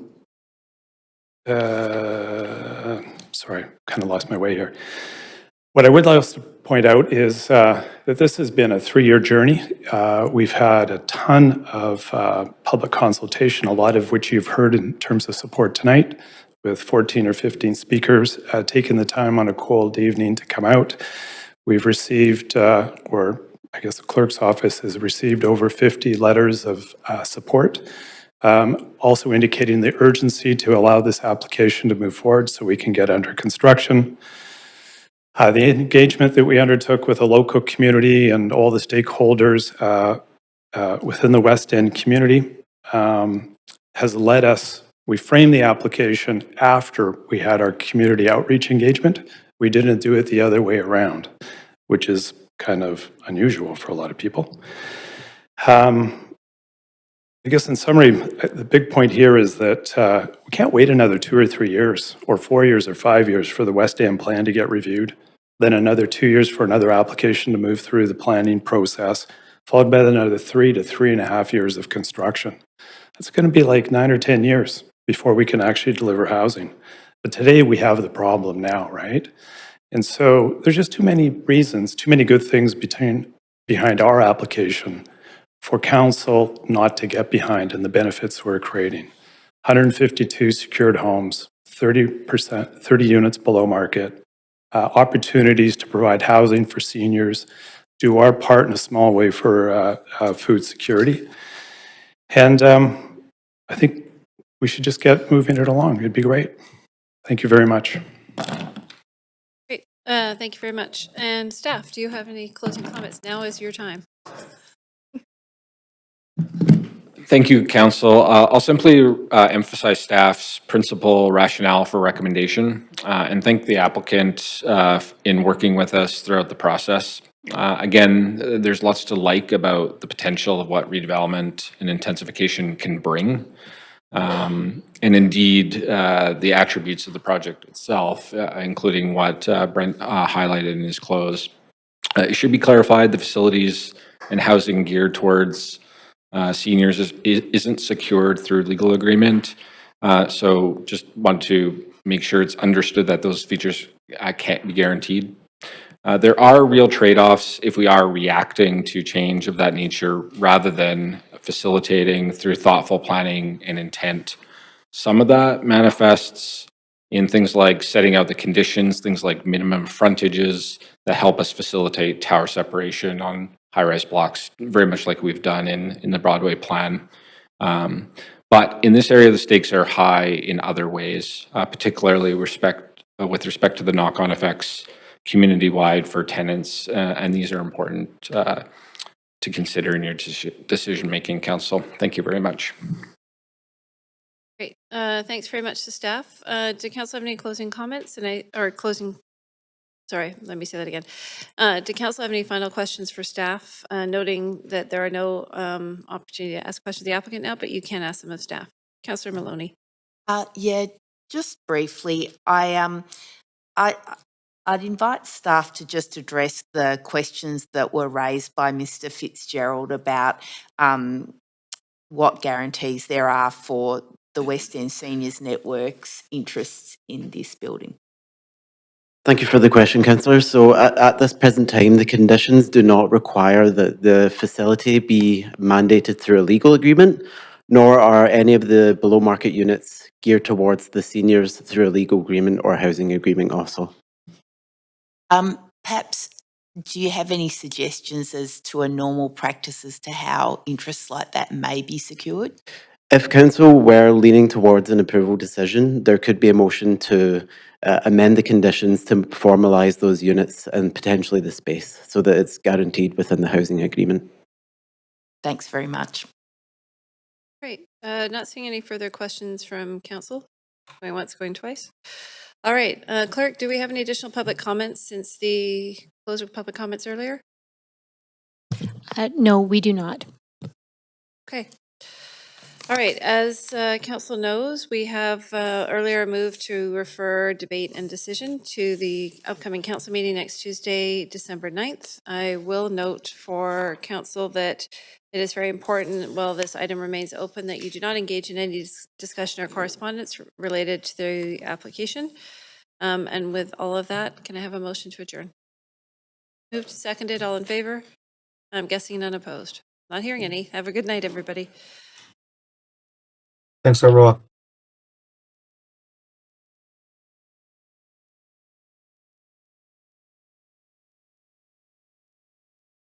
kind of lost my way here. What I would like to point out is that this has been a 3-year journey. We've had a ton of public consultation, a lot of which you've heard in terms of support tonight, with 14 or 15 speakers taking the time on a cold evening to come out. We've received, or I guess the clerk's office has received over 50 letters of support, also indicating the urgency to allow this application to move forward so we can get under construction. The engagement that we undertook with the local community and all the stakeholders within the West End community has led us, we framed the application after we had our community outreach engagement. We didn't do it the other way around, which is kind of unusual for a lot of people. I guess in summary, the big point here is that we can't wait another 2 or 3 years, or 4 years or 5 years for the West End plan to get reviewed, then another 2 years for another application to move through the planning process, followed by another 3 to 3.5 years of construction. It's going to be like 9 or 10 years before we can actually deliver housing. But today we have the problem now, right? And so there's just too many reasons, too many good things behind our application for council not to get behind in the benefits we're creating. 152 secured homes, 30 units below market, opportunities to provide housing for seniors, do our part in a small way for food security. And I think we should just get moving it along. It'd be great. Thank you very much. Great. Thank you very much. And staff, do you have any closing comments? Now is your time. Thank you, Council. I'll simply emphasize staff's principal rationale for recommendation and thank the applicant in working with us throughout the process. Again, there's lots to like about the potential of what redevelopment and intensification can bring. And indeed, the attributes of the project itself, including what Brent highlighted in his close. It should be clarified the facilities and housing geared towards seniors isn't secured through legal agreement. So just want to make sure it's understood that those features can't be guaranteed. There are real trade-offs if we are reacting to change of that nature rather than facilitating through thoughtful planning and intent. Some of that manifests in things like setting out the conditions, things like minimum frontages that help us facilitate tower separation on high-rise blocks, very much like we've done in the Broadway plan. But in this area, the stakes are high in other ways, particularly with respect to the knock-on effects community-wide for tenants, and these are important to consider in your decision-making, Council. Thank you very much. Great. Thanks very much to staff. Do council have any closing comments? Sorry, let me say that again. Do council have any final questions for staff? Noting that there are no opportunity to ask questions of the applicant now, but you can ask them of staff. Councillor Maloney. Yeah, just briefly, I'd invite staff to just address the questions that were raised by Mr. Fitzgerald about what guarantees there are for the West End Seniors Network's interests in this building. Thank you for the question, Councillor. So at this present time, the conditions do not require that the facility be mandated through a legal agreement, nor are any of the below market units geared towards the seniors through a legal agreement or housing agreement also. Perhaps, do you have any suggestions as to a normal practice as to how interests like that may be secured? If Council were leaning towards an approval decision, there could be a motion to amend the conditions to formalise those units and potentially the space so that it's guaranteed within the housing agreement. Thanks very much. Great. Not seeing any further questions from council. Going once, going twice. All right. Clerk, do we have any additional public comments since the close of public comments earlier? No, we do not. Okay. All right. As council knows, we have earlier moved to refer debate and decision to the upcoming council meeting next Tuesday, December 9th. I will note for council that it is very important while this item remains open that you do not engage in any discussion or correspondence related to the application. And with all of that, can I have a motion to adjourn? Moved, seconded, all in favor? I'm guessing none opposed. Not hearing any. Have a good night, everybody. Thanks, everyone.